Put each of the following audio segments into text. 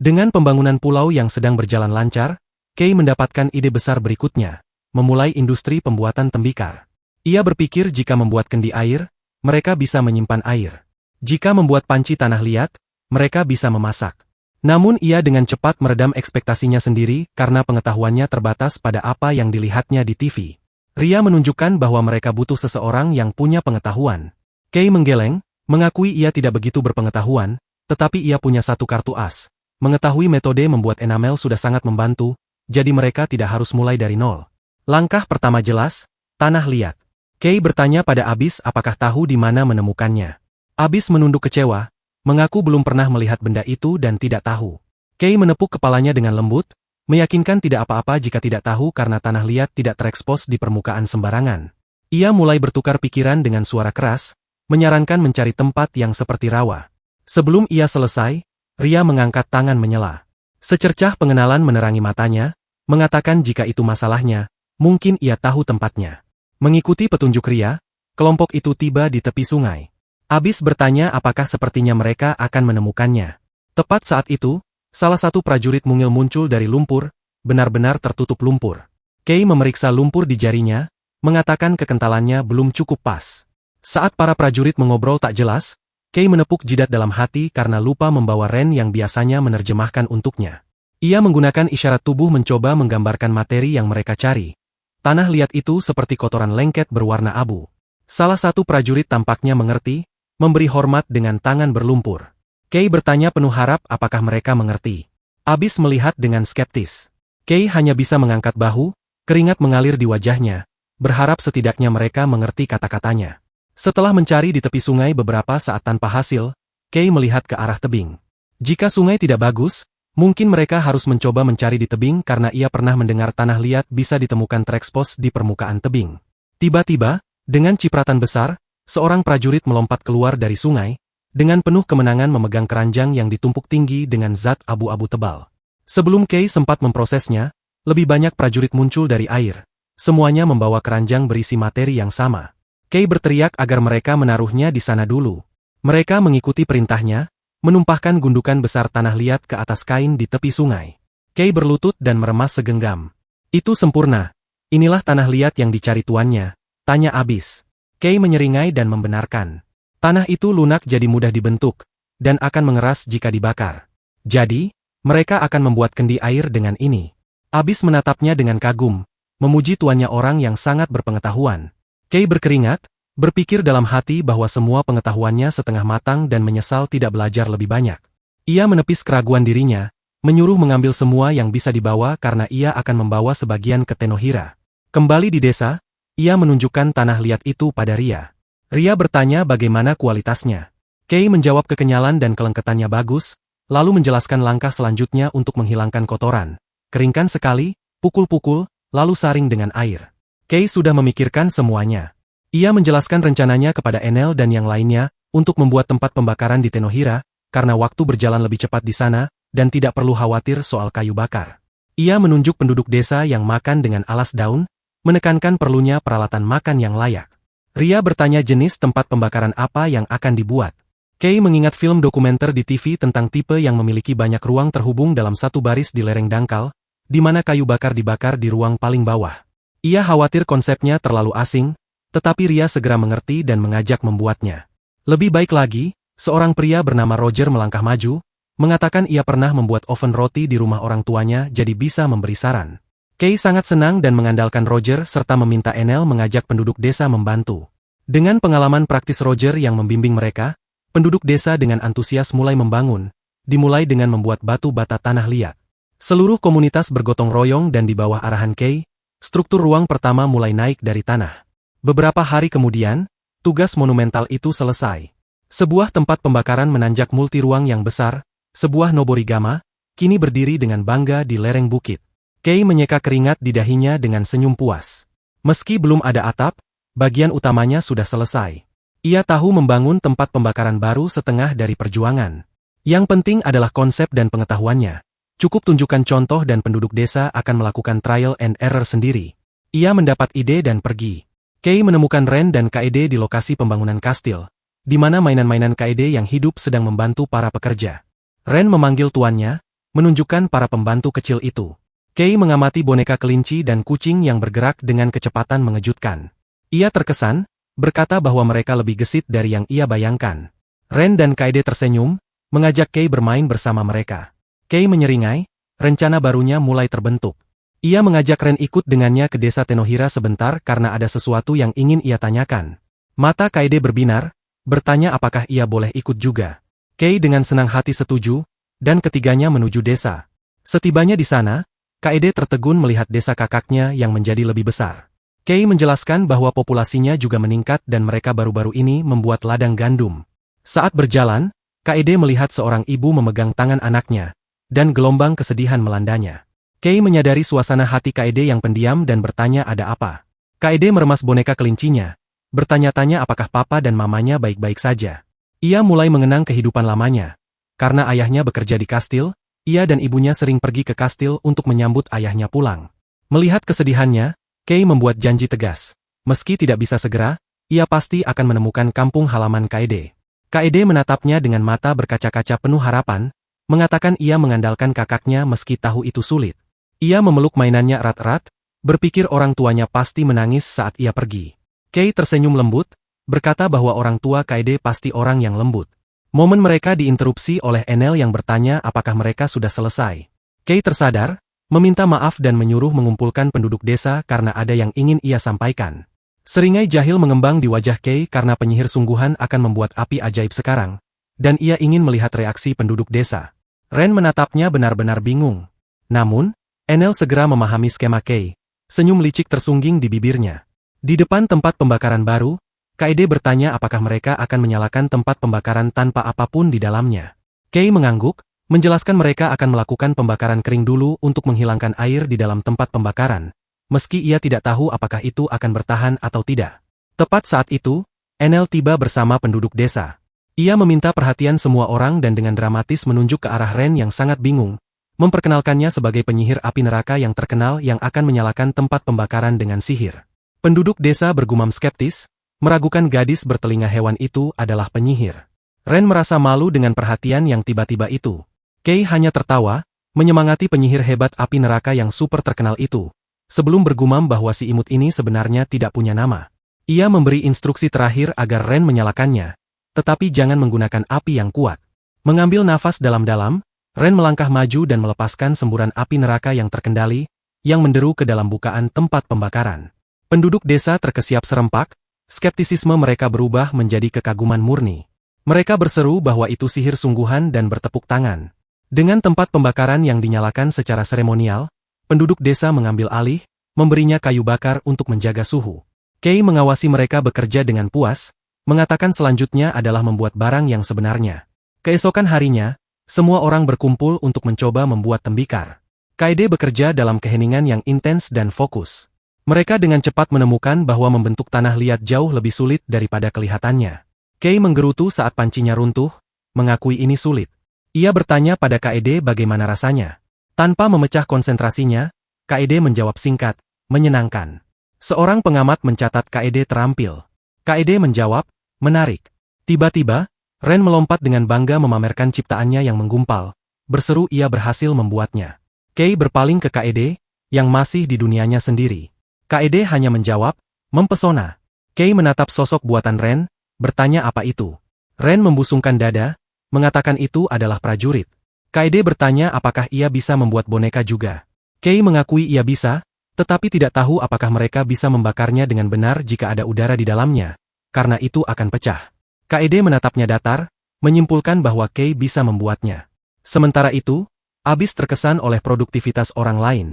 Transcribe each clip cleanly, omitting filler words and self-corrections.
Dengan pembangunan pulau yang sedang berjalan lancar, Kay mendapatkan ide besar berikutnya, memulai industri pembuatan tembikar. Ia berpikir jika membuat kendi air, mereka bisa menyimpan air. Jika membuat panci tanah liat, mereka bisa memasak. Namun ia dengan cepat meredam ekspektasinya sendiri karena pengetahuannya terbatas pada apa yang dilihatnya di TV. Ria menunjukkan bahwa mereka butuh seseorang yang punya pengetahuan. Kay menggeleng, mengakui ia tidak begitu berpengetahuan, tetapi ia punya satu kartu as. Mengetahui metode membuat enamel sudah sangat membantu, jadi mereka tidak harus mulai dari nol. Langkah pertama jelas, tanah liat. Kay bertanya pada Abis apakah tahu di mana menemukannya. Abis menunduk kecewa, mengaku belum pernah melihat benda itu dan tidak tahu. Kay menepuk kepalanya dengan lembut, meyakinkan tidak apa-apa jika tidak tahu karena tanah liat tidak terekspos di permukaan sembarangan. Ia mulai bertukar pikiran dengan suara keras, menyarankan mencari tempat yang seperti rawa. Sebelum ia selesai, Ria mengangkat tangan menyela. Secercah pengenalan menerangi matanya, mengatakan jika itu masalahnya, mungkin ia tahu tempatnya. Mengikuti petunjuk Ria, kelompok itu tiba di tepi sungai. Abis bertanya apakah sepertinya mereka akan menemukannya. Tepat saat itu, salah satu prajurit mungil muncul dari lumpur, benar-benar tertutup lumpur. Kay memeriksa lumpur di jarinya, mengatakan kekentalannya belum cukup pas. Saat para prajurit mengobrol tak jelas, Kay menepuk jidat dalam hati karena lupa membawa Ren yang biasanya menerjemahkan untuknya. Ia menggunakan isyarat tubuh mencoba menggambarkan materi yang mereka cari. Tanah liat itu seperti kotoran lengket berwarna abu. Salah satu prajurit tampaknya mengerti, memberi hormat dengan tangan berlumpur. Kay bertanya penuh harap apakah mereka mengerti. Abis melihat dengan skeptis. Kay hanya bisa mengangkat bahu, keringat mengalir di wajahnya, berharap setidaknya mereka mengerti kata-katanya. Setelah mencari di tepi sungai beberapa saat tanpa hasil, Kay melihat ke arah tebing. Jika sungai tidak bagus, mungkin mereka harus mencoba mencari di tebing karena ia pernah mendengar tanah liat bisa ditemukan terekspos di permukaan tebing. Tiba-tiba, dengan cipratan besar, seorang prajurit melompat keluar dari sungai, dengan penuh kemenangan memegang keranjang yang ditumpuk tinggi dengan zat abu-abu tebal. Sebelum Kay sempat memprosesnya, lebih banyak prajurit muncul dari air. Semuanya membawa keranjang berisi materi yang sama. Kay berteriak agar mereka menaruhnya di sana dulu. Mereka mengikuti perintahnya, menumpahkan gundukan besar tanah liat ke atas kain di tepi sungai. Kay berlutut dan meremas segenggam. Itu sempurna. Inilah tanah liat yang dicari tuannya, tanya Abis. Kay menyeringai dan membenarkan. Tanah itu lunak jadi mudah dibentuk, dan akan mengeras jika dibakar. Jadi, mereka akan membuat kendi air dengan ini. Abis menatapnya dengan kagum, memuji tuannya orang yang sangat berpengetahuan. Kay berkeringat, berpikir dalam hati bahwa semua pengetahuannya setengah matang dan menyesal tidak belajar lebih banyak. Ia menepis keraguan dirinya, menyuruh mengambil semua yang bisa dibawa karena ia akan membawa sebagian ke Tenohira. Kembali di desa, ia menunjukkan tanah liat itu pada Ria. Ria bertanya bagaimana kualitasnya. Kay menjawab kekenyalan dan kelengketannya bagus, lalu menjelaskan langkah selanjutnya untuk menghilangkan kotoran. Keringkan sekali, pukul-pukul, lalu saring dengan air. Kay sudah memikirkan semuanya. Ia menjelaskan rencananya kepada Enel dan yang lainnya untuk membuat tempat pembakaran di Tenohira, karena waktu berjalan lebih cepat di sana, dan tidak perlu khawatir soal kayu bakar. Ia menunjuk penduduk desa yang makan dengan alas daun, menekankan perlunya peralatan makan yang layak. Ria bertanya jenis tempat pembakaran apa yang akan dibuat. Kay mengingat film dokumenter di TV tentang tipe yang memiliki banyak ruang terhubung dalam satu baris di lereng dangkal, di mana kayu bakar dibakar di ruang paling bawah. Ia khawatir konsepnya terlalu asing, tetapi Ria segera mengerti dan mengajak membuatnya. Lebih baik lagi, seorang pria bernama Roger melangkah maju, mengatakan ia pernah membuat oven roti di rumah orang tuanya jadi bisa memberi saran. Kay sangat senang dan mengandalkan Roger serta meminta Enel mengajak penduduk desa membantu. Dengan pengalaman praktis Roger yang membimbing mereka, penduduk desa dengan antusias mulai membangun, dimulai dengan membuat batu bata tanah liat. Seluruh komunitas bergotong royong dan di bawah arahan Kay, struktur ruang pertama mulai naik dari tanah. Beberapa hari kemudian, tugas monumental itu selesai. Sebuah tempat pembakaran menanjak multi-ruang yang besar, sebuah noborigama, kini berdiri dengan bangga di lereng bukit. Kay menyeka keringat di dahinya dengan senyum puas. Meski belum ada atap, bagian utamanya sudah selesai. Ia tahu membangun tempat pembakaran baru setengah dari perjuangan. Yang penting adalah konsep dan pengetahuannya. Cukup tunjukkan contoh dan penduduk desa akan melakukan trial and error sendiri. Ia mendapat ide dan pergi. Kay menemukan Ren dan Kaede di lokasi pembangunan kastil, di mana mainan-mainan Kaede yang hidup sedang membantu para pekerja. Ren memanggil tuannya, menunjukkan para pembantu kecil itu. Kei mengamati boneka kelinci dan kucing yang bergerak dengan kecepatan mengejutkan. Ia terkesan, berkata bahwa mereka lebih gesit dari yang ia bayangkan. Ren dan Kaede tersenyum, mengajak Kei bermain bersama mereka. Kei menyeringai, rencana barunya mulai terbentuk. Ia mengajak Ren ikut dengannya ke desa Tenohira sebentar karena ada sesuatu yang ingin ia tanyakan. Mata Kaede berbinar, bertanya apakah ia boleh ikut juga. Kei dengan senang hati setuju, dan ketiganya menuju desa. Setibanya di sana, Kaede tertegun melihat desa kakaknya yang menjadi lebih besar. Kei menjelaskan bahwa populasinya juga meningkat dan mereka baru-baru ini membuat ladang gandum. Saat berjalan, Kaede melihat seorang ibu memegang tangan anaknya, dan gelombang kesedihan melandanya. Kei menyadari suasana hati Kaede yang pendiam dan bertanya ada apa. Kaede meremas boneka kelincinya, bertanya-tanya apakah papa dan mamanya baik-baik saja. Ia mulai mengenang kehidupan lamanya. Karena ayahnya bekerja di kastil, ia dan ibunya sering pergi ke kastil untuk menyambut ayahnya pulang. Melihat kesedihannya, Kei membuat janji tegas. Meski tidak bisa segera, ia pasti akan menemukan kampung halaman Kaede. Kaede menatapnya dengan mata berkaca-kaca penuh harapan, mengatakan ia mengandalkan kakaknya meski tahu itu sulit. Ia memeluk mainannya erat-erat, berpikir orang tuanya pasti menangis saat ia pergi. Kei tersenyum lembut, berkata bahwa orang tua Kaede pasti orang yang lembut. Momen mereka diinterupsi oleh Enel yang bertanya apakah mereka sudah selesai. Kei tersadar, meminta maaf dan menyuruh mengumpulkan penduduk desa karena ada yang ingin ia sampaikan. Seringai jahil mengembang di wajah Kei karena penyihir sungguhan akan membuat api ajaib sekarang, dan ia ingin melihat reaksi penduduk desa. Ren menatapnya benar-benar bingung. Namun, Enel segera memahami skema Kei. Senyum licik tersungging di bibirnya. Di depan tempat pembakaran baru, Kaede bertanya apakah mereka akan menyalakan tempat pembakaran tanpa apapun di dalamnya. Kei mengangguk, menjelaskan mereka akan melakukan pembakaran kering dulu untuk menghilangkan air di dalam tempat pembakaran, meski ia tidak tahu apakah itu akan bertahan atau tidak. Tepat saat itu, Enel tiba bersama penduduk desa. Ia meminta perhatian semua orang dan dengan dramatis menunjuk ke arah Ren yang sangat bingung, memperkenalkannya sebagai penyihir api neraka yang terkenal yang akan menyalakan tempat pembakaran dengan sihir. Penduduk desa bergumam skeptis, meragukan gadis bertelinga hewan itu adalah penyihir. Ren merasa malu dengan perhatian yang tiba-tiba itu. Kei hanya tertawa, menyemangati penyihir hebat api neraka yang super terkenal itu, sebelum bergumam bahwa si imut ini sebenarnya tidak punya nama. Ia memberi instruksi terakhir agar Ren menyalakannya, tetapi jangan menggunakan api yang kuat. Mengambil nafas dalam-dalam, Ren melangkah maju dan melepaskan semburan api neraka yang terkendali, yang menderu ke dalam bukaan tempat pembakaran. Penduduk desa terkesiap serempak, skeptisisme mereka berubah menjadi kekaguman murni. Mereka berseru bahwa itu sihir sungguhan dan bertepuk tangan. Dengan tempat pembakaran yang dinyalakan secara seremonial, penduduk desa mengambil alih, memberinya kayu bakar untuk menjaga suhu. Kei mengawasi mereka bekerja dengan puas, mengatakan selanjutnya adalah membuat barang yang sebenarnya. Keesokan harinya, semua orang berkumpul untuk mencoba membuat tembikar. Kaede bekerja dalam keheningan yang intens dan fokus. Mereka dengan cepat menemukan bahwa membentuk tanah liat jauh lebih sulit daripada kelihatannya. Kei menggerutu saat pancinya runtuh, mengakui ini sulit. Ia bertanya pada Kaede bagaimana rasanya. Tanpa memecah konsentrasinya, Kaede menjawab singkat, menyenangkan. Seorang pengamat mencatat Kaede terampil. Kaede menjawab, menarik. Tiba-tiba, Ren melompat dengan bangga memamerkan ciptaannya yang menggumpal. Berseru ia berhasil membuatnya. Kei berpaling ke Kaede, yang masih di dunianya sendiri. Kaede hanya menjawab, mempesona. Kei menatap sosok buatan Ren, bertanya apa itu. Ren membusungkan dada, mengatakan itu adalah prajurit. Kaede bertanya apakah ia bisa membuat boneka juga. Kei mengakui ia bisa, tetapi tidak tahu apakah mereka bisa membakarnya dengan benar jika ada udara di dalamnya, karena itu akan pecah. Kaede menatapnya datar, menyimpulkan bahwa Kei bisa membuatnya. Sementara itu, Abis terkesan oleh produktivitas orang lain.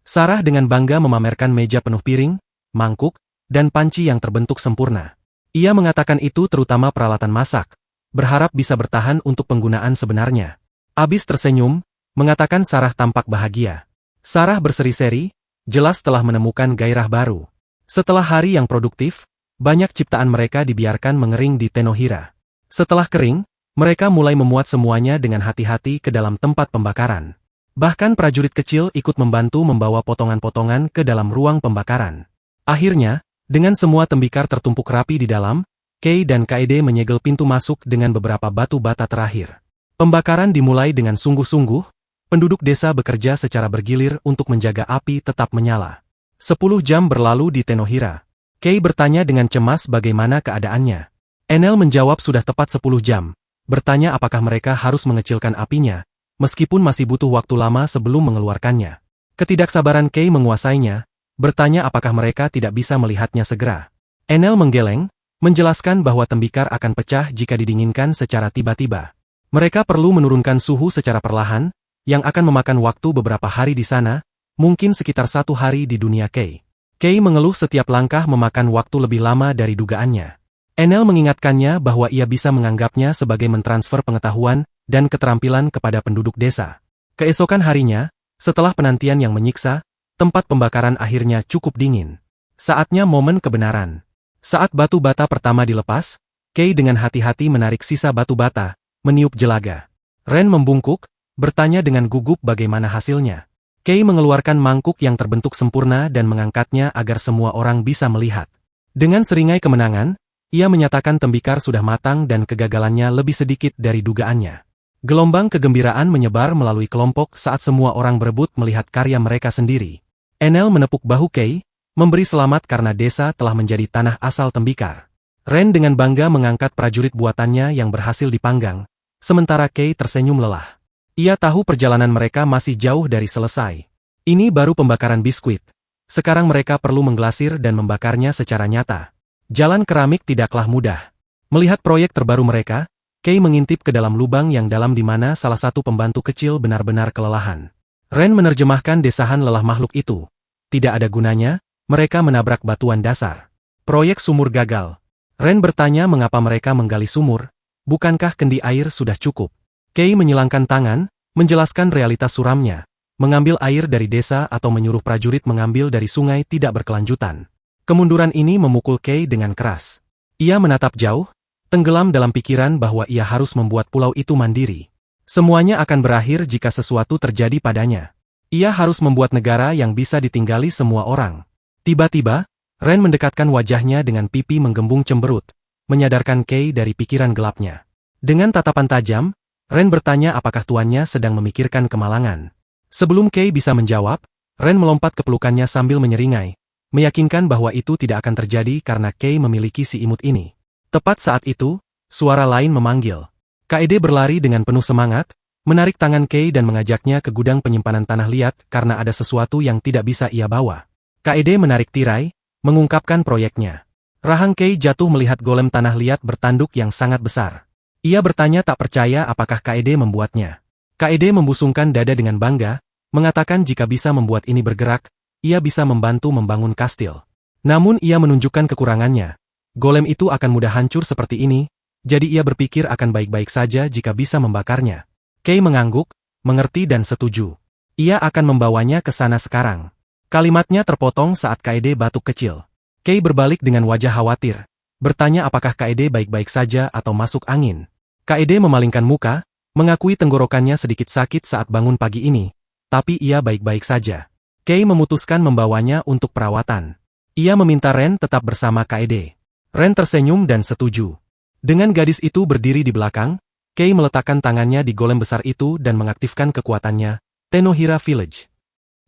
Sarah dengan bangga memamerkan meja penuh piring, mangkuk, dan panci yang terbentuk sempurna. Ia mengatakan itu terutama peralatan masak, berharap bisa bertahan untuk penggunaan sebenarnya. Abis tersenyum, mengatakan Sarah tampak bahagia. Sarah berseri-seri, jelas telah menemukan gairah baru. Setelah hari yang produktif, banyak ciptaan mereka dibiarkan mengering di Tenohira. Setelah kering, mereka mulai memuat semuanya dengan hati-hati ke dalam tempat pembakaran. Bahkan prajurit kecil ikut membantu membawa potongan-potongan ke dalam ruang pembakaran. Akhirnya, dengan semua tembikar tertumpuk rapi di dalam, Kei dan Kaede menyegel pintu masuk dengan beberapa batu bata terakhir. Pembakaran dimulai dengan sungguh-sungguh, Penduduk desa bekerja secara bergilir untuk menjaga api tetap menyala. 10 jam berlalu di Tenohira. Kei bertanya dengan cemas bagaimana keadaannya. Enel menjawab sudah tepat 10 jam. Bertanya apakah mereka harus mengecilkan apinya, meskipun masih butuh waktu lama sebelum mengeluarkannya. Ketidaksabaran Kei menguasainya, bertanya apakah mereka tidak bisa melihatnya segera. Enel menggeleng, menjelaskan bahwa tembikar akan pecah jika didinginkan secara tiba-tiba. Mereka perlu menurunkan suhu secara perlahan, yang akan memakan waktu beberapa hari di sana, mungkin sekitar 1 hari di dunia Kei. Kei mengeluh setiap langkah memakan waktu lebih lama dari dugaannya. Enel mengingatkannya bahwa ia bisa menganggapnya sebagai mentransfer pengetahuan dan keterampilan kepada penduduk desa. Keesokan harinya, setelah penantian yang menyiksa, tempat pembakaran akhirnya cukup dingin. Saatnya momen kebenaran. Saat batu bata pertama dilepas, Kei dengan hati-hati menarik sisa batu bata, meniup jelaga. Ren membungkuk, bertanya dengan gugup bagaimana hasilnya. Kei mengeluarkan mangkuk yang terbentuk sempurna dan mengangkatnya agar semua orang bisa melihat. Dengan seringai kemenangan, ia menyatakan tembikar sudah matang dan kegagalannya lebih sedikit dari dugaannya. Gelombang kegembiraan menyebar melalui kelompok saat semua orang berebut melihat karya mereka sendiri. Enel menepuk bahu Kei, memberi selamat karena desa telah menjadi tanah asal tembikar. Ren dengan bangga mengangkat prajurit buatannya yang berhasil dipanggang, sementara Kei tersenyum lelah. Ia tahu perjalanan mereka masih jauh dari selesai. Ini baru pembakaran biskuit. Sekarang mereka perlu mengglasir dan membakarnya secara nyata. Jalan keramik tidaklah mudah. Melihat proyek terbaru mereka, Kei mengintip ke dalam lubang yang dalam di mana salah satu pembantu kecil benar-benar kelelahan. Ren menerjemahkan desahan lelah makhluk itu. Tidak ada gunanya, mereka menabrak batuan dasar. Proyek sumur gagal. Ren bertanya mengapa mereka menggali sumur, bukankah kendi air sudah cukup? Kei menyilangkan tangan, menjelaskan realitas suramnya, mengambil air dari desa atau menyuruh prajurit mengambil dari sungai tidak berkelanjutan. Kemunduran ini memukul Kei dengan keras. Ia menatap jauh, tenggelam dalam pikiran bahwa ia harus membuat pulau itu mandiri. Semuanya akan berakhir jika sesuatu terjadi padanya. Ia harus membuat negara yang bisa ditinggali semua orang. Tiba-tiba, Ren mendekatkan wajahnya dengan pipi menggembung cemberut, menyadarkan Kei dari pikiran gelapnya. Dengan tatapan tajam, Ren bertanya apakah tuannya sedang memikirkan kemalangan. Sebelum Kei bisa menjawab, Ren melompat ke pelukannya sambil menyeringai, meyakinkan bahwa itu tidak akan terjadi karena Kei memiliki si imut ini. Tepat saat itu, suara lain memanggil. Kaede berlari dengan penuh semangat, menarik tangan Kei dan mengajaknya ke gudang penyimpanan tanah liat karena ada sesuatu yang tidak bisa ia bawa. Kaede menarik tirai, mengungkapkan proyeknya. Rahang Kei jatuh melihat golem tanah liat bertanduk yang sangat besar. Ia bertanya tak percaya apakah Kaede membuatnya. Kaede membusungkan dada dengan bangga, mengatakan jika bisa membuat ini bergerak, ia bisa membantu membangun kastil. Namun ia menunjukkan kekurangannya. Golem itu akan mudah hancur seperti ini, jadi ia berpikir akan baik-baik saja jika bisa membakarnya. Kei mengangguk, mengerti dan setuju. Ia akan membawanya ke sana sekarang. Kalimatnya terpotong saat Kaede batuk kecil. Kei berbalik dengan wajah khawatir, bertanya apakah Kaede baik-baik saja atau masuk angin. Kaede memalingkan muka, mengakui tenggorokannya sedikit sakit saat bangun pagi ini, tapi ia baik-baik saja. Kei memutuskan membawanya untuk perawatan. Ia meminta Ren tetap bersama Kaede. Ren tersenyum dan setuju. Dengan gadis itu berdiri di belakang, Kei meletakkan tangannya di golem besar itu dan mengaktifkan kekuatannya, Tenohira Village.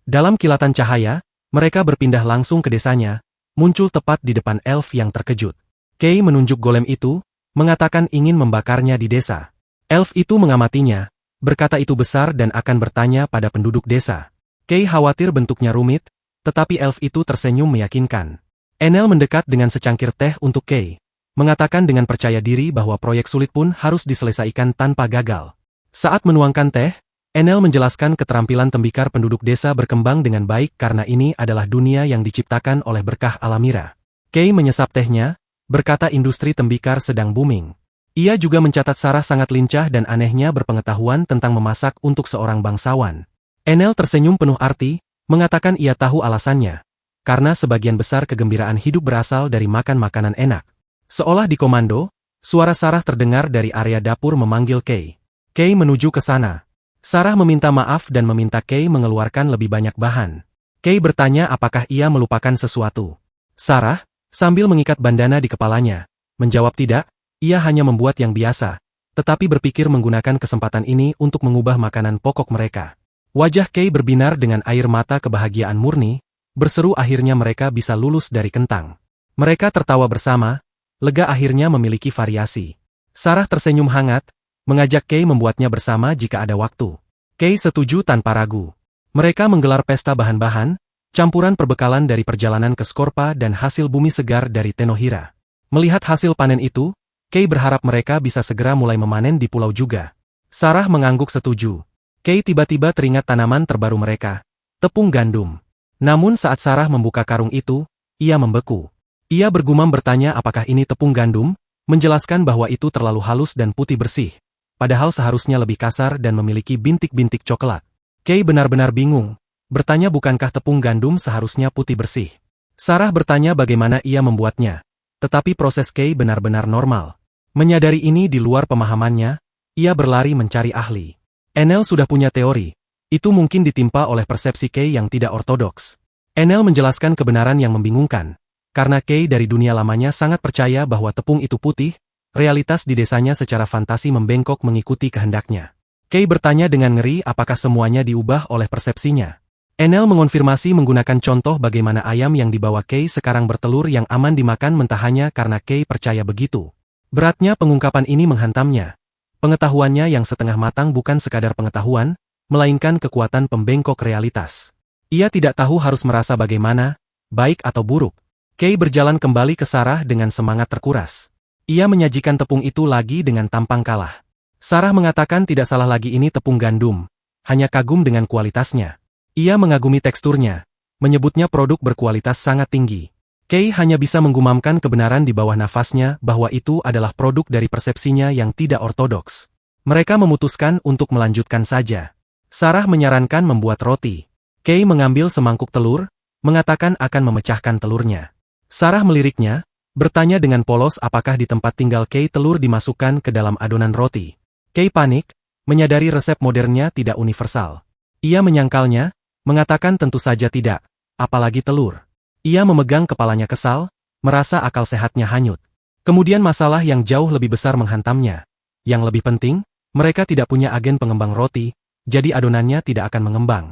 Dalam kilatan cahaya, mereka berpindah langsung ke desanya, muncul tepat di depan elf yang terkejut. Kei menunjuk golem itu, mengatakan ingin membakarnya di desa. Elf itu mengamatinya, berkata itu besar dan akan bertanya pada penduduk desa. Kei khawatir bentuknya rumit, tetapi elf itu tersenyum meyakinkan. Enel mendekat dengan secangkir teh untuk Kei, mengatakan dengan percaya diri bahwa proyek sulit pun harus diselesaikan tanpa gagal. Saat menuangkan teh, Enel menjelaskan keterampilan tembikar penduduk desa berkembang dengan baik karena ini adalah dunia yang diciptakan oleh berkah alamira. Kei menyesap tehnya, berkata industri tembikar sedang booming. Ia juga mencatat Sarah sangat lincah dan anehnya berpengetahuan tentang memasak untuk seorang bangsawan. Enel tersenyum penuh arti, mengatakan ia tahu alasannya. Karena sebagian besar kegembiraan hidup berasal dari makan makanan enak. Seolah di komando, suara Sarah terdengar dari area dapur memanggil Kei. Kei menuju ke sana. Sarah meminta maaf dan meminta Kei mengeluarkan lebih banyak bahan. Kei bertanya apakah ia melupakan sesuatu. Sarah, sambil mengikat bandana di kepalanya, menjawab tidak, ia hanya membuat yang biasa, tetapi berpikir menggunakan kesempatan ini untuk mengubah makanan pokok mereka. Wajah Kay berbinar dengan air mata kebahagiaan murni, berseru akhirnya mereka bisa lulus dari kentang. Mereka tertawa bersama, lega akhirnya memiliki variasi. Sarah tersenyum hangat, mengajak Kay membuatnya bersama jika ada waktu. Kay setuju tanpa ragu. Mereka menggelar pesta bahan-bahan, campuran perbekalan dari perjalanan ke Skorpa dan hasil bumi segar dari Tenohira. Melihat hasil panen itu, Kay berharap mereka bisa segera mulai memanen di pulau juga. Sarah mengangguk setuju. Kay tiba-tiba teringat tanaman terbaru mereka, tepung gandum. Namun saat Sarah membuka karung itu, ia membeku. Ia bergumam bertanya apakah ini tepung gandum, menjelaskan bahwa itu terlalu halus dan putih bersih, padahal seharusnya lebih kasar dan memiliki bintik-bintik coklat. Kay benar-benar bingung, bertanya bukankah tepung gandum seharusnya putih bersih. Sarah bertanya bagaimana ia membuatnya, tetapi proses Kay benar-benar normal. Menyadari ini di luar pemahamannya, ia berlari mencari ahli. Enel sudah punya teori, itu mungkin ditimpa oleh persepsi Kay yang tidak ortodoks. Enel menjelaskan kebenaran yang membingungkan, karena Kay dari dunia lamanya sangat percaya bahwa tepung itu putih, realitas di desanya secara fantasi membengkok mengikuti kehendaknya. Kay bertanya dengan ngeri apakah semuanya diubah oleh persepsinya. Enel mengonfirmasi menggunakan contoh bagaimana ayam yang dibawa Kay sekarang bertelur yang aman dimakan mentah hanya karena Kay percaya begitu. Beratnya pengungkapan ini menghantamnya. Pengetahuannya yang setengah matang bukan sekadar pengetahuan, melainkan kekuatan pembengkok realitas. Ia tidak tahu harus merasa bagaimana, baik atau buruk. Kay berjalan kembali ke Sarah dengan semangat terkuras. Ia menyajikan tepung itu lagi dengan tampang kalah. Sarah mengatakan tidak salah lagi ini tepung gandum, hanya kagum dengan kualitasnya. Ia mengagumi teksturnya, menyebutnya produk berkualitas sangat tinggi. Kay hanya bisa menggumamkan kebenaran di bawah nafasnya bahwa itu adalah produk dari persepsinya yang tidak ortodoks. Mereka memutuskan untuk melanjutkan saja. Sarah menyarankan membuat roti. Kay mengambil semangkuk telur, mengatakan akan memecahkan telurnya. Sarah meliriknya, bertanya dengan polos apakah di tempat tinggal Kay telur dimasukkan ke dalam adonan roti. Kay panik, menyadari resep modernnya tidak universal. Ia menyangkalnya, mengatakan tentu saja tidak, apalagi telur. Ia memegang kepalanya kesal, merasa akal sehatnya hanyut. Kemudian masalah yang jauh lebih besar menghantamnya. Yang lebih penting, mereka tidak punya agen pengembang roti, jadi adonannya tidak akan mengembang.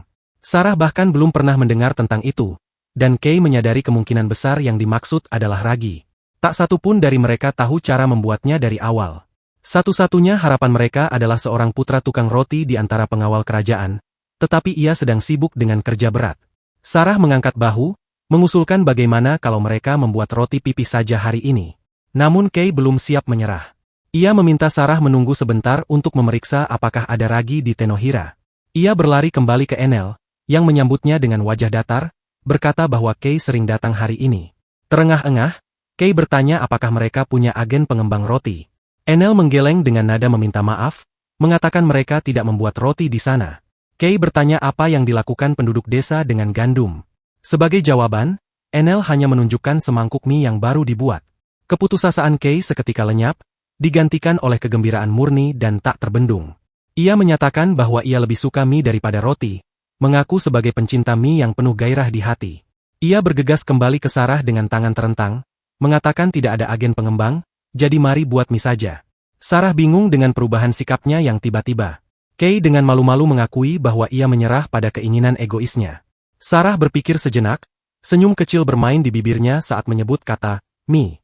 Sarah bahkan belum pernah mendengar tentang itu, dan Kay menyadari kemungkinan besar yang dimaksud adalah ragi. Tak satu pun dari mereka tahu cara membuatnya dari awal. Satu-satunya harapan mereka adalah seorang putra tukang roti di antara pengawal kerajaan, tetapi ia sedang sibuk dengan kerja berat. Sarah mengangkat bahu, mengusulkan bagaimana kalau mereka membuat roti pipih saja hari ini. Namun Kay belum siap menyerah. Ia meminta Sarah menunggu sebentar untuk memeriksa apakah ada ragi di Tenohira. Ia berlari kembali ke Enel, yang menyambutnya dengan wajah datar, berkata bahwa Kay sering datang hari ini. Terengah-engah, Kay bertanya apakah mereka punya agen pengembang roti. Enel menggeleng dengan nada meminta maaf, mengatakan mereka tidak membuat roti di sana. Kay bertanya apa yang dilakukan penduduk desa dengan gandum. Sebagai jawaban, Enel hanya menunjukkan semangkuk mie yang baru dibuat. Keputusasaan Kay seketika lenyap, digantikan oleh kegembiraan murni dan tak terbendung. Ia menyatakan bahwa ia lebih suka mie daripada roti, mengaku sebagai pencinta mie yang penuh gairah di hati. Ia bergegas kembali ke Sarah dengan tangan terentang, mengatakan tidak ada agen pengembang, jadi mari buat mie saja. Sarah bingung dengan perubahan sikapnya yang tiba-tiba. Kay dengan malu-malu mengakui bahwa ia menyerah pada keinginan egoisnya. Sarah berpikir sejenak, senyum kecil bermain di bibirnya saat menyebut kata, mie.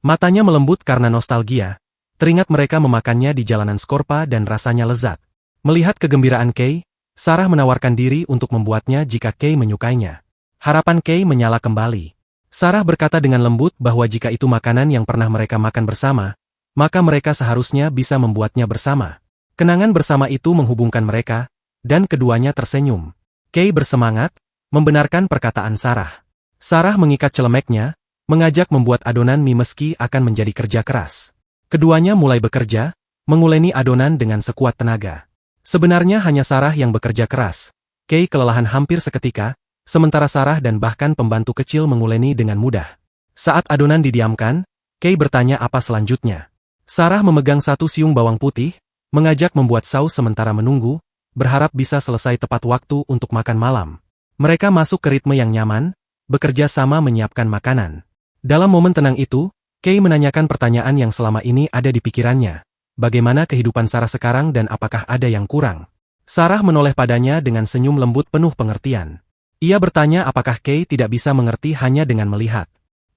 Matanya melembut karena nostalgia, teringat mereka memakannya di jalanan Skorpa dan rasanya lezat. Melihat kegembiraan Kay, Sarah menawarkan diri untuk membuatnya jika Kay menyukainya. Harapan Kay menyala kembali. Sarah berkata dengan lembut bahwa jika itu makanan yang pernah mereka makan bersama, maka mereka seharusnya bisa membuatnya bersama. Kenangan bersama itu menghubungkan mereka, dan keduanya tersenyum. Kay bersemangat, membenarkan perkataan Sarah. Sarah mengikat celemeknya, mengajak membuat adonan mie meski akan menjadi kerja keras. Keduanya mulai bekerja, menguleni adonan dengan sekuat tenaga. Sebenarnya hanya Sarah yang bekerja keras. Kay kelelahan hampir seketika, sementara Sarah dan bahkan pembantu kecil menguleni dengan mudah. Saat adonan didiamkan, Kay bertanya apa selanjutnya. Sarah memegang satu siung bawang putih, mengajak membuat saus sementara menunggu, berharap bisa selesai tepat waktu untuk makan malam. Mereka masuk ke ritme yang nyaman, bekerja sama menyiapkan makanan. Dalam momen tenang itu, Kay menanyakan pertanyaan yang selama ini ada di pikirannya. Bagaimana kehidupan Sarah sekarang dan apakah ada yang kurang? Sarah menoleh padanya dengan senyum lembut penuh pengertian. Ia bertanya apakah Kay tidak bisa mengerti hanya dengan melihat.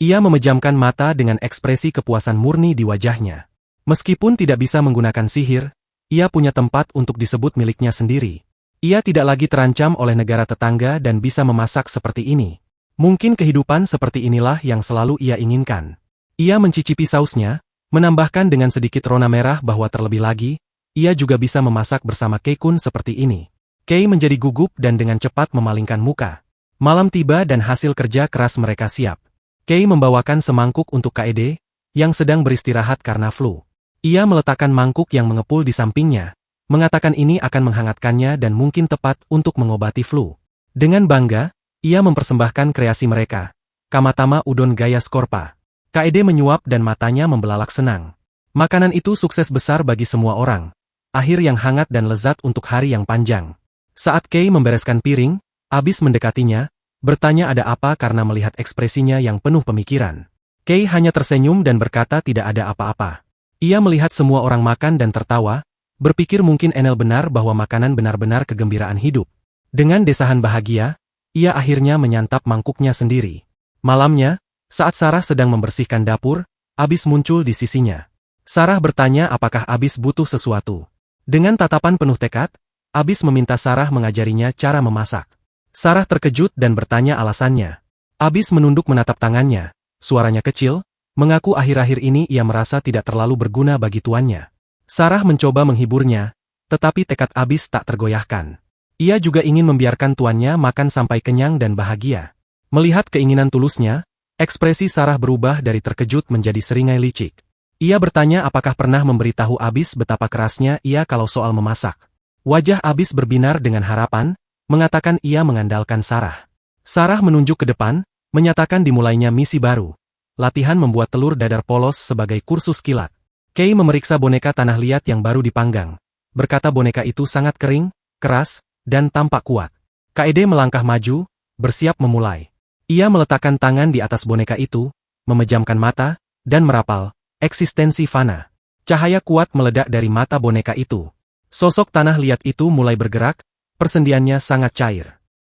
Ia memejamkan mata dengan ekspresi kepuasan murni di wajahnya. Meskipun tidak bisa menggunakan sihir, ia punya tempat untuk disebut miliknya sendiri. Ia tidak lagi terancam oleh negara tetangga dan bisa memasak seperti ini. Mungkin kehidupan seperti inilah yang selalu ia inginkan. Ia mencicipi sausnya, menambahkan dengan sedikit rona merah bahwa terlebih lagi, ia juga bisa memasak bersama Kay-kun seperti ini. Kay menjadi gugup dan dengan cepat memalingkan muka. Malam tiba dan hasil kerja keras mereka siap. Kay membawakan semangkuk untuk Kaede, yang sedang beristirahat karena flu. Ia meletakkan mangkuk yang mengepul di sampingnya, mengatakan ini akan menghangatkannya dan mungkin tepat untuk mengobati flu. Dengan bangga, ia mempersembahkan kreasi mereka, Kamatama Udon Gaya Skorpa. Kaede menyuap dan matanya membelalak senang. Makanan itu sukses besar bagi semua orang. Akhir yang hangat dan lezat untuk hari yang panjang. Saat Kay membereskan piring, Abis mendekatinya, bertanya ada apa karena melihat ekspresinya yang penuh pemikiran. Kay hanya tersenyum dan berkata tidak ada apa-apa. Ia melihat semua orang makan dan tertawa, berpikir mungkin Enel benar bahwa makanan benar-benar kegembiraan hidup. Dengan desahan bahagia, ia akhirnya menyantap mangkuknya sendiri. Malamnya, saat Sarah sedang membersihkan dapur, Abis muncul di sisinya. Sarah bertanya apakah Abis butuh sesuatu. Dengan tatapan penuh tekad, Abis meminta Sarah mengajarinya cara memasak. Sarah terkejut dan bertanya alasannya. Abis menunduk menatap tangannya, suaranya kecil, mengaku akhir-akhir ini ia merasa tidak terlalu berguna bagi tuannya. Sarah mencoba menghiburnya, tetapi tekad Abis tak tergoyahkan. Ia juga ingin membiarkan tuannya makan sampai kenyang dan bahagia. Melihat keinginan tulusnya, ekspresi Sarah berubah dari terkejut menjadi seringai licik. Ia bertanya apakah pernah memberitahu Abis betapa kerasnya ia kalau soal memasak. Wajah Abis berbinar dengan harapan, mengatakan ia mengandalkan Sarah. Sarah menunjuk ke depan, menyatakan dimulainya misi baru. Latihan membuat telur dadar polos sebagai kursus kilat. Kay memeriksa boneka tanah liat yang baru dipanggang. Berkata boneka itu sangat kering, keras, dan tampak kuat. Kaede melangkah maju, bersiap memulai. Ia meletakkan tangan di atas boneka itu, memejamkan mata, dan merapal, eksistensi fana. Cahaya kuat meledak dari mata boneka itu. Sosok tanah liat itu mulai bergerak, persendiannya sangat cair.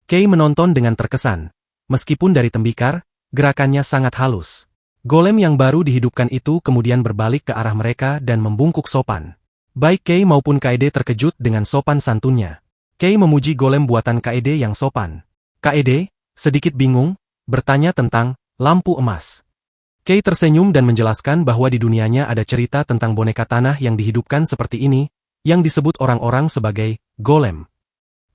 Kay menonton dengan terkesan. Meskipun dari tembikar, gerakannya sangat halus. Golem yang baru dihidupkan itu kemudian berbalik ke arah mereka dan membungkuk sopan. Baik Kay maupun Kaede terkejut dengan sopan santunnya. Kay memuji golem buatan Kaede yang sopan. Kaede, sedikit bingung, bertanya tentang lampu emas. Kay tersenyum dan menjelaskan bahwa di dunianya ada cerita tentang boneka tanah yang dihidupkan seperti ini, yang disebut orang-orang sebagai golem.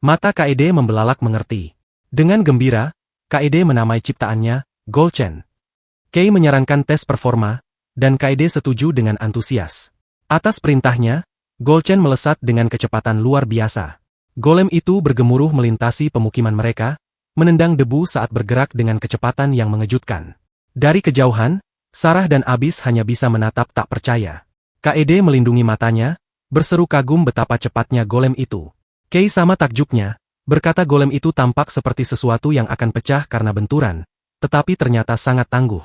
Mata Kaede membelalak mengerti. Dengan gembira, Kaede menamai ciptaannya Golchen. Kay menyarankan tes performa, dan Kaede setuju dengan antusias. Atas perintahnya, Golchen melesat dengan kecepatan luar biasa. Golem itu bergemuruh melintasi pemukiman mereka, menendang debu saat bergerak dengan kecepatan yang mengejutkan. Dari kejauhan, Sarah dan Abis hanya bisa menatap tak percaya. Kaede melindungi matanya, berseru kagum betapa cepatnya golem itu. Kay sama takjubnya, berkata golem itu tampak seperti sesuatu yang akan pecah karena benturan, tetapi ternyata sangat tangguh.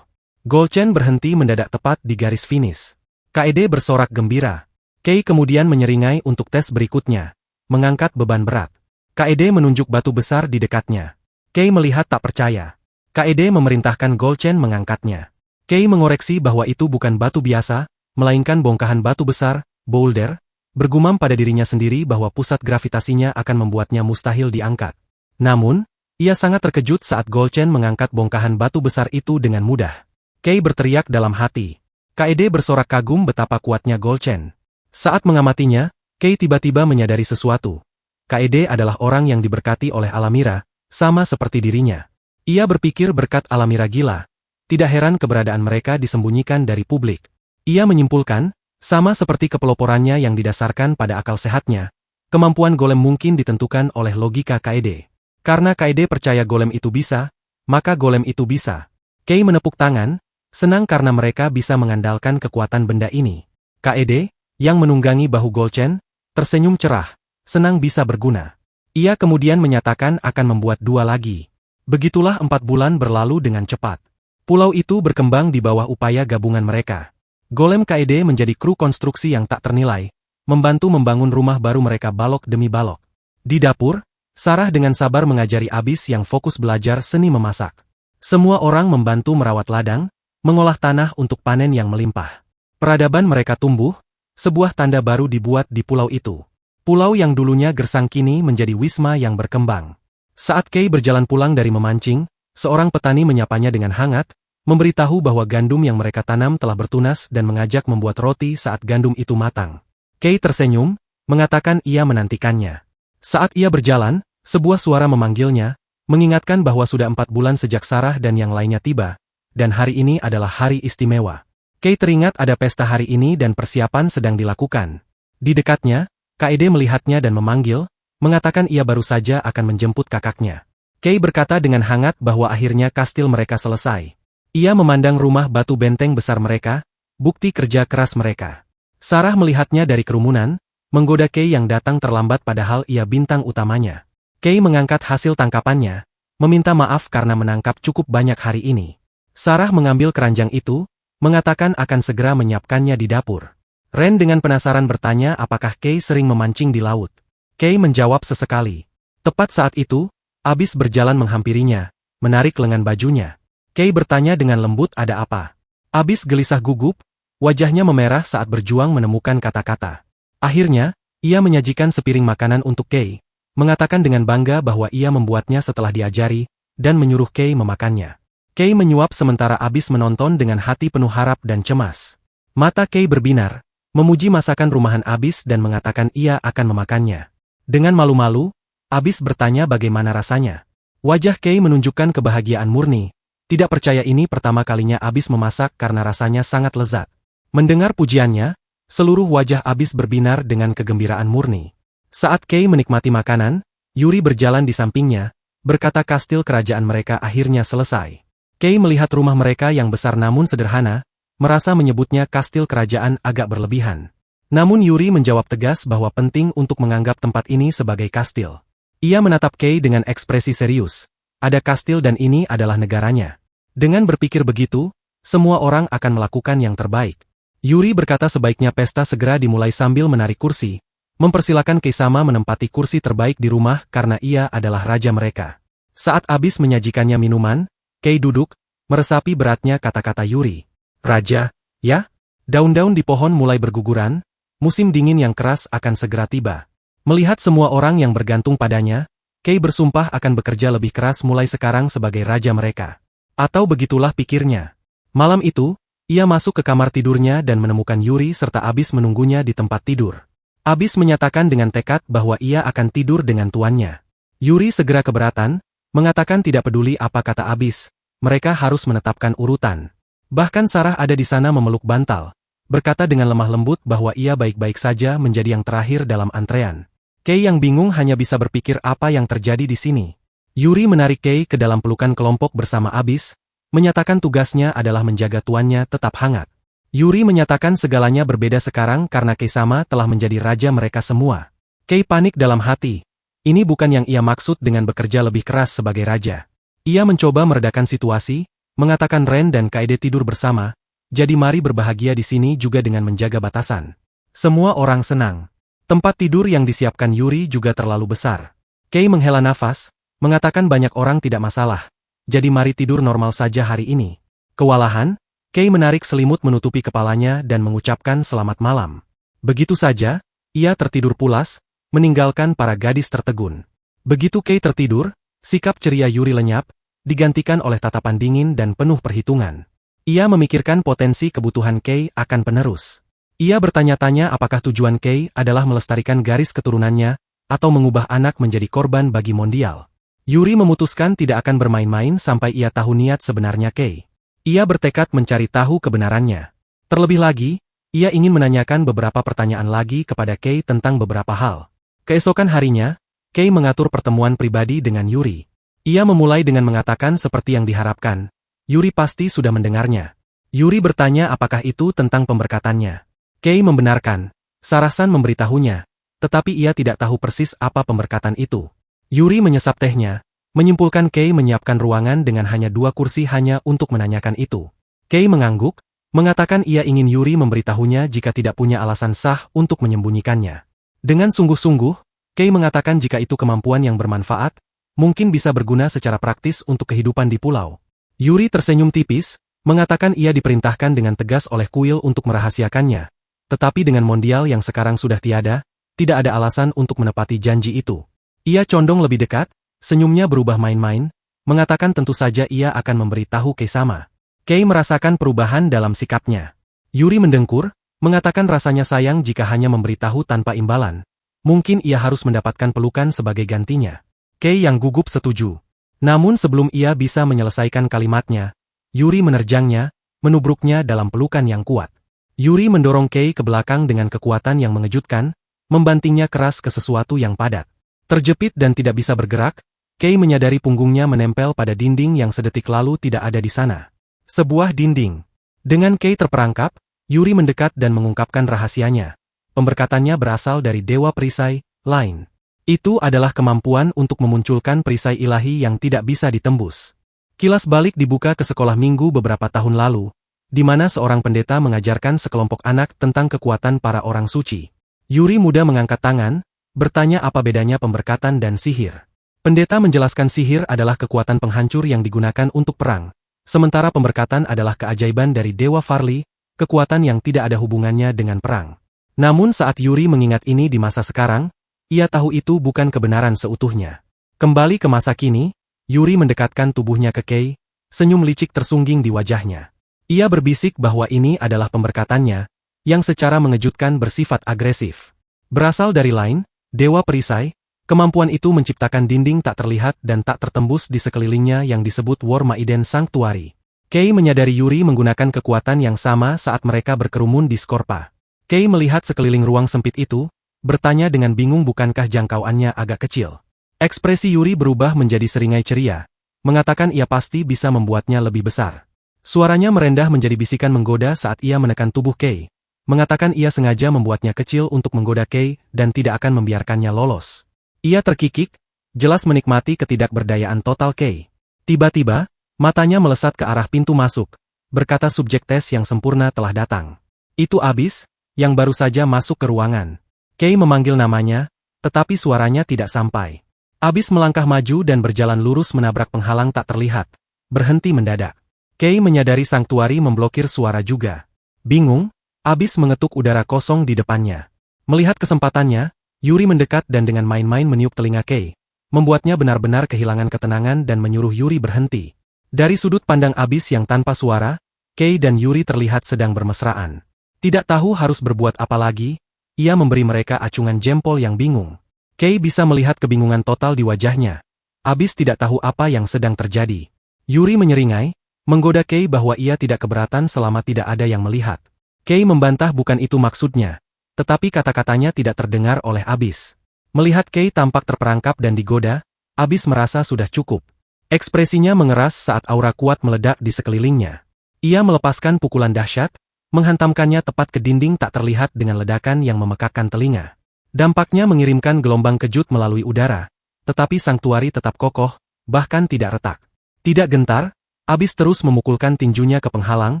Golchen berhenti mendadak tepat di garis finish. Kaede bersorak gembira. Kay kemudian menyeringai untuk tes berikutnya, mengangkat beban berat. Kaede menunjuk batu besar di dekatnya. Kay melihat tak percaya. Kaede memerintahkan Golchen mengangkatnya. Kay mengoreksi bahwa itu bukan batu biasa, melainkan bongkahan batu besar, boulder, bergumam pada dirinya sendiri bahwa pusat gravitasinya akan membuatnya mustahil diangkat. Namun, ia sangat terkejut saat Golchen mengangkat bongkahan batu besar itu dengan mudah. Kay berteriak dalam hati. Kaede bersorak kagum betapa kuatnya Golchen. Saat mengamatinya, Kay tiba-tiba menyadari sesuatu. Kaede adalah orang yang diberkati oleh Alamira, sama seperti dirinya. Ia berpikir berkat Alamira gila. Tidak heran keberadaan mereka disembunyikan dari publik. Ia menyimpulkan, sama seperti kepeloporannya yang didasarkan pada akal sehatnya, kemampuan golem mungkin ditentukan oleh logika Kaede. Karena Kaede percaya golem itu bisa, maka golem itu bisa. Kay menepuk tangan, senang karena mereka bisa mengandalkan kekuatan benda ini. Kaede, yang menunggangi bahu Golchen, tersenyum cerah, senang bisa berguna. Ia kemudian menyatakan akan membuat 2 lagi. Begitulah 4 bulan berlalu dengan cepat. Pulau itu berkembang di bawah upaya gabungan mereka. Golem Kaede menjadi kru konstruksi yang tak ternilai, membantu membangun rumah baru mereka balok demi balok. Di dapur, Sarah dengan sabar mengajari Abis yang fokus belajar seni memasak. Semua orang membantu merawat ladang, mengolah tanah untuk panen yang melimpah. Peradaban mereka tumbuh, sebuah tanda baru dibuat di pulau itu. Pulau yang dulunya gersang kini menjadi wisma yang berkembang. Saat Kay berjalan pulang dari memancing, seorang petani menyapanya dengan hangat, memberitahu bahwa gandum yang mereka tanam telah bertunas dan mengajak membuat roti saat gandum itu matang. Kay tersenyum, mengatakan ia menantikannya. Saat ia berjalan, sebuah suara memanggilnya, mengingatkan bahwa sudah 4 bulan sejak Sarah dan yang lainnya tiba, dan hari ini adalah hari istimewa. Kay teringat ada pesta hari ini dan persiapan sedang dilakukan. Di dekatnya, Kaede melihatnya dan memanggil, mengatakan ia baru saja akan menjemput kakaknya. Kay berkata dengan hangat bahwa akhirnya kastil mereka selesai. Ia memandang rumah batu benteng besar mereka, bukti kerja keras mereka. Sarah melihatnya dari kerumunan, menggoda Kay yang datang terlambat padahal ia bintang utamanya. Kay mengangkat hasil tangkapannya, meminta maaf karena menangkap cukup banyak hari ini. Sarah mengambil keranjang itu, mengatakan akan segera menyiapkannya di dapur. Ren dengan penasaran bertanya apakah Kay sering memancing di laut. Kay menjawab sesekali. Tepat saat itu, Abis berjalan menghampirinya, menarik lengan bajunya. Kay bertanya dengan lembut ada apa. Abis gelisah gugup, wajahnya memerah saat berjuang menemukan kata-kata. Akhirnya, ia menyajikan sepiring makanan untuk Kay, mengatakan dengan bangga bahwa ia membuatnya setelah diajari, dan menyuruh Kay memakannya. Kay menyuap sementara Abis menonton dengan hati penuh harap dan cemas. Mata Kay berbinar, memuji masakan rumahan Abis dan mengatakan ia akan memakannya. Dengan malu-malu, Abis bertanya bagaimana rasanya. Wajah Kay menunjukkan kebahagiaan murni, tidak percaya ini pertama kalinya Abis memasak karena rasanya sangat lezat. Mendengar pujiannya, seluruh wajah Abis berbinar dengan kegembiraan murni. Saat Kay menikmati makanan, Yuri berjalan di sampingnya, berkata kastil kerajaan mereka akhirnya selesai. Kay melihat rumah mereka yang besar namun sederhana, merasa menyebutnya kastil kerajaan agak berlebihan. Namun Yuri menjawab tegas bahwa penting untuk menganggap tempat ini sebagai kastil. Ia menatap Kay dengan ekspresi serius. Ada kastil dan ini adalah negaranya. Dengan berpikir begitu, semua orang akan melakukan yang terbaik. Yuri berkata sebaiknya pesta segera dimulai sambil menarik kursi, mempersilakan Kay sama menempati kursi terbaik di rumah karena ia adalah raja mereka. Saat Abis menyajikannya minuman, Kay duduk, meresapi beratnya kata-kata Yuri. Raja, ya? Daun-daun di pohon mulai berguguran, musim dingin yang keras akan segera tiba. Melihat semua orang yang bergantung padanya, Kay bersumpah akan bekerja lebih keras mulai sekarang sebagai raja mereka. Atau begitulah pikirnya. Malam itu, ia masuk ke kamar tidurnya dan menemukan Yuri serta Abis menunggunya di tempat tidur. Abis menyatakan dengan tekad bahwa ia akan tidur dengan tuannya. Yuri segera keberatan, mengatakan tidak peduli apa kata Abis, mereka harus menetapkan urutan. Bahkan Sarah ada di sana memeluk bantal, berkata dengan lemah lembut bahwa ia baik-baik saja menjadi yang terakhir dalam antrean. Kay yang bingung hanya bisa berpikir apa yang terjadi di sini. Yuri menarik Kay ke dalam pelukan kelompok bersama Abis, menyatakan tugasnya adalah menjaga tuannya tetap hangat. Yuri menyatakan segalanya berbeda sekarang karena Kay sama telah menjadi raja mereka semua. Kay panik dalam hati. Ini bukan yang ia maksud dengan bekerja lebih keras sebagai raja. Ia mencoba meredakan situasi, mengatakan Ren dan Kaede tidur bersama, jadi mari berbahagia di sini juga dengan menjaga batasan. Semua orang senang. Tempat tidur yang disiapkan Yuri juga terlalu besar. Kay menghela nafas, mengatakan banyak orang tidak masalah, jadi mari tidur normal saja hari ini. Kewalahan, Kay menarik selimut menutupi kepalanya dan mengucapkan selamat malam. Begitu saja, ia tertidur pulas, meninggalkan para gadis tertegun. Begitu Kay tertidur, sikap ceria Yuri lenyap, digantikan oleh tatapan dingin dan penuh perhitungan. Ia memikirkan potensi kebutuhan Kay akan penerus. Ia bertanya-tanya apakah tujuan Kay adalah melestarikan garis keturunannya, atau mengubah anak menjadi korban bagi mondial. Yuri memutuskan tidak akan bermain-main sampai ia tahu niat sebenarnya Kay. Ia bertekad mencari tahu kebenarannya. Terlebih lagi, ia ingin menanyakan beberapa pertanyaan lagi kepada Kay tentang beberapa hal. Keesokan harinya, Kay mengatur pertemuan pribadi dengan Yuri. Ia memulai dengan mengatakan seperti yang diharapkan, Yuri pasti sudah mendengarnya. Yuri bertanya apakah itu tentang pemberkatannya. Kay membenarkan, Sarasan memberitahunya, tetapi ia tidak tahu persis apa pemberkatan itu. Yuri menyesap tehnya, menyimpulkan Kay menyiapkan ruangan dengan hanya 2 kursi hanya untuk menanyakan itu. Kay mengangguk, mengatakan ia ingin Yuri memberitahunya jika tidak punya alasan sah untuk menyembunyikannya. Dengan sungguh-sungguh, Kei mengatakan jika itu kemampuan yang bermanfaat, mungkin bisa berguna secara praktis untuk kehidupan di pulau. Yuri tersenyum tipis, mengatakan ia diperintahkan dengan tegas oleh kuil untuk merahasiakannya. Tetapi dengan mondial yang sekarang sudah tiada, tidak ada alasan untuk menepati janji itu. Ia condong lebih dekat, senyumnya berubah main-main, mengatakan tentu saja ia akan memberitahu Kei sama. Kei merasakan perubahan dalam sikapnya. Yuri mendengkur, mengatakan rasanya sayang jika hanya memberitahu tanpa imbalan. Mungkin ia harus mendapatkan pelukan sebagai gantinya. Kei yang gugup setuju. Namun sebelum ia bisa menyelesaikan kalimatnya, Yuri menerjangnya, menubruknya dalam pelukan yang kuat. Yuri mendorong Kei ke belakang dengan kekuatan yang mengejutkan, membantingnya keras ke sesuatu yang padat. Terjepit dan tidak bisa bergerak, Kei menyadari punggungnya menempel pada dinding yang sedetik lalu tidak ada di sana. Sebuah dinding. Dengan Kei terperangkap, Yuri mendekat dan mengungkapkan rahasianya. Pemberkatannya berasal dari Dewa Perisai lain. Itu adalah kemampuan untuk memunculkan perisai ilahi yang tidak bisa ditembus. Kilas balik dibuka ke sekolah minggu beberapa tahun lalu, di mana seorang pendeta mengajarkan sekelompok anak tentang kekuatan para orang suci. Yuri muda mengangkat tangan, bertanya apa bedanya pemberkatan dan sihir. Pendeta menjelaskan sihir adalah kekuatan penghancur yang digunakan untuk perang, sementara pemberkatan adalah keajaiban dari Dewa Farli, kekuatan yang tidak ada hubungannya dengan perang. Namun saat Yuri mengingat ini di masa sekarang, ia tahu itu bukan kebenaran seutuhnya. Kembali ke masa kini, Yuri mendekatkan tubuhnya ke Kei, senyum licik tersungging di wajahnya. Ia berbisik bahwa ini adalah pemberkatannya, yang secara mengejutkan bersifat agresif. Berasal dari lain, Dewa Perisai, kemampuan itu menciptakan dinding tak terlihat dan tak tertembus di sekelilingnya yang disebut War Maiden Sanctuary. Kei menyadari Yuri menggunakan kekuatan yang sama saat mereka berkerumun di Skorpa. Kei melihat sekeliling ruang sempit itu, bertanya dengan bingung bukankah jangkauannya agak kecil. Ekspresi Yuri berubah menjadi seringai ceria, mengatakan ia pasti bisa membuatnya lebih besar. Suaranya merendah menjadi bisikan menggoda saat ia menekan tubuh Kei, mengatakan ia sengaja membuatnya kecil untuk menggoda Kei dan tidak akan membiarkannya lolos. Ia terkikik, jelas menikmati ketidakberdayaan total Kei. Tiba-tiba, matanya melesat ke arah pintu masuk, berkata subjek tes yang sempurna telah datang. Itu Abyss, yang baru saja masuk ke ruangan. Kei memanggil namanya, tetapi suaranya tidak sampai. Abyss melangkah maju dan berjalan lurus menabrak penghalang tak terlihat, berhenti mendadak. Kei menyadari sanktuari memblokir suara juga. Bingung, Abyss mengetuk udara kosong di depannya. Melihat kesempatannya, Yuri mendekat dan dengan main-main meniup telinga Kei, membuatnya benar-benar kehilangan ketenangan dan menyuruh Yuri berhenti. Dari sudut pandang Abyss yang tanpa suara, Kei dan Yuri terlihat sedang bermesraan. Tidak tahu harus berbuat apa lagi, ia memberi mereka acungan jempol yang bingung. Kei bisa melihat kebingungan total di wajahnya. Abyss tidak tahu apa yang sedang terjadi. Yuri menyeringai, menggoda Kei bahwa ia tidak keberatan selama tidak ada yang melihat. Kei membantah bukan itu maksudnya, tetapi kata-katanya tidak terdengar oleh Abyss. Melihat Kei tampak terperangkap dan digoda, Abyss merasa sudah cukup. Ekspresinya mengeras saat aura kuat meledak di sekelilingnya. Ia melepaskan pukulan dahsyat, menghantamkannya tepat ke dinding tak terlihat dengan ledakan yang memekakkan telinga. Dampaknya mengirimkan gelombang kejut melalui udara, tetapi sanktuari tetap kokoh, bahkan tidak retak. Tidak gentar, Abyss terus memukulkan tinjunya ke penghalang,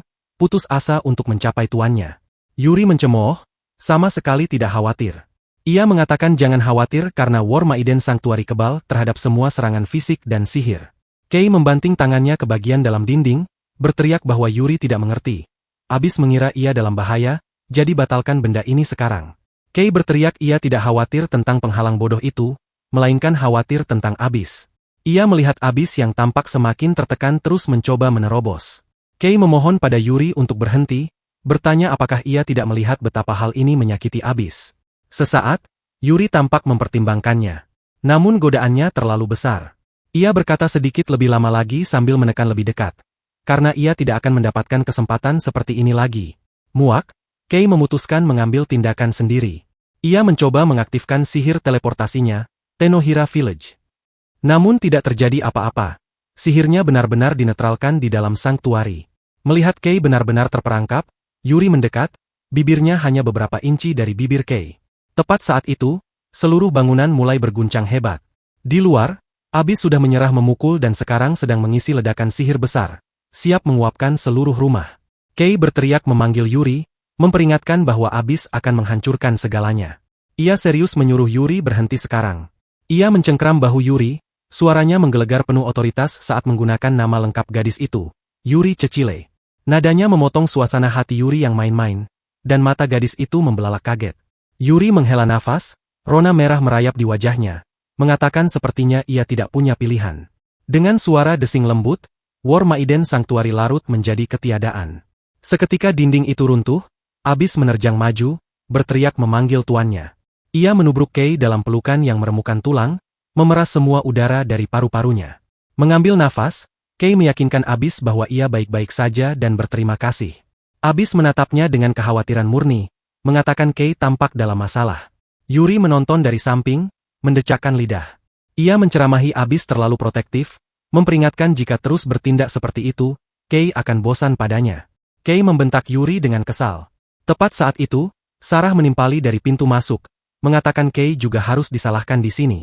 putus asa untuk mencapai tuannya. Yuri mencemooh, sama sekali tidak khawatir. Ia mengatakan jangan khawatir karena War Maiden Sanctuary kebal terhadap semua serangan fisik dan sihir. Kei membanting tangannya ke bagian dalam dinding, berteriak bahwa Yuri tidak mengerti. Abyss mengira ia dalam bahaya, jadi batalkan benda ini sekarang. Kei berteriak ia tidak khawatir tentang penghalang bodoh itu, melainkan khawatir tentang Abyss. Ia melihat Abyss yang tampak semakin tertekan terus mencoba menerobos. Kei memohon pada Yuri untuk berhenti, bertanya apakah ia tidak melihat betapa hal ini menyakiti Abyss. Sesaat, Yuri tampak mempertimbangkannya. Namun godaannya terlalu besar. Ia berkata sedikit lebih lama lagi sambil menekan lebih dekat. Karena ia tidak akan mendapatkan kesempatan seperti ini lagi. Muak, Kei memutuskan mengambil tindakan sendiri. Ia mencoba mengaktifkan sihir teleportasinya, Tenohira Village. Namun tidak terjadi apa-apa. Sihirnya benar-benar dinetralkan di dalam sanktuari. Melihat Kei benar-benar terperangkap, Yuri mendekat, bibirnya hanya beberapa inci dari bibir Kei. Tepat saat itu, seluruh bangunan mulai berguncang hebat. Di luar, Abyss sudah menyerah memukul dan sekarang sedang mengisi ledakan sihir besar, siap menguapkan seluruh rumah. Kei berteriak memanggil Yuri, memperingatkan bahwa Abyss akan menghancurkan segalanya. Ia serius menyuruh Yuri berhenti sekarang. Ia mencengkram bahu Yuri, suaranya menggelegar penuh otoritas saat menggunakan nama lengkap gadis itu, Yuri Cecile. Nadanya memotong suasana hati Yuri yang main-main, dan mata gadis itu membelalak kaget. Yuri menghela nafas, rona merah merayap di wajahnya, mengatakan sepertinya ia tidak punya pilihan. Dengan suara desing lembut, War Maiden Sanctuary larut menjadi ketiadaan. Seketika dinding itu runtuh, Abyss menerjang maju, berteriak memanggil tuannya. Ia menubruk Kay dalam pelukan yang meremukkan tulang, memeras semua udara dari paru-parunya. Mengambil nafas, Kay meyakinkan Abyss bahwa ia baik-baik saja dan berterima kasih. Abyss menatapnya dengan kekhawatiran murni, mengatakan Kay tampak dalam masalah. Yuri menonton dari samping, mendecakkan lidah. Ia menceramahi Abyss terlalu protektif, memperingatkan jika terus bertindak seperti itu, Kay akan bosan padanya. Kay membentak Yuri dengan kesal. Tepat saat itu, Sarah menimpali dari pintu masuk, mengatakan Kay juga harus disalahkan di sini.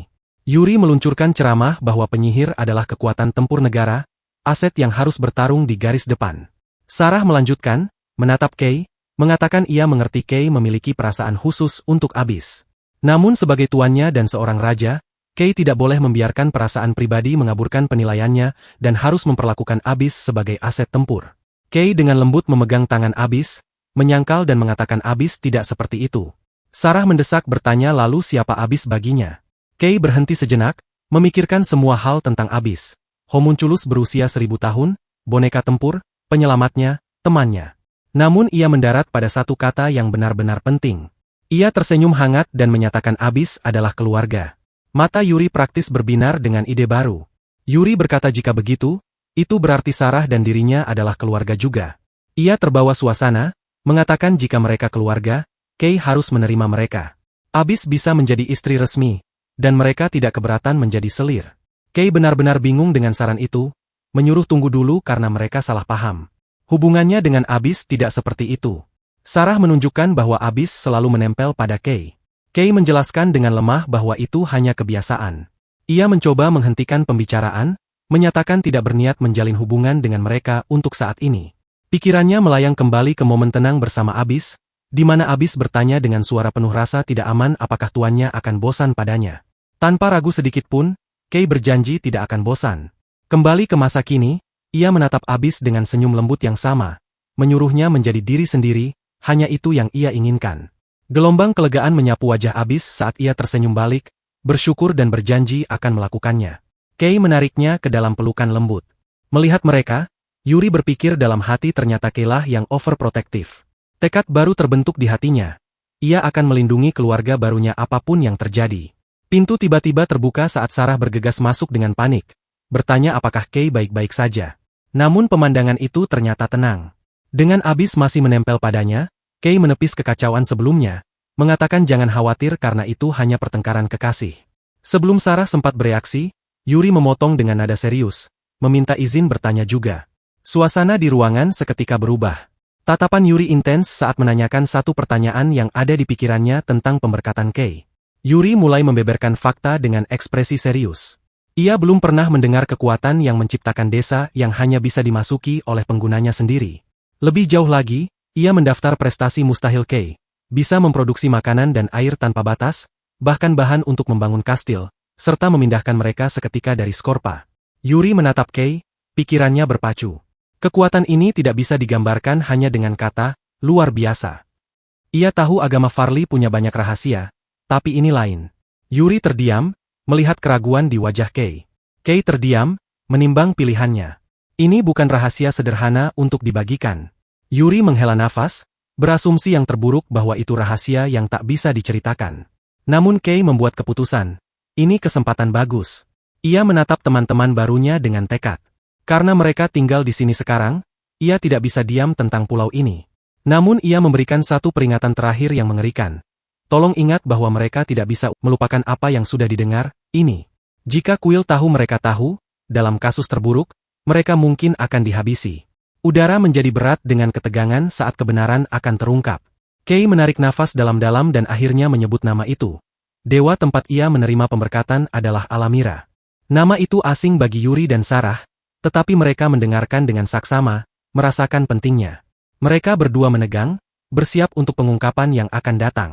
Yuri meluncurkan ceramah bahwa penyihir adalah kekuatan tempur negara, aset yang harus bertarung di garis depan. Sarah melanjutkan, menatap Kay, mengatakan ia mengerti Kay memiliki perasaan khusus untuk Abyss. Namun sebagai tuannya dan seorang raja, Kay tidak boleh membiarkan perasaan pribadi mengaburkan penilaiannya dan harus memperlakukan Abyss sebagai aset tempur. Kay dengan lembut memegang tangan Abyss, menyangkal dan mengatakan Abyss tidak seperti itu. Sarah mendesak bertanya lalu siapa Abyss baginya. Kay berhenti sejenak, memikirkan semua hal tentang Abyss. Homunculus berusia 1000 tahun, boneka tempur, penyelamatnya, temannya. Namun ia mendarat pada satu kata yang benar-benar penting. Ia tersenyum hangat dan menyatakan Abyss adalah keluarga. Mata Yuri praktis berbinar dengan ide baru. Yuri berkata jika begitu, itu berarti Sarah dan dirinya adalah keluarga juga. Ia terbawa suasana, mengatakan jika mereka keluarga, Kay harus menerima mereka. Abyss bisa menjadi istri resmi, dan mereka tidak keberatan menjadi selir. Kay benar-benar bingung dengan saran itu, menyuruh tunggu dulu karena mereka salah paham. Hubungannya dengan Abyss tidak seperti itu. Sarah menunjukkan bahwa Abyss selalu menempel pada Kay. Kay menjelaskan dengan lemah bahwa itu hanya kebiasaan. Ia mencoba menghentikan pembicaraan, menyatakan tidak berniat menjalin hubungan dengan mereka untuk saat ini. Pikirannya melayang kembali ke momen tenang bersama Abyss, di mana Abyss bertanya dengan suara penuh rasa tidak aman apakah tuannya akan bosan padanya. Tanpa ragu sedikit pun, Kay berjanji tidak akan bosan. Kembali ke masa kini, ia menatap Abyss dengan senyum lembut yang sama, menyuruhnya menjadi diri sendiri, hanya itu yang ia inginkan. Gelombang kelegaan menyapu wajah Abyss saat ia tersenyum balik, bersyukur dan berjanji akan melakukannya. Kay menariknya ke dalam pelukan lembut. Melihat mereka, Yuri berpikir dalam hati ternyata Kaylah yang overprotektif. Tekad baru terbentuk di hatinya. Ia akan melindungi keluarga barunya apapun yang terjadi. Pintu tiba-tiba terbuka saat Sarah bergegas masuk dengan panik, bertanya apakah Kay baik-baik saja. Namun pemandangan itu ternyata tenang. Dengan Abyss masih menempel padanya, Kay menepis kekacauan sebelumnya, mengatakan jangan khawatir karena itu hanya pertengkaran kekasih. Sebelum Sarah sempat bereaksi, Yuri memotong dengan nada serius, meminta izin bertanya juga. Suasana di ruangan seketika berubah. Tatapan Yuri intens saat menanyakan satu pertanyaan yang ada di pikirannya tentang pemberkatan Kay. Yuri mulai membeberkan fakta dengan ekspresi serius. Ia belum pernah mendengar kekuatan yang menciptakan desa yang hanya bisa dimasuki oleh penggunanya sendiri. Lebih jauh lagi, ia mendaftar prestasi mustahil Kay, bisa memproduksi makanan dan air tanpa batas, bahkan bahan untuk membangun kastil, serta memindahkan mereka seketika dari Skorpa. Yuri menatap Kay, pikirannya berpacu. Kekuatan ini tidak bisa digambarkan hanya dengan kata, luar biasa. Ia tahu agama Farley punya banyak rahasia, tapi ini lain. Yuri terdiam, melihat keraguan di wajah Kay. Kay terdiam, menimbang pilihannya. Ini bukan rahasia sederhana untuk dibagikan. Yuri menghela nafas, berasumsi yang terburuk bahwa itu rahasia yang tak bisa diceritakan. Namun Kay membuat keputusan. Ini kesempatan bagus. Ia menatap teman-teman barunya dengan tekad. Karena mereka tinggal di sini sekarang, ia tidak bisa diam tentang pulau ini. Namun ia memberikan satu peringatan terakhir yang mengerikan. Tolong ingat bahwa mereka tidak bisa melupakan apa yang sudah didengar, ini. Jika kuil tahu mereka tahu, dalam kasus terburuk, mereka mungkin akan dihabisi. Udara menjadi berat dengan ketegangan saat kebenaran akan terungkap. Kay menarik nafas dalam-dalam dan akhirnya menyebut nama itu. Dewa tempat ia menerima pemberkatan adalah Alamira. Nama itu asing bagi Yuri dan Sarah, tetapi mereka mendengarkan dengan saksama, merasakan pentingnya. Mereka berdua menegang, bersiap untuk pengungkapan yang akan datang.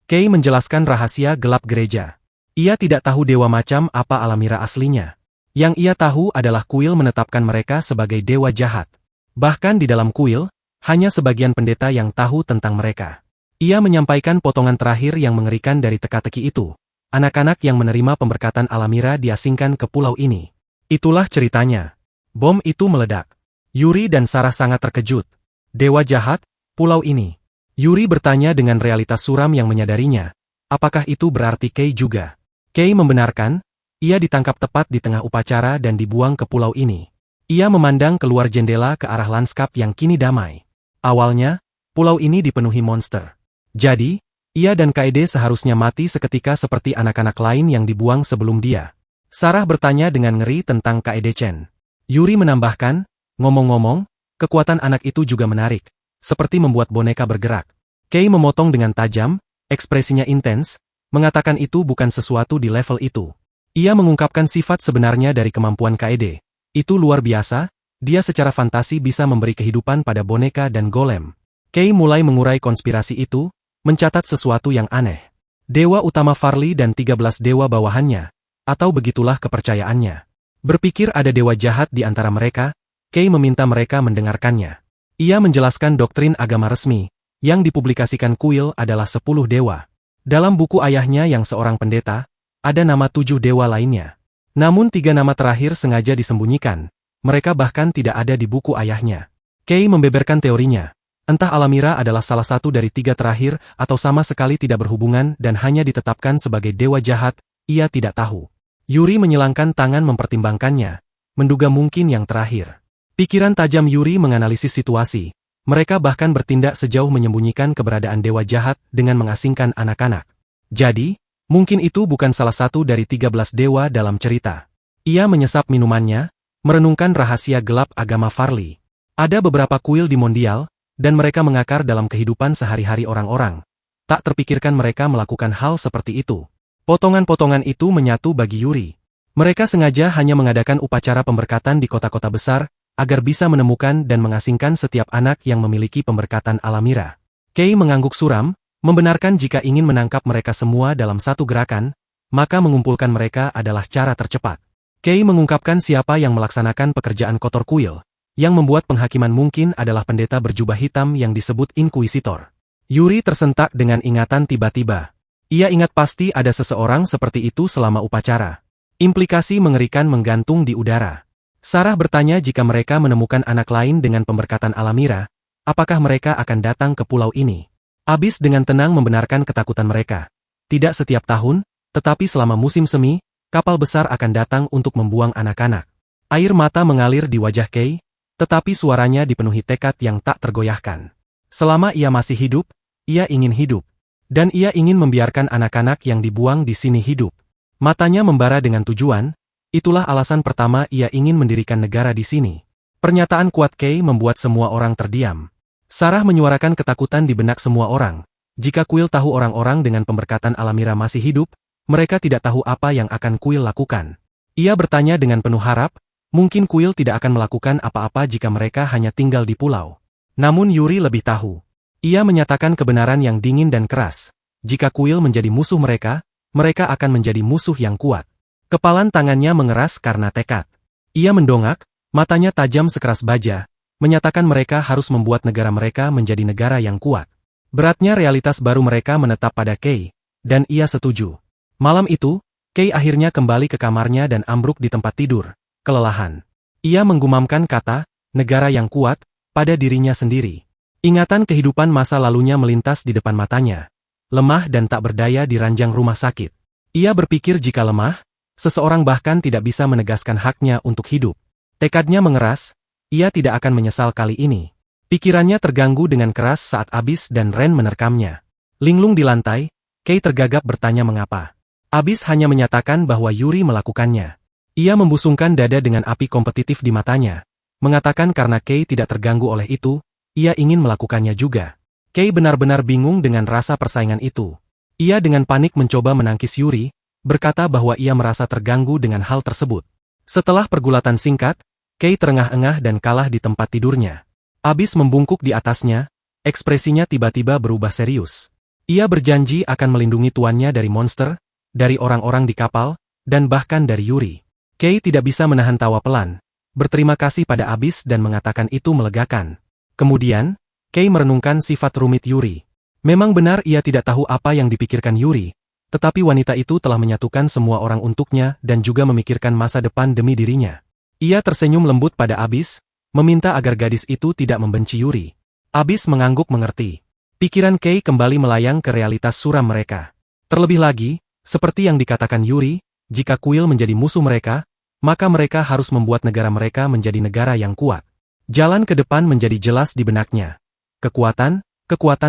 Kei menjelaskan rahasia gelap gereja. Ia tidak tahu dewa macam apa Alamira aslinya. Yang ia tahu adalah kuil menetapkan mereka sebagai dewa jahat. Bahkan di dalam kuil, hanya sebagian pendeta yang tahu tentang mereka. Ia menyampaikan potongan terakhir yang mengerikan dari teka-teki itu. Anak-anak yang menerima pemberkatan Alamira diasingkan ke pulau ini. Itulah ceritanya. Bom itu meledak. Yuri dan Sarah sangat terkejut. Dewa jahat, pulau ini. Yuri bertanya dengan realitas suram yang menyadarinya. Apakah itu berarti Kei juga? Kei membenarkan, ia ditangkap tepat di tengah upacara dan dibuang ke pulau ini. Ia memandang keluar jendela ke arah lanskap yang kini damai. Awalnya, pulau ini dipenuhi monster. Jadi, ia dan Kaede seharusnya mati seketika seperti anak-anak lain yang dibuang sebelum dia. Sarah bertanya dengan ngeri tentang Kaede Chen. Yuri menambahkan, ngomong-ngomong, kekuatan anak itu juga menarik, seperti membuat boneka bergerak. Kei memotong dengan tajam, ekspresinya intens, mengatakan itu bukan sesuatu di level itu. Ia mengungkapkan sifat sebenarnya dari kemampuan Kaede. Itu luar biasa, dia secara fantasi bisa memberi kehidupan pada boneka dan golem. Kei mulai mengurai konspirasi itu, mencatat sesuatu yang aneh. Dewa utama Farley dan 13 dewa bawahannya, atau begitulah kepercayaannya. Berpikir ada dewa jahat di antara mereka, Kei meminta mereka mendengarkannya. Ia menjelaskan doktrin agama resmi, yang dipublikasikan kuil adalah 10 dewa. Dalam buku ayahnya yang seorang pendeta, ada nama 7 dewa lainnya. Namun 3 nama terakhir sengaja disembunyikan, mereka bahkan tidak ada di buku ayahnya. Kei membeberkan teorinya. Entah Alamira adalah salah satu dari 3 terakhir atau sama sekali tidak berhubungan dan hanya ditetapkan sebagai dewa jahat, ia tidak tahu. Yuri menyilangkan tangan mempertimbangkannya, menduga mungkin yang terakhir. Pikiran tajam Yuri menganalisis situasi. Mereka bahkan bertindak sejauh menyembunyikan keberadaan dewa jahat dengan mengasingkan anak-anak. Jadi, mungkin itu bukan salah satu dari 13 dewa dalam cerita. Ia menyesap minumannya, merenungkan rahasia gelap agama Farley. Ada beberapa kuil di Mondial, dan mereka mengakar dalam kehidupan sehari-hari orang-orang. Tak terpikirkan mereka melakukan hal seperti itu. Potongan-potongan itu menyatu bagi Yuri. Mereka sengaja hanya mengadakan upacara pemberkatan di kota-kota besar, agar bisa menemukan dan mengasingkan setiap anak yang memiliki pemberkatan Alamira. Kei mengangguk suram, membenarkan jika ingin menangkap mereka semua dalam satu gerakan, maka mengumpulkan mereka adalah cara tercepat. Kei mengungkapkan siapa yang melaksanakan pekerjaan kotor kuil. Yang membuat penghakiman mungkin adalah pendeta berjubah hitam yang disebut Inkuisitor. Yuri tersentak dengan ingatan tiba-tiba. Ia ingat pasti ada seseorang seperti itu selama upacara. Implikasi mengerikan menggantung di udara. Sarah bertanya jika mereka menemukan anak lain dengan pemberkatan Alamira, apakah mereka akan datang ke pulau ini? Abis dengan tenang membenarkan ketakutan mereka. Tidak setiap tahun, tetapi selama musim semi, kapal besar akan datang untuk membuang anak-anak. Air mata mengalir di wajah Kei, tetapi suaranya dipenuhi tekad yang tak tergoyahkan. Selama ia masih hidup, ia ingin hidup. Dan ia ingin membiarkan anak-anak yang dibuang di sini hidup. Matanya membara dengan tujuan, itulah alasan pertama ia ingin mendirikan negara di sini. Pernyataan kuat Kei membuat semua orang terdiam. Sarah menyuarakan ketakutan di benak semua orang. Jika kuil tahu orang-orang dengan pemberkatan Alamira masih hidup, mereka tidak tahu apa yang akan kuil lakukan. Ia bertanya dengan penuh harap, mungkin kuil tidak akan melakukan apa-apa jika mereka hanya tinggal di pulau. Namun Yuri lebih tahu. Ia menyatakan kebenaran yang dingin dan keras. Jika kuil menjadi musuh mereka, mereka akan menjadi musuh yang kuat. Kepalan tangannya mengeras karena tekad. Ia mendongak, matanya tajam sekeras baja, menyatakan mereka harus membuat negara mereka menjadi negara yang kuat. Beratnya realitas baru mereka menetap pada Kei, dan ia setuju. Malam itu, Kei akhirnya kembali ke kamarnya dan ambruk di tempat tidur. Kelelahan. Ia menggumamkan kata, negara yang kuat, pada dirinya sendiri. Ingatan kehidupan masa lalunya melintas di depan matanya. Lemah dan tak berdaya di ranjang rumah sakit. Ia berpikir jika lemah, seseorang bahkan tidak bisa menegaskan haknya untuk hidup. Tekadnya mengeras, ia tidak akan menyesal kali ini. Pikirannya terganggu dengan keras saat Abis dan Ren menerkamnya. Linglung di lantai, Kei tergagap bertanya mengapa. Abis hanya menyatakan bahwa Yuri melakukannya. Ia membusungkan dada dengan api kompetitif di matanya, mengatakan karena Kei tidak terganggu oleh itu, ia ingin melakukannya juga. Kei benar-benar bingung dengan rasa persaingan itu. Ia dengan panik mencoba menangkis Yuri, berkata bahwa ia merasa terganggu dengan hal tersebut. Setelah pergulatan singkat, Kei terengah-engah dan kalah di tempat tidurnya. Abis membungkuk di atasnya, ekspresinya tiba-tiba berubah serius. Ia berjanji akan melindungi tuannya dari monster, dari orang-orang di kapal, dan bahkan dari Yuri. Kei tidak bisa menahan tawa pelan, berterima kasih pada Abyss dan mengatakan itu melegakan. Kemudian, Kei merenungkan sifat rumit Yuri. Memang benar ia tidak tahu apa yang dipikirkan Yuri, tetapi wanita itu telah menyatukan semua orang untuknya dan juga memikirkan masa depan demi dirinya. Ia tersenyum lembut pada Abyss, meminta agar gadis itu tidak membenci Yuri. Abyss mengangguk mengerti. Pikiran Kei kembali melayang ke realitas suram mereka. Terlebih lagi, seperti yang dikatakan Yuri, jika kuil menjadi musuh mereka, maka mereka harus membuat negara mereka menjadi negara yang kuat. Jalan ke depan menjadi jelas di benaknya. Kekuatan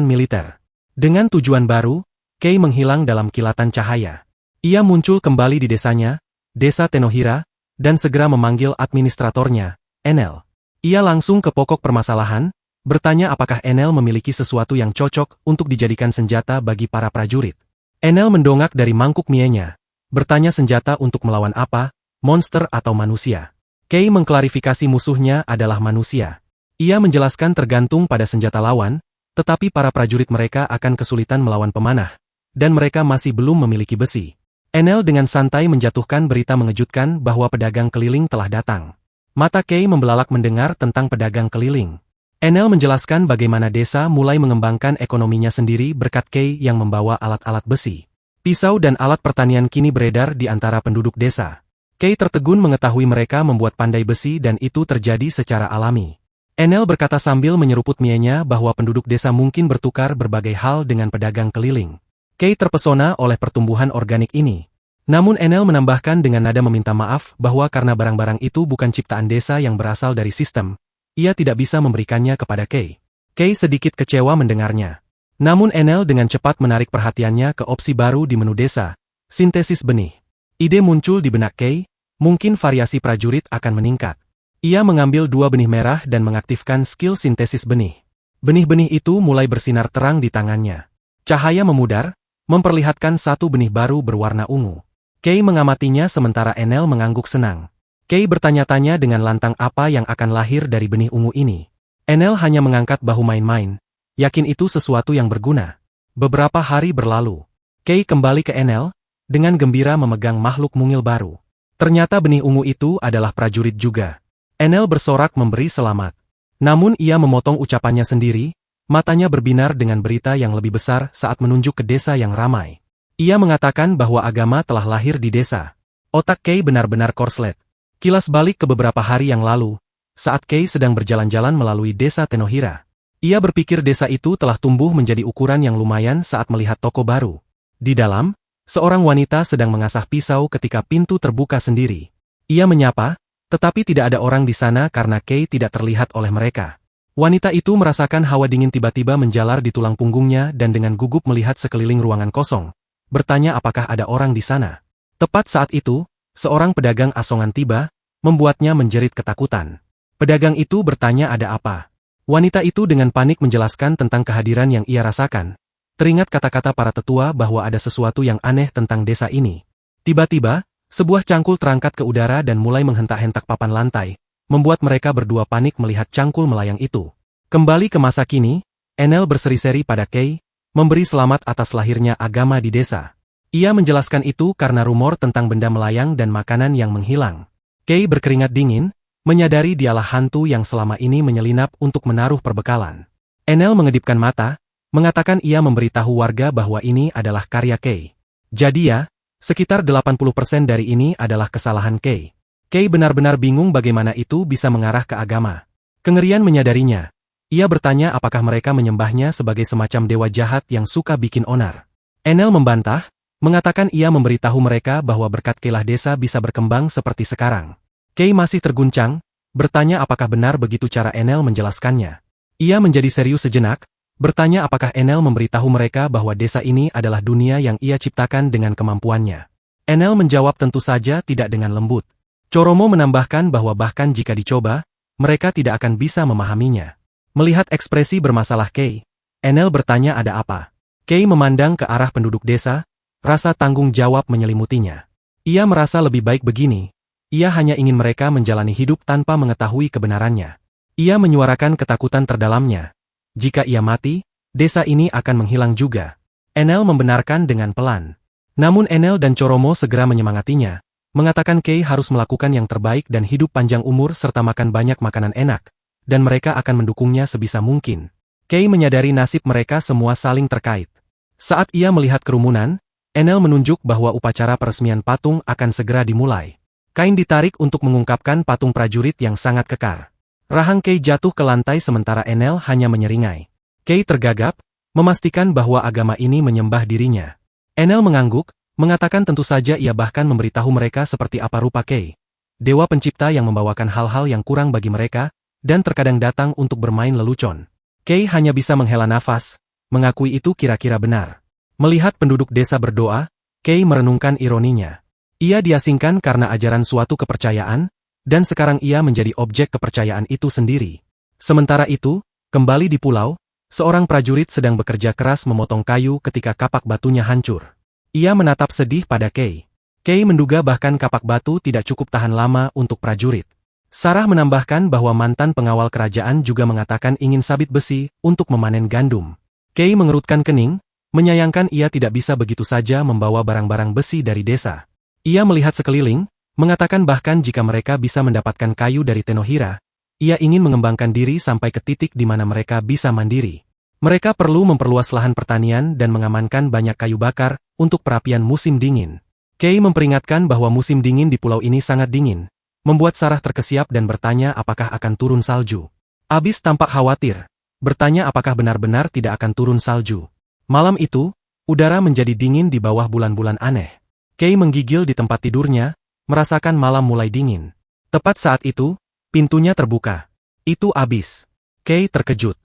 militer. Dengan tujuan baru, Kei menghilang dalam kilatan cahaya. Ia muncul kembali di desanya, desa Tenohira, dan segera memanggil administratornya, Enel. Ia langsung ke pokok permasalahan, bertanya apakah Enel memiliki sesuatu yang cocok untuk dijadikan senjata bagi para prajurit. Enel mendongak dari mangkuk mienya, bertanya senjata untuk melawan apa, monster atau manusia. Kei mengklarifikasi musuhnya adalah manusia. Ia menjelaskan tergantung pada senjata lawan, tetapi para prajurit mereka akan kesulitan melawan pemanah, dan mereka masih belum memiliki besi. Enel dengan santai menjatuhkan berita mengejutkan bahwa pedagang keliling telah datang. Mata Kei membelalak mendengar tentang pedagang keliling. Enel menjelaskan bagaimana desa mulai mengembangkan ekonominya sendiri berkat Kei yang membawa alat-alat besi. Pisau dan alat pertanian kini beredar di antara penduduk desa. Kei tertegun mengetahui mereka membuat pandai besi dan itu terjadi secara alami. Enel berkata sambil menyeruput mienya bahwa penduduk desa mungkin bertukar berbagai hal dengan pedagang keliling. Kei terpesona oleh pertumbuhan organik ini. Namun Enel menambahkan dengan nada meminta maaf bahwa karena barang-barang itu bukan ciptaan desa yang berasal dari sistem, ia tidak bisa memberikannya kepada Kei. Kei sedikit kecewa mendengarnya. Namun Enel dengan cepat menarik perhatiannya ke opsi baru di menu desa, sintesis benih. Ide muncul di benak Kei, mungkin variasi prajurit akan meningkat. Ia mengambil 2 benih merah dan mengaktifkan skill sintesis benih. Benih-benih itu mulai bersinar terang di tangannya. Cahaya memudar, memperlihatkan 1 benih baru berwarna ungu. Kei mengamatinya sementara Enel mengangguk senang. Kei bertanya-tanya dengan lantang apa yang akan lahir dari benih ungu ini. Enel hanya mengangkat bahu main-main, yakin itu sesuatu yang berguna. Beberapa hari berlalu. Kei kembali ke Enel, dengan gembira memegang makhluk mungil baru. Ternyata benih ungu itu adalah prajurit juga. Enel bersorak memberi selamat. Namun ia memotong ucapannya sendiri, matanya berbinar dengan berita yang lebih besar saat menunjuk ke desa yang ramai. Ia mengatakan bahwa agama telah lahir di desa. Otak Kei benar-benar korslet. Kilas balik ke beberapa hari yang lalu, saat Kei sedang berjalan-jalan melalui desa Tenohira. Ia berpikir desa itu telah tumbuh menjadi ukuran yang lumayan saat melihat toko baru. Di dalam, seorang wanita sedang mengasah pisau ketika pintu terbuka sendiri. Ia menyapa, tetapi tidak ada orang di sana karena Kei tidak terlihat oleh mereka. Wanita itu merasakan hawa dingin tiba-tiba menjalar di tulang punggungnya dan dengan gugup melihat sekeliling ruangan kosong, bertanya apakah ada orang di sana. Tepat saat itu, seorang pedagang asongan tiba, membuatnya menjerit ketakutan. Pedagang itu bertanya ada apa. Wanita itu dengan panik menjelaskan tentang kehadiran yang ia rasakan. Teringat kata-kata para tetua bahwa ada sesuatu yang aneh tentang desa ini. Tiba-tiba, sebuah cangkul terangkat ke udara dan mulai menghentak-hentak papan lantai, membuat mereka berdua panik melihat cangkul melayang itu. Kembali ke masa kini, Enel berseri-seri pada Kei, memberi selamat atas lahirnya agama di desa. Ia menjelaskan itu karena rumor tentang benda melayang dan makanan yang menghilang. Kei berkeringat dingin, menyadari dialah hantu yang selama ini menyelinap untuk menaruh perbekalan. Enel mengedipkan mata, mengatakan ia memberitahu warga bahwa ini adalah karya Kei. Jadi ya, sekitar 80% dari ini adalah kesalahan Kei. Kei benar-benar bingung bagaimana itu bisa mengarah ke agama. Kengerian menyadarinya. Ia bertanya apakah mereka menyembahnya sebagai semacam dewa jahat yang suka bikin onar. Enel membantah, mengatakan ia memberitahu mereka bahwa berkat Keilah desa bisa berkembang seperti sekarang. Kei masih terguncang, bertanya apakah benar begitu cara Enel menjelaskannya. Ia menjadi serius sejenak, bertanya apakah Enel memberitahu mereka bahwa desa ini adalah dunia yang ia ciptakan dengan kemampuannya. Enel menjawab tentu saja tidak dengan lembut. Choromo menambahkan bahwa bahkan jika dicoba, mereka tidak akan bisa memahaminya. Melihat ekspresi bermasalah Kei, Enel bertanya ada apa. Kei memandang ke arah penduduk desa, rasa tanggung jawab menyelimutinya. Ia merasa lebih baik begini. Ia hanya ingin mereka menjalani hidup tanpa mengetahui kebenarannya. Ia menyuarakan ketakutan terdalamnya. Jika ia mati, desa ini akan menghilang juga. Enel membenarkan dengan pelan. Namun Enel dan Choromo segera menyemangatinya, mengatakan Kay harus melakukan yang terbaik dan hidup panjang umur serta makan banyak makanan enak, dan mereka akan mendukungnya sebisa mungkin. Kay menyadari nasib mereka semua saling terkait. Saat ia melihat kerumunan, Enel menunjuk bahwa upacara peresmian patung akan segera dimulai. Kain ditarik untuk mengungkapkan patung prajurit yang sangat kekar. Rahang Kay jatuh ke lantai sementara Enel hanya menyeringai. Kay tergagap, memastikan bahwa agama ini menyembah dirinya. Enel mengangguk, mengatakan tentu saja ia bahkan memberitahu mereka seperti apa rupa Kay. Dewa pencipta yang membawakan hal-hal yang kurang bagi mereka, dan terkadang datang untuk bermain lelucon. Kay hanya bisa menghela nafas, mengakui itu kira-kira benar. Melihat penduduk desa berdoa, Kay merenungkan ironinya. Ia diasingkan karena ajaran suatu kepercayaan, dan sekarang ia menjadi objek kepercayaan itu sendiri. Sementara itu, kembali di pulau, seorang prajurit sedang bekerja keras memotong kayu ketika kapak batunya hancur. Ia menatap sedih pada Kay. Kay menduga bahkan kapak batu tidak cukup tahan lama untuk prajurit. Sarah menambahkan bahwa mantan pengawal kerajaan juga mengatakan ingin sabit besi untuk memanen gandum. Kay mengerutkan kening, menyayangkan ia tidak bisa begitu saja membawa barang-barang besi dari desa. Ia melihat sekeliling, mengatakan bahkan jika mereka bisa mendapatkan kayu dari Tenohira, ia ingin mengembangkan diri sampai ke titik di mana mereka bisa mandiri. Mereka perlu memperluas lahan pertanian dan mengamankan banyak kayu bakar untuk perapian musim dingin. Kay memperingatkan bahwa musim dingin di pulau ini sangat dingin, membuat Sarah terkesiap dan bertanya apakah akan turun salju. Abis tampak khawatir, bertanya apakah benar-benar tidak akan turun salju. Malam itu, udara menjadi dingin di bawah bulan-bulan aneh. Kay menggigil di tempat tidurnya, merasakan malam mulai dingin. Tepat saat itu, pintunya terbuka. Itu Abis. Kay terkejut.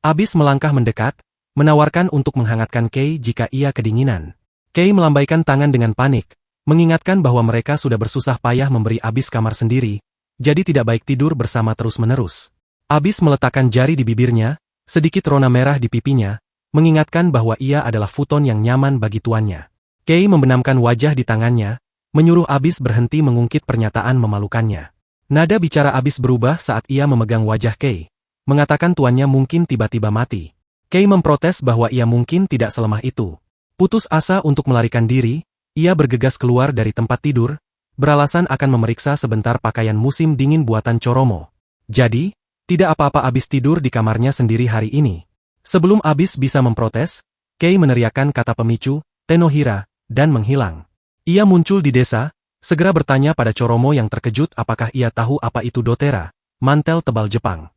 Abis melangkah mendekat, menawarkan untuk menghangatkan Kay jika ia kedinginan. Kay melambaikan tangan dengan panik, mengingatkan bahwa mereka sudah bersusah payah memberi Abis kamar sendiri, jadi tidak baik tidur bersama terus-menerus. Abis meletakkan jari di bibirnya, sedikit rona merah di pipinya, mengingatkan bahwa ia adalah futon yang nyaman bagi tuannya. Kay membenamkan wajah di tangannya, menyuruh Abis berhenti mengungkit pernyataan memalukannya. Nada bicara Abis berubah saat ia memegang wajah Kay, mengatakan tuannya mungkin tiba-tiba mati. Kay memprotes bahwa ia mungkin tidak selemah itu. Putus asa untuk melarikan diri, ia bergegas keluar dari tempat tidur, beralasan akan memeriksa sebentar pakaian musim dingin buatan Choromo. Jadi, tidak apa-apa Abis tidur di kamarnya sendiri hari ini. Sebelum Abis bisa memprotes, Kay meneriakkan kata pemicu, Tenohira, dan menghilang. Ia muncul di desa, segera bertanya pada Choromo yang terkejut apakah ia tahu apa itu doTERRA, mantel tebal Jepang.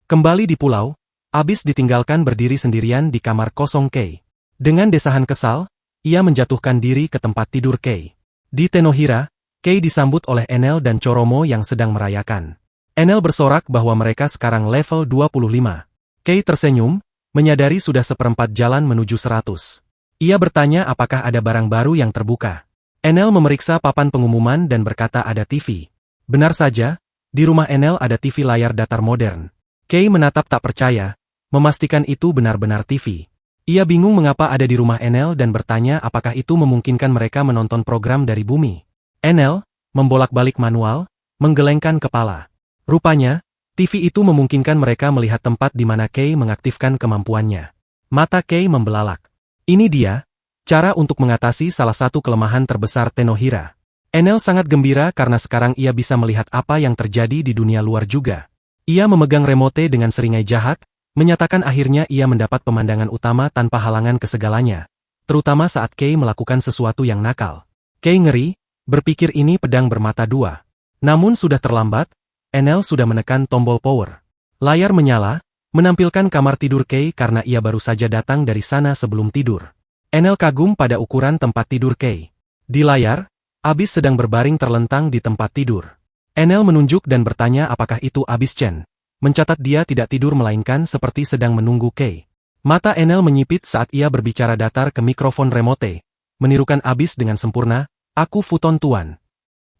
Kembali di pulau, Abis ditinggalkan berdiri sendirian di kamar kosong Kay. Dengan desahan kesal, ia menjatuhkan diri ke tempat tidur Kay. Di Tenohira, Kay disambut oleh Enel dan Choromo yang sedang merayakan. Enel bersorak bahwa mereka sekarang level 25. Kay tersenyum, menyadari sudah seperempat jalan menuju 100. Ia bertanya apakah ada barang baru yang terbuka. Enel memeriksa papan pengumuman dan berkata ada TV. Benar saja, di rumah Enel ada TV layar datar modern. Kay menatap tak percaya, memastikan itu benar-benar TV. Ia bingung mengapa ada di rumah Enel dan bertanya apakah itu memungkinkan mereka menonton program dari bumi. Enel, membolak-balik manual, menggelengkan kepala. Rupanya, TV itu memungkinkan mereka melihat tempat di mana Kay mengaktifkan kemampuannya. Mata Kay membelalak. Ini dia, cara untuk mengatasi salah satu kelemahan terbesar Tenohira. Enel sangat gembira karena sekarang ia bisa melihat apa yang terjadi di dunia luar juga. Ia memegang remote dengan seringai jahat, menyatakan akhirnya ia mendapat pemandangan utama tanpa halangan ke segalanya, terutama saat Kay melakukan sesuatu yang nakal. Kay ngeri, berpikir ini pedang bermata dua. Namun sudah terlambat, Enel sudah menekan tombol power. Layar menyala, menampilkan kamar tidur Kay karena ia baru saja datang dari sana sebelum tidur. Enel kagum pada ukuran tempat tidur Kay. Di layar, Abis sedang berbaring terlentang di tempat tidur. Enel menunjuk dan bertanya apakah itu Abis Chen. Mencatat dia tidak tidur melainkan seperti sedang menunggu Kay. Mata Enel menyipit saat ia berbicara datar ke mikrofon remote, menirukan Abis dengan sempurna, aku futon tuan.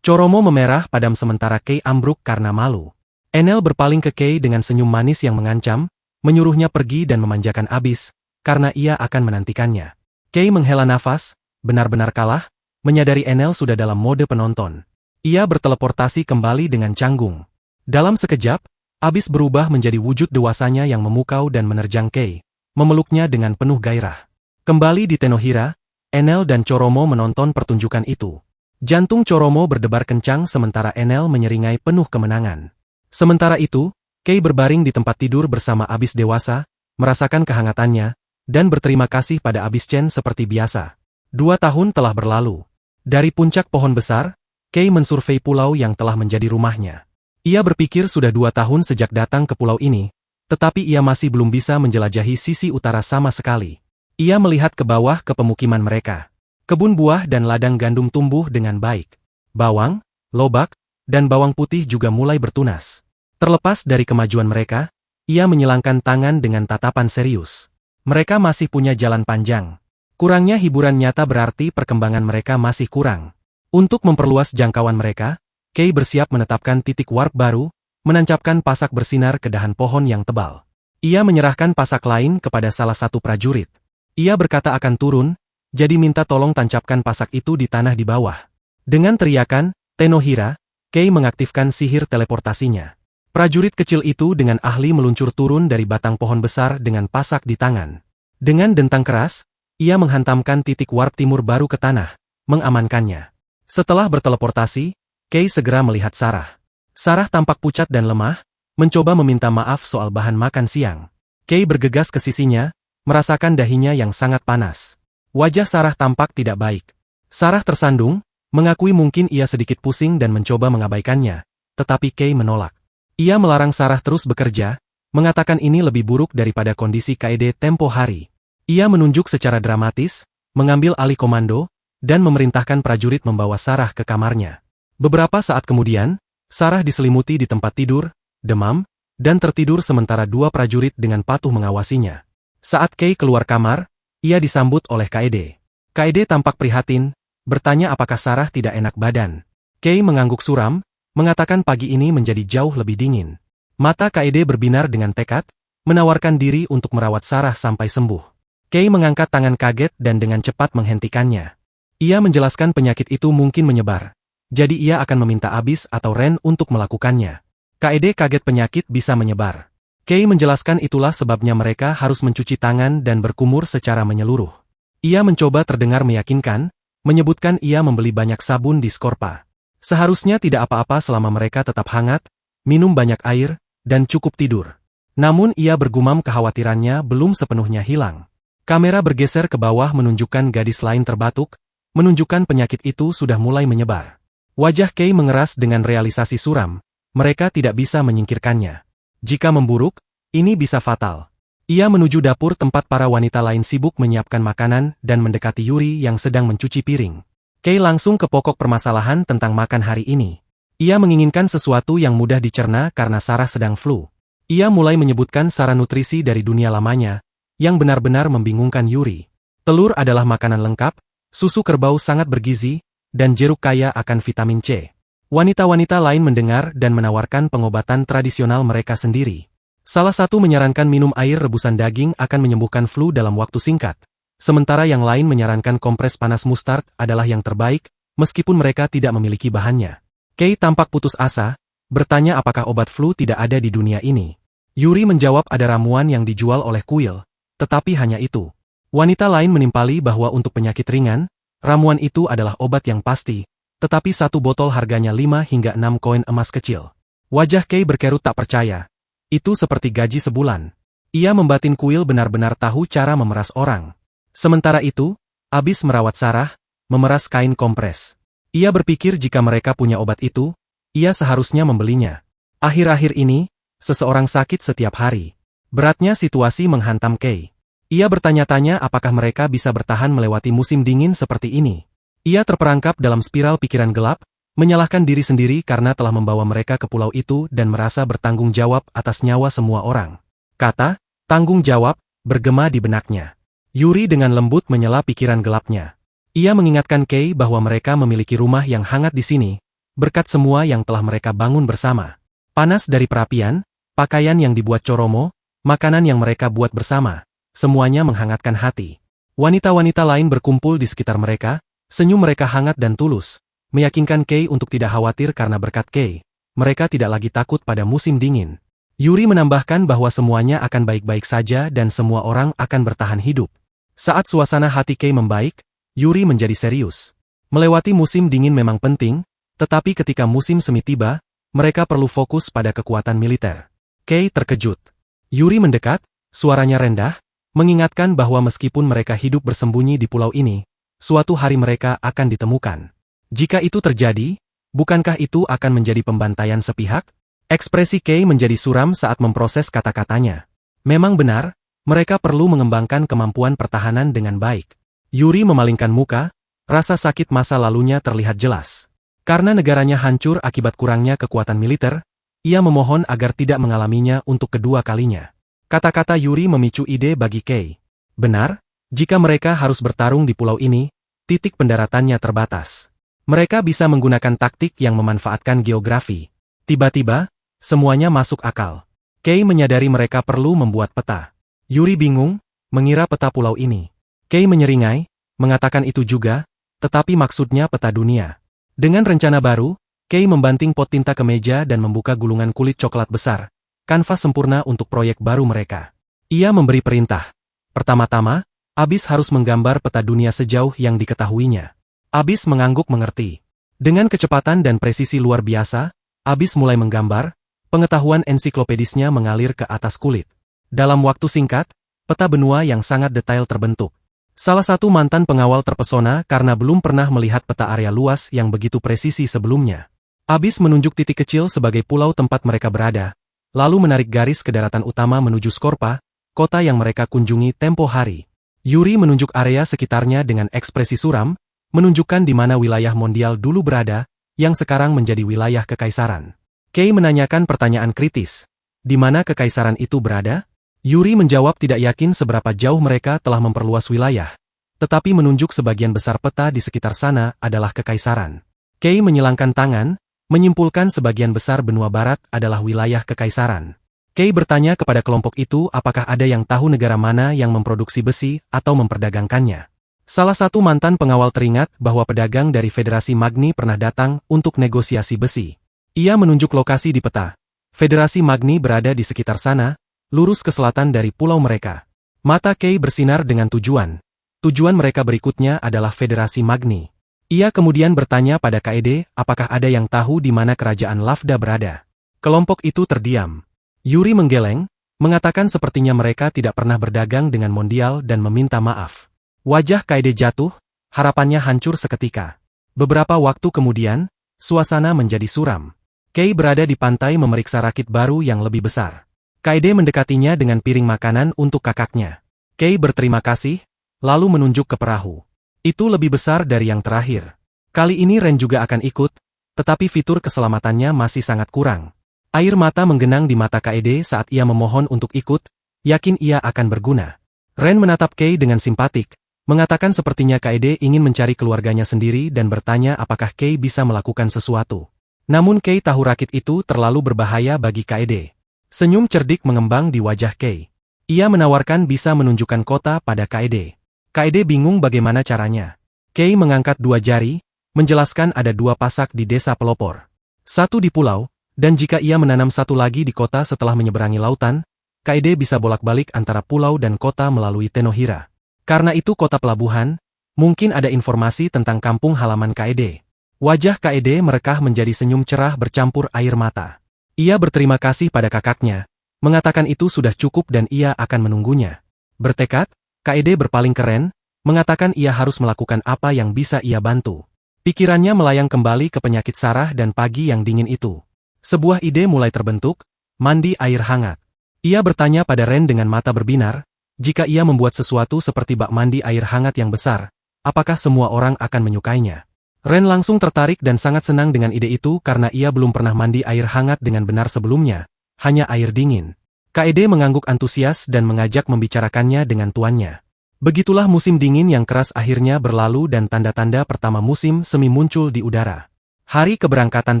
Choromo memerah padam sementara Kay ambruk karena malu. Enel berpaling ke Kay dengan senyum manis yang mengancam, menyuruhnya pergi dan memanjakan Abis, karena ia akan menantikannya. Kay menghela nafas, benar-benar kalah, menyadari Enel sudah dalam mode penonton. Ia berteleportasi kembali dengan canggung. Dalam sekejap, Abis berubah menjadi wujud dewasanya yang memukau dan menerjang Kay, memeluknya dengan penuh gairah. Kembali di Tenohira, Enel dan Choromo menonton pertunjukan itu. Jantung Choromo berdebar kencang sementara Enel menyeringai penuh kemenangan. Sementara itu, Kei berbaring di tempat tidur bersama Abyss dewasa, merasakan kehangatannya, dan berterima kasih pada Abyss Chen seperti biasa. 2 tahun telah berlalu. Dari puncak pohon besar, Kei mensurvei pulau yang telah menjadi rumahnya. Ia berpikir sudah 2 tahun sejak datang ke pulau ini, tetapi ia masih belum bisa menjelajahi sisi utara sama sekali. Ia melihat ke bawah ke pemukiman mereka. Kebun buah dan ladang gandum tumbuh dengan baik. Bawang, lobak, dan bawang putih juga mulai bertunas. Terlepas dari kemajuan mereka, ia menyilangkan tangan dengan tatapan serius. Mereka masih punya jalan panjang. Kurangnya hiburan nyata berarti perkembangan mereka masih kurang. Untuk memperluas jangkauan mereka, Kei bersiap menetapkan titik warp baru, menancapkan pasak bersinar ke dahan pohon yang tebal. Ia menyerahkan pasak lain kepada salah satu prajurit. Ia berkata akan turun, jadi minta tolong tancapkan pasak itu di tanah di bawah. Dengan teriakan, Tenohira, Kei mengaktifkan sihir teleportasinya. Prajurit kecil itu dengan ahli meluncur turun dari batang pohon besar dengan pasak di tangan. Dengan dentang keras, ia menghantamkan titik warp timur baru ke tanah, mengamankannya. Setelah berteleportasi, Kei segera melihat Sarah. Sarah tampak pucat dan lemah, mencoba meminta maaf soal bahan makan siang. Kei bergegas ke sisinya, merasakan dahinya yang sangat panas. Wajah Sarah tampak tidak baik. Sarah tersandung, mengakui mungkin ia sedikit pusing dan mencoba mengabaikannya, tetapi Kei menolak. Ia melarang Sarah terus bekerja, mengatakan ini lebih buruk daripada kondisi KED tempo hari. Ia menunjuk secara dramatis, mengambil alih komando, dan memerintahkan prajurit membawa Sarah ke kamarnya. Beberapa saat kemudian, Sarah diselimuti di tempat tidur, demam, dan tertidur sementara 2 prajurit dengan patuh mengawasinya. Saat Kei keluar kamar, ia disambut oleh KED. KED tampak prihatin, bertanya apakah Sarah tidak enak badan. Kei mengangguk suram, mengatakan pagi ini menjadi jauh lebih dingin. Mata KED berbinar dengan tekad, menawarkan diri untuk merawat Sarah sampai sembuh. Kei mengangkat tangan kaget dan dengan cepat menghentikannya. Ia menjelaskan penyakit itu mungkin menyebar, jadi ia akan meminta Abyss atau Ren untuk melakukannya. KED kaget penyakit bisa menyebar. Kei menjelaskan itulah sebabnya mereka harus mencuci tangan dan berkumur secara menyeluruh. Ia mencoba terdengar meyakinkan, menyebutkan ia membeli banyak sabun di Skorpa. Seharusnya tidak apa-apa selama mereka tetap hangat, minum banyak air, dan cukup tidur. Namun ia bergumam kekhawatirannya belum sepenuhnya hilang. Kamera bergeser ke bawah menunjukkan gadis lain terbatuk, menunjukkan penyakit itu sudah mulai menyebar. Wajah Kei mengeras dengan realisasi suram, mereka tidak bisa menyingkirkannya. Jika memburuk, ini bisa fatal. Ia menuju dapur tempat para wanita lain sibuk menyiapkan makanan dan mendekati Yuri yang sedang mencuci piring. Kei langsung ke pokok permasalahan tentang makan hari ini. Ia menginginkan sesuatu yang mudah dicerna karena Sarah sedang flu. Ia mulai menyebutkan saran nutrisi dari dunia lamanya, yang benar-benar membingungkan Yuri. Telur adalah makanan lengkap, susu kerbau sangat bergizi, dan jeruk kaya akan vitamin C. Wanita-wanita lain mendengar dan menawarkan pengobatan tradisional mereka sendiri. Salah satu menyarankan minum air rebusan daging akan menyembuhkan flu dalam waktu singkat. Sementara yang lain menyarankan kompres panas mustard adalah yang terbaik, meskipun mereka tidak memiliki bahannya. Kei tampak putus asa, bertanya apakah obat flu tidak ada di dunia ini. Yuri menjawab ada ramuan yang dijual oleh kuil, tetapi hanya itu. Wanita lain menimpali bahwa untuk penyakit ringan, ramuan itu adalah obat yang pasti, tetapi 1 botol harganya 5 hingga 6 koin emas kecil. Wajah Kei berkerut tak percaya. Itu seperti gaji sebulan. Ia membatin kuil benar-benar tahu cara memeras orang. Sementara itu, Abyss merawat Sarah, memeras kain kompres. Ia berpikir jika mereka punya obat itu, ia seharusnya membelinya. Akhir-akhir ini, seseorang sakit setiap hari. Beratnya situasi menghantam Kei. Ia bertanya-tanya apakah mereka bisa bertahan melewati musim dingin seperti ini. Ia terperangkap dalam spiral pikiran gelap, menyalahkan diri sendiri karena telah membawa mereka ke pulau itu dan merasa bertanggung jawab atas nyawa semua orang. Kata, tanggung jawab, bergema di benaknya. Yuri dengan lembut menyela pikiran gelapnya. Ia mengingatkan Kei bahwa mereka memiliki rumah yang hangat di sini, berkat semua yang telah mereka bangun bersama. Panas dari perapian, pakaian yang dibuat Choromo, makanan yang mereka buat bersama, semuanya menghangatkan hati. Wanita-wanita lain berkumpul di sekitar mereka, senyum mereka hangat dan tulus, meyakinkan Kei untuk tidak khawatir karena berkat Kei, mereka tidak lagi takut pada musim dingin. Yuri menambahkan bahwa semuanya akan baik-baik saja dan semua orang akan bertahan hidup. Saat suasana hati Kei membaik, Yuri menjadi serius. Melewati musim dingin memang penting, tetapi ketika musim semi tiba, mereka perlu fokus pada kekuatan militer. Kei terkejut. Yuri mendekat, suaranya rendah, mengingatkan bahwa meskipun mereka hidup bersembunyi di pulau ini, suatu hari mereka akan ditemukan. Jika itu terjadi, bukankah itu akan menjadi pembantaian sepihak? Ekspresi Kei menjadi suram saat memproses kata-katanya. Memang benar, mereka perlu mengembangkan kemampuan pertahanan dengan baik. Yuri memalingkan muka, rasa sakit masa lalunya terlihat jelas. Karena negaranya hancur akibat kurangnya kekuatan militer, ia memohon agar tidak mengalaminya untuk kedua kalinya. Kata-kata Yuri memicu ide bagi Kei. Benar, jika mereka harus bertarung di pulau ini, titik pendaratannya terbatas. Mereka bisa menggunakan taktik yang memanfaatkan geografi. Tiba-tiba, semuanya masuk akal. Kei menyadari mereka perlu membuat peta. Yuri bingung, mengira peta pulau ini. Kei menyeringai, mengatakan itu juga, tetapi maksudnya peta dunia. Dengan rencana baru, Kei membanting pot tinta ke meja dan membuka gulungan kulit coklat besar. Kanvas sempurna untuk proyek baru mereka. Ia memberi perintah. Pertama-tama, Abis harus menggambar peta dunia sejauh yang diketahuinya. Abis mengangguk mengerti. Dengan kecepatan dan presisi luar biasa, Abis mulai menggambar, pengetahuan ensiklopedisnya mengalir ke atas kulit. Dalam waktu singkat, peta benua yang sangat detail terbentuk. Salah satu mantan pengawal terpesona karena belum pernah melihat peta area luas yang begitu presisi sebelumnya. Abis menunjuk titik kecil sebagai pulau tempat mereka berada, lalu menarik garis ke daratan utama menuju Skorpa, kota yang mereka kunjungi tempo hari. Yuri menunjuk area sekitarnya dengan ekspresi suram, menunjukkan di mana wilayah mondial dulu berada, yang sekarang menjadi wilayah kekaisaran. Kei menanyakan pertanyaan kritis. Di mana kekaisaran itu berada? Yuri menjawab tidak yakin seberapa jauh mereka telah memperluas wilayah, tetapi menunjuk sebagian besar peta di sekitar sana adalah kekaisaran. Kei menyilangkan tangan, menyimpulkan sebagian besar benua barat adalah wilayah kekaisaran. Kei bertanya kepada kelompok itu apakah ada yang tahu negara mana yang memproduksi besi atau memperdagangkannya. Salah satu mantan pengawal teringat bahwa pedagang dari Federasi Magni pernah datang untuk negosiasi besi. Ia menunjuk lokasi di peta. Federasi Magni berada di sekitar sana, lurus ke selatan dari pulau mereka. Mata Kei bersinar dengan tujuan. Tujuan mereka berikutnya adalah Federasi Magni. Ia kemudian bertanya pada Kaede, apakah ada yang tahu di mana kerajaan Lafda berada. Kelompok itu terdiam. Yuri menggeleng, mengatakan sepertinya mereka tidak pernah berdagang dengan mondial dan meminta maaf. Wajah Kaede jatuh, harapannya hancur seketika. Beberapa waktu kemudian, suasana menjadi suram. Kei berada di pantai memeriksa rakit baru yang lebih besar. Kaede mendekatinya dengan piring makanan untuk kakaknya. Kei berterima kasih, lalu menunjuk ke perahu. Itu lebih besar dari yang terakhir. Kali ini Ren juga akan ikut, tetapi fitur keselamatannya masih sangat kurang. Air mata menggenang di mata Kaede saat ia memohon untuk ikut, yakin ia akan berguna. Ren menatap Kei dengan simpatik, mengatakan sepertinya Kaede ingin mencari keluarganya sendiri dan bertanya apakah Kei bisa melakukan sesuatu. Namun Kei tahu rakit itu terlalu berbahaya bagi Kaede. Senyum cerdik mengembang di wajah Kei. Ia menawarkan bisa menunjukkan kota pada Kaede. Kaede bingung bagaimana caranya. Kei mengangkat dua jari, menjelaskan ada dua pasak di desa pelopor. Satu di pulau, dan jika ia menanam satu lagi di kota setelah menyeberangi lautan, Kaede bisa bolak-balik antara pulau dan kota melalui Tenohira. Karena itu kota pelabuhan, mungkin ada informasi tentang kampung halaman Kaede. Wajah Kaede merekah menjadi senyum cerah bercampur air mata. Ia berterima kasih pada kakaknya, mengatakan itu sudah cukup dan ia akan menunggunya. Bertekad, Kaede berpaling ke Ren, mengatakan ia harus melakukan apa yang bisa ia bantu. Pikirannya melayang kembali ke penyakit Sarah dan pagi yang dingin itu. Sebuah ide mulai terbentuk, mandi air hangat. Ia bertanya pada Ren dengan mata berbinar, jika ia membuat sesuatu seperti bak mandi air hangat yang besar, apakah semua orang akan menyukainya? Ren langsung tertarik dan sangat senang dengan ide itu karena ia belum pernah mandi air hangat dengan benar sebelumnya, hanya air dingin. Kaede mengangguk antusias dan mengajak membicarakannya dengan tuannya. Begitulah musim dingin yang keras akhirnya berlalu dan tanda-tanda pertama musim semi muncul di udara. Hari keberangkatan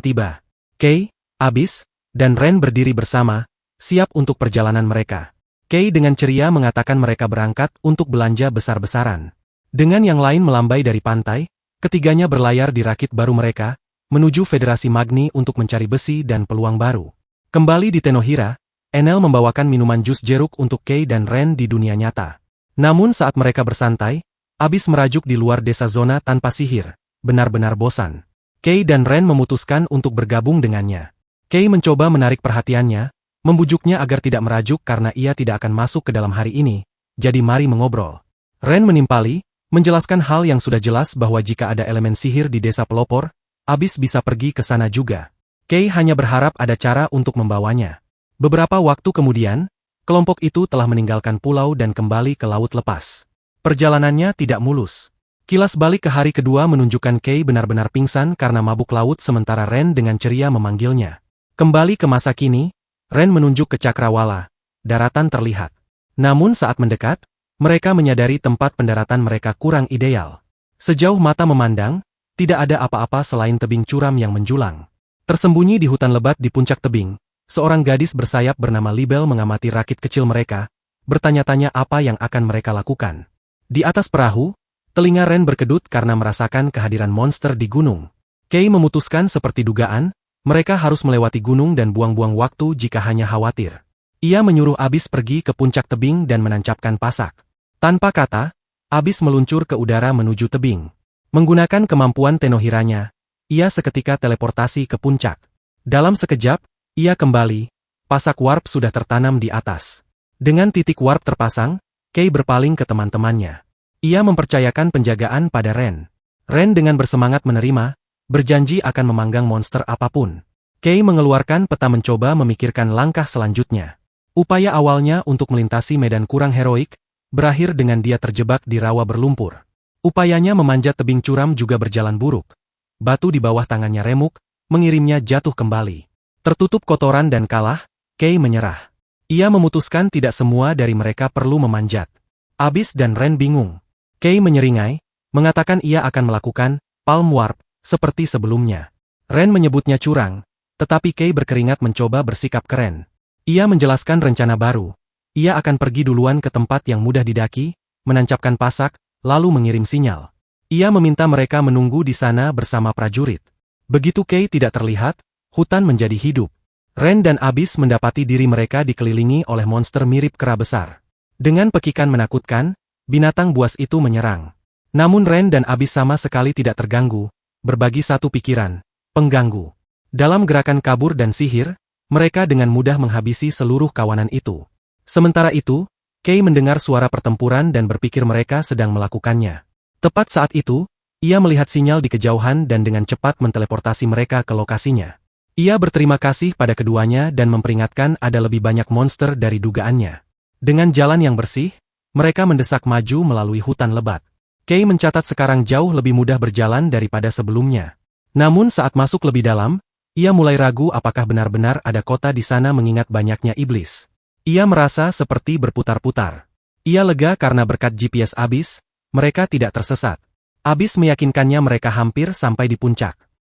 tiba. Kei, Abis, dan Ren berdiri bersama, siap untuk perjalanan mereka. Kei dengan ceria mengatakan mereka berangkat untuk belanja besar-besaran. Dengan yang lain melambai dari pantai, ketiganya berlayar di rakit baru mereka, menuju Federasi Magni untuk mencari besi dan peluang baru. Kembali di Tenohira, Enel membawakan minuman jus jeruk untuk Kei dan Ren di dunia nyata. Namun saat mereka bersantai, Abyss merajuk di luar desa zona tanpa sihir, benar-benar bosan. Kay dan Ren memutuskan untuk bergabung dengannya. Kay mencoba menarik perhatiannya, membujuknya agar tidak merajuk karena ia tidak akan masuk ke dalam hari ini, jadi mari mengobrol. Ren menimpali, menjelaskan hal yang sudah jelas bahwa jika ada elemen sihir di desa pelopor, Abyss bisa pergi ke sana juga. Kay hanya berharap ada cara untuk membawanya. Beberapa waktu kemudian, kelompok itu telah meninggalkan pulau dan kembali ke laut lepas. Perjalanannya tidak mulus. Kilas balik ke hari kedua menunjukkan Kay benar-benar pingsan karena mabuk laut sementara Ren dengan ceria memanggilnya. Kembali ke masa kini, Ren menunjuk ke Cakrawala. Daratan terlihat. Namun saat mendekat, mereka menyadari tempat pendaratan mereka kurang ideal. Sejauh mata memandang, tidak ada apa-apa selain tebing curam yang menjulang. Tersembunyi di hutan lebat di puncak tebing, seorang gadis bersayap bernama Libel mengamati rakit kecil mereka, bertanya-tanya apa yang akan mereka lakukan. Di atas perahu, telinga Ren berkedut karena merasakan kehadiran monster di gunung. Kay memutuskan seperti dugaan, mereka harus melewati gunung dan buang-buang waktu jika hanya khawatir. Ia menyuruh Abyss pergi ke puncak tebing dan menancapkan pasak. Tanpa kata, Abyss meluncur ke udara menuju tebing. Menggunakan kemampuan Tenohiranya, ia seketika teleportasi ke puncak. Dalam sekejap, ia kembali, pasak warp sudah tertanam di atas. Dengan titik warp terpasang, Kay berpaling ke teman-temannya. Ia mempercayakan penjagaan pada Ren. Ren dengan bersemangat menerima, berjanji akan memanggang monster apapun. Kay mengeluarkan peta mencoba memikirkan langkah selanjutnya. Upaya awalnya untuk melintasi medan kurang heroik, berakhir dengan dia terjebak di rawa berlumpur. Upayanya memanjat tebing curam juga berjalan buruk. Batu di bawah tangannya remuk, mengirimnya jatuh kembali. Tertutup kotoran dan kalah, Kay menyerah. Ia memutuskan tidak semua dari mereka perlu memanjat. Abyss dan Ren bingung. Kay menyeringai, mengatakan ia akan melakukan palm warp, seperti sebelumnya. Ren menyebutnya curang, tetapi Kay berkeringat mencoba bersikap keren. Ia menjelaskan rencana baru. Ia akan pergi duluan ke tempat yang mudah didaki, menancapkan pasak, lalu mengirim sinyal. Ia meminta mereka menunggu di sana bersama prajurit. Begitu Kay tidak terlihat, hutan menjadi hidup. Ren dan Abyss mendapati diri mereka dikelilingi oleh monster mirip kera besar. Dengan pekikan menakutkan, binatang buas itu menyerang. Namun Ren dan Abyss sama sekali tidak terganggu, berbagi satu pikiran, pengganggu. Dalam gerakan kabur dan sihir, mereka dengan mudah menghabisi seluruh kawanan itu. Sementara itu, Kay mendengar suara pertempuran dan berpikir mereka sedang melakukannya. Tepat saat itu, ia melihat sinyal di kejauhan dan dengan cepat menteleportasi mereka ke lokasinya. Ia berterima kasih pada keduanya dan memperingatkan ada lebih banyak monster dari dugaannya. Dengan jalan yang bersih, mereka mendesak maju melalui hutan lebat. Kay mencatat sekarang jauh lebih mudah berjalan daripada sebelumnya. Namun saat masuk lebih dalam, ia mulai ragu apakah benar-benar ada kota di sana mengingat banyaknya iblis. Ia merasa seperti berputar-putar. Ia lega karena berkat GPS Abyss, mereka tidak tersesat. Abyss meyakinkannya mereka hampir sampai di puncak.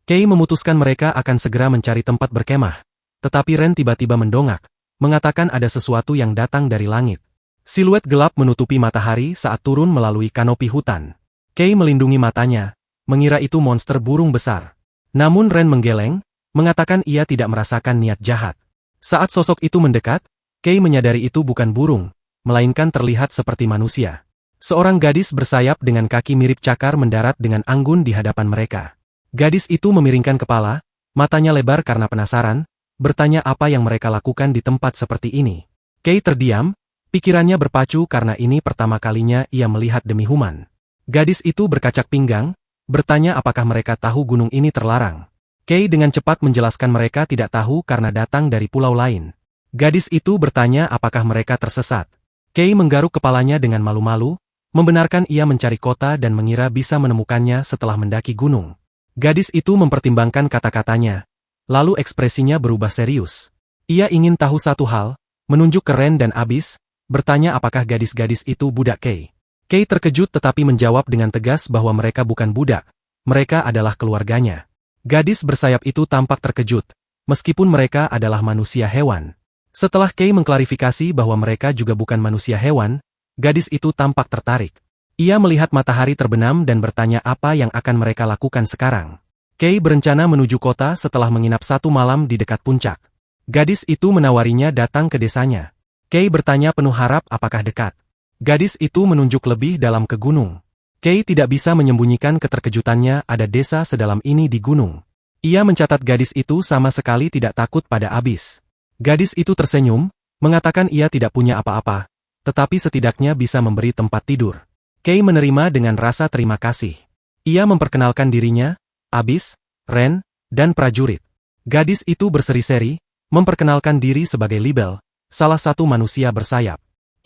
Kay memutuskan mereka akan segera mencari tempat berkemah. Tetapi Ren tiba-tiba mendongak, mengatakan ada sesuatu yang datang dari langit. Siluet gelap menutupi matahari saat turun melalui kanopi hutan. Kay melindungi matanya, mengira itu monster burung besar. Namun Ren menggeleng, mengatakan ia tidak merasakan niat jahat. Saat sosok itu mendekat, Kay menyadari itu bukan burung, melainkan terlihat seperti manusia. Seorang gadis bersayap dengan kaki mirip cakar mendarat dengan anggun di hadapan mereka. Gadis itu memiringkan kepala, matanya lebar karena penasaran, bertanya apa yang mereka lakukan di tempat seperti ini. Kay terdiam, pikirannya berpacu karena ini pertama kalinya ia melihat demi human. Gadis itu berkacak pinggang, bertanya apakah mereka tahu gunung ini terlarang. Kay dengan cepat menjelaskan mereka tidak tahu karena datang dari pulau lain. Gadis itu bertanya apakah mereka tersesat. Kay menggaruk kepalanya dengan malu-malu, membenarkan ia mencari kota dan mengira bisa menemukannya setelah mendaki gunung. Gadis itu mempertimbangkan kata-katanya, lalu ekspresinya berubah serius. Ia ingin tahu satu hal, menunjuk ke Ren dan Abyss, bertanya apakah gadis-gadis itu budak Kay. Kay terkejut tetapi menjawab dengan tegas bahwa mereka bukan budak, mereka adalah keluarganya. Gadis bersayap itu tampak terkejut, meskipun mereka adalah manusia hewan. Setelah Kay mengklarifikasi bahwa mereka juga bukan manusia hewan, gadis itu tampak tertarik. Ia melihat matahari terbenam dan bertanya apa yang akan mereka lakukan sekarang. Kay berencana menuju kota setelah menginap satu malam di dekat puncak. Gadis itu menawarinya datang ke desanya. Kay bertanya penuh harap apakah dekat. Gadis itu menunjuk lebih dalam ke gunung. Kay tidak bisa menyembunyikan keterkejutannya ada desa sedalam ini di gunung. Ia mencatat gadis itu sama sekali tidak takut pada abis. Gadis itu tersenyum, mengatakan ia tidak punya apa-apa, tetapi setidaknya bisa memberi tempat tidur. Kay menerima dengan rasa terima kasih. Ia memperkenalkan dirinya, abis, Ren, dan prajurit. Gadis itu berseri-seri, memperkenalkan diri sebagai Libel, salah satu manusia bersayap.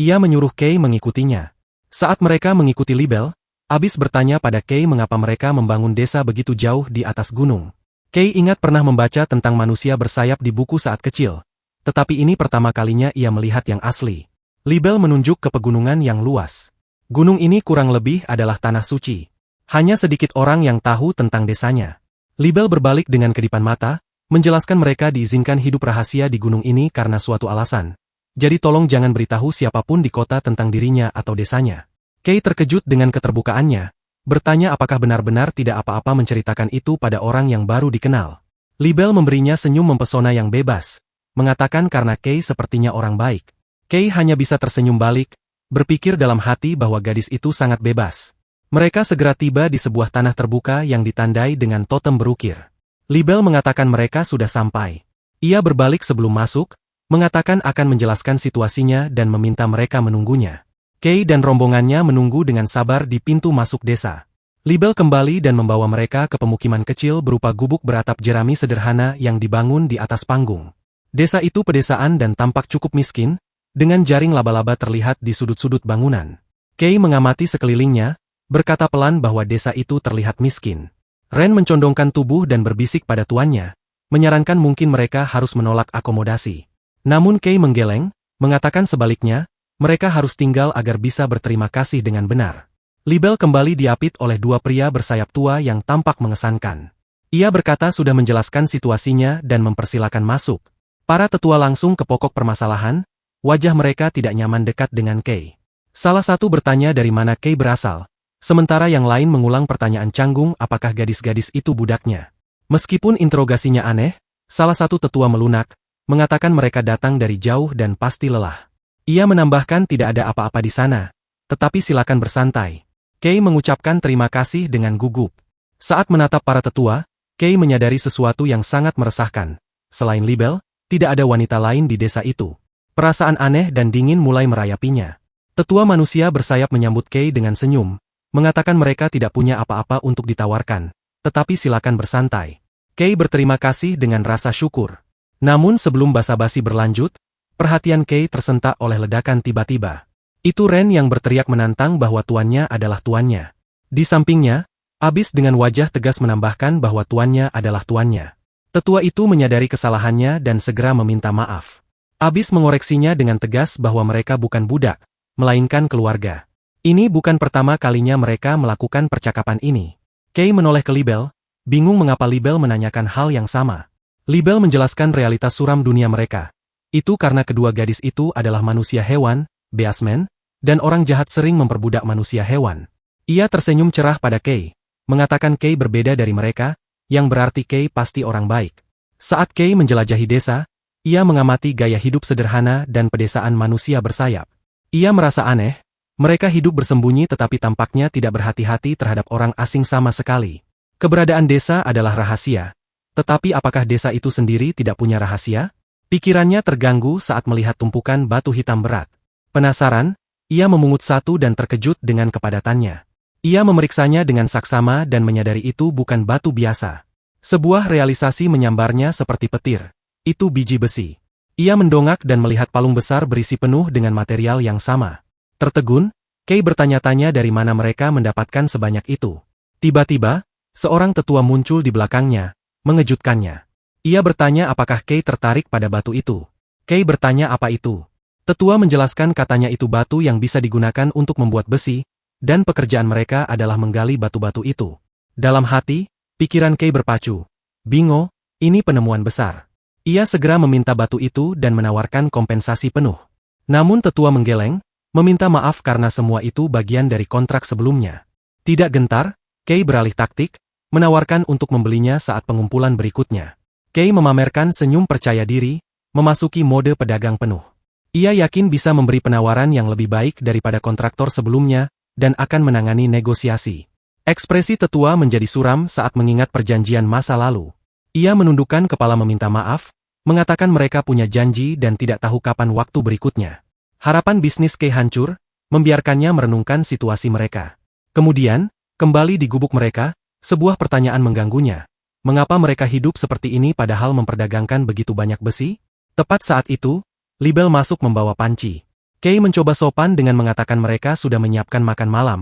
Ia menyuruh Kay mengikutinya. Saat mereka mengikuti Libel, abis bertanya pada Kay mengapa mereka membangun desa begitu jauh di atas gunung. Kay ingat pernah membaca tentang manusia bersayap di buku saat kecil, tetapi ini pertama kalinya ia melihat yang asli. Libel menunjuk ke pegunungan yang luas. Gunung ini kurang lebih adalah tanah suci. Hanya sedikit orang yang tahu tentang desanya. Libel berbalik dengan kedipan mata, menjelaskan mereka diizinkan hidup rahasia di gunung ini karena suatu alasan. Jadi tolong jangan beritahu siapapun di kota tentang dirinya atau desanya. Kay terkejut dengan keterbukaannya, bertanya apakah benar-benar tidak apa-apa menceritakan itu pada orang yang baru dikenal. Libel memberinya senyum mempesona yang bebas, mengatakan karena Kay sepertinya orang baik. Kay hanya bisa tersenyum balik, berpikir dalam hati bahwa gadis itu sangat bebas. Mereka segera tiba di sebuah tanah terbuka yang ditandai dengan totem berukir. Libel mengatakan mereka sudah sampai. Ia berbalik sebelum masuk, mengatakan akan menjelaskan situasinya dan meminta mereka menunggunya. Kay dan rombongannya menunggu dengan sabar di pintu masuk desa. Libel kembali dan membawa mereka ke pemukiman kecil berupa gubuk beratap jerami sederhana yang dibangun di atas panggung. Desa itu pedesaan dan tampak cukup miskin, dengan jaring laba-laba terlihat di sudut-sudut bangunan. Kay mengamati sekelilingnya, berkata pelan bahwa desa itu terlihat miskin. Ren mencondongkan tubuh dan berbisik pada tuannya, menyarankan mungkin mereka harus menolak akomodasi. Namun Kay menggeleng, mengatakan sebaliknya, mereka harus tinggal agar bisa berterima kasih dengan benar. Libel kembali diapit oleh dua pria bersayap tua yang tampak mengesankan. Ia berkata sudah menjelaskan situasinya dan mempersilakan masuk. Para tetua langsung ke pokok permasalahan, wajah mereka tidak nyaman dekat dengan Kay. Salah satu bertanya dari mana Kay berasal, sementara yang lain mengulang pertanyaan canggung apakah gadis-gadis itu budaknya. Meskipun interogasinya aneh, salah satu tetua melunak, mengatakan mereka datang dari jauh dan pasti lelah. Ia menambahkan tidak ada apa-apa di sana, tetapi silakan bersantai. Kay mengucapkan terima kasih dengan gugup. Saat menatap para tetua, Kay menyadari sesuatu yang sangat meresahkan. Selain Libel, tidak ada wanita lain di desa itu. Perasaan aneh dan dingin mulai merayapinya. Tetua manusia bersayap menyambut Kay dengan senyum, mengatakan mereka tidak punya apa-apa untuk ditawarkan, tetapi silakan bersantai. Kay berterima kasih dengan rasa syukur. Namun sebelum basa-basi berlanjut, perhatian Kay tersentak oleh ledakan tiba-tiba. Itu Ren yang berteriak menantang bahwa tuannya adalah tuannya. Di sampingnya, abis dengan wajah tegas menambahkan bahwa tuannya adalah tuannya. Tetua itu menyadari kesalahannya dan segera meminta maaf. Abis mengoreksinya dengan tegas bahwa mereka bukan budak, melainkan keluarga. Ini bukan pertama kalinya mereka melakukan percakapan ini. Kay menoleh ke Libel, bingung mengapa Libel menanyakan hal yang sama. Libel menjelaskan realitas suram dunia mereka. Itu karena kedua gadis itu adalah manusia hewan, beastmen, dan orang jahat sering memperbudak manusia hewan. Ia tersenyum cerah pada Kay, mengatakan Kay berbeda dari mereka, yang berarti Kay pasti orang baik. Saat Kay menjelajahi desa, ia mengamati gaya hidup sederhana dan pedesaan manusia bersayap. Ia merasa aneh, mereka hidup bersembunyi tetapi tampaknya tidak berhati-hati terhadap orang asing sama sekali. Keberadaan desa adalah rahasia. Tetapi apakah desa itu sendiri tidak punya rahasia? Pikirannya terganggu saat melihat tumpukan batu hitam berat. Penasaran, ia memungut satu dan terkejut dengan kepadatannya. Ia memeriksanya dengan saksama dan menyadari itu bukan batu biasa. Sebuah realisasi menyambarnya seperti petir. Itu biji besi. Ia mendongak dan melihat palung besar berisi penuh dengan material yang sama. Tertegun, Kay bertanya-tanya dari mana mereka mendapatkan sebanyak itu. Tiba-tiba, seorang tetua muncul di belakangnya, mengejutkannya. Ia bertanya apakah Kay tertarik pada batu itu. Kay bertanya apa itu. Tetua menjelaskan katanya itu batu yang bisa digunakan untuk membuat besi, dan pekerjaan mereka adalah menggali batu-batu itu. Dalam hati, pikiran Kay berpacu. Bingo, ini penemuan besar. Ia segera meminta batu itu dan menawarkan kompensasi penuh. Namun tetua menggeleng, meminta maaf karena semua itu bagian dari kontrak sebelumnya. Tidak gentar, Kay beralih taktik, menawarkan untuk membelinya saat pengumpulan berikutnya. Kay memamerkan senyum percaya diri, memasuki mode pedagang penuh. Ia yakin bisa memberi penawaran yang lebih baik daripada kontraktor sebelumnya dan akan menangani negosiasi. Ekspresi tetua menjadi suram saat mengingat perjanjian masa lalu. Ia menundukkan kepala meminta maaf, mengatakan mereka punya janji dan tidak tahu kapan waktu berikutnya. Harapan bisnis Kay hancur, membiarkannya merenungkan situasi mereka. Kemudian, kembali di gubuk mereka, sebuah pertanyaan mengganggunya. Mengapa mereka hidup seperti ini padahal memperdagangkan begitu banyak besi? Tepat saat itu, Libel masuk membawa panci. Kay mencoba sopan dengan mengatakan mereka sudah menyiapkan makan malam,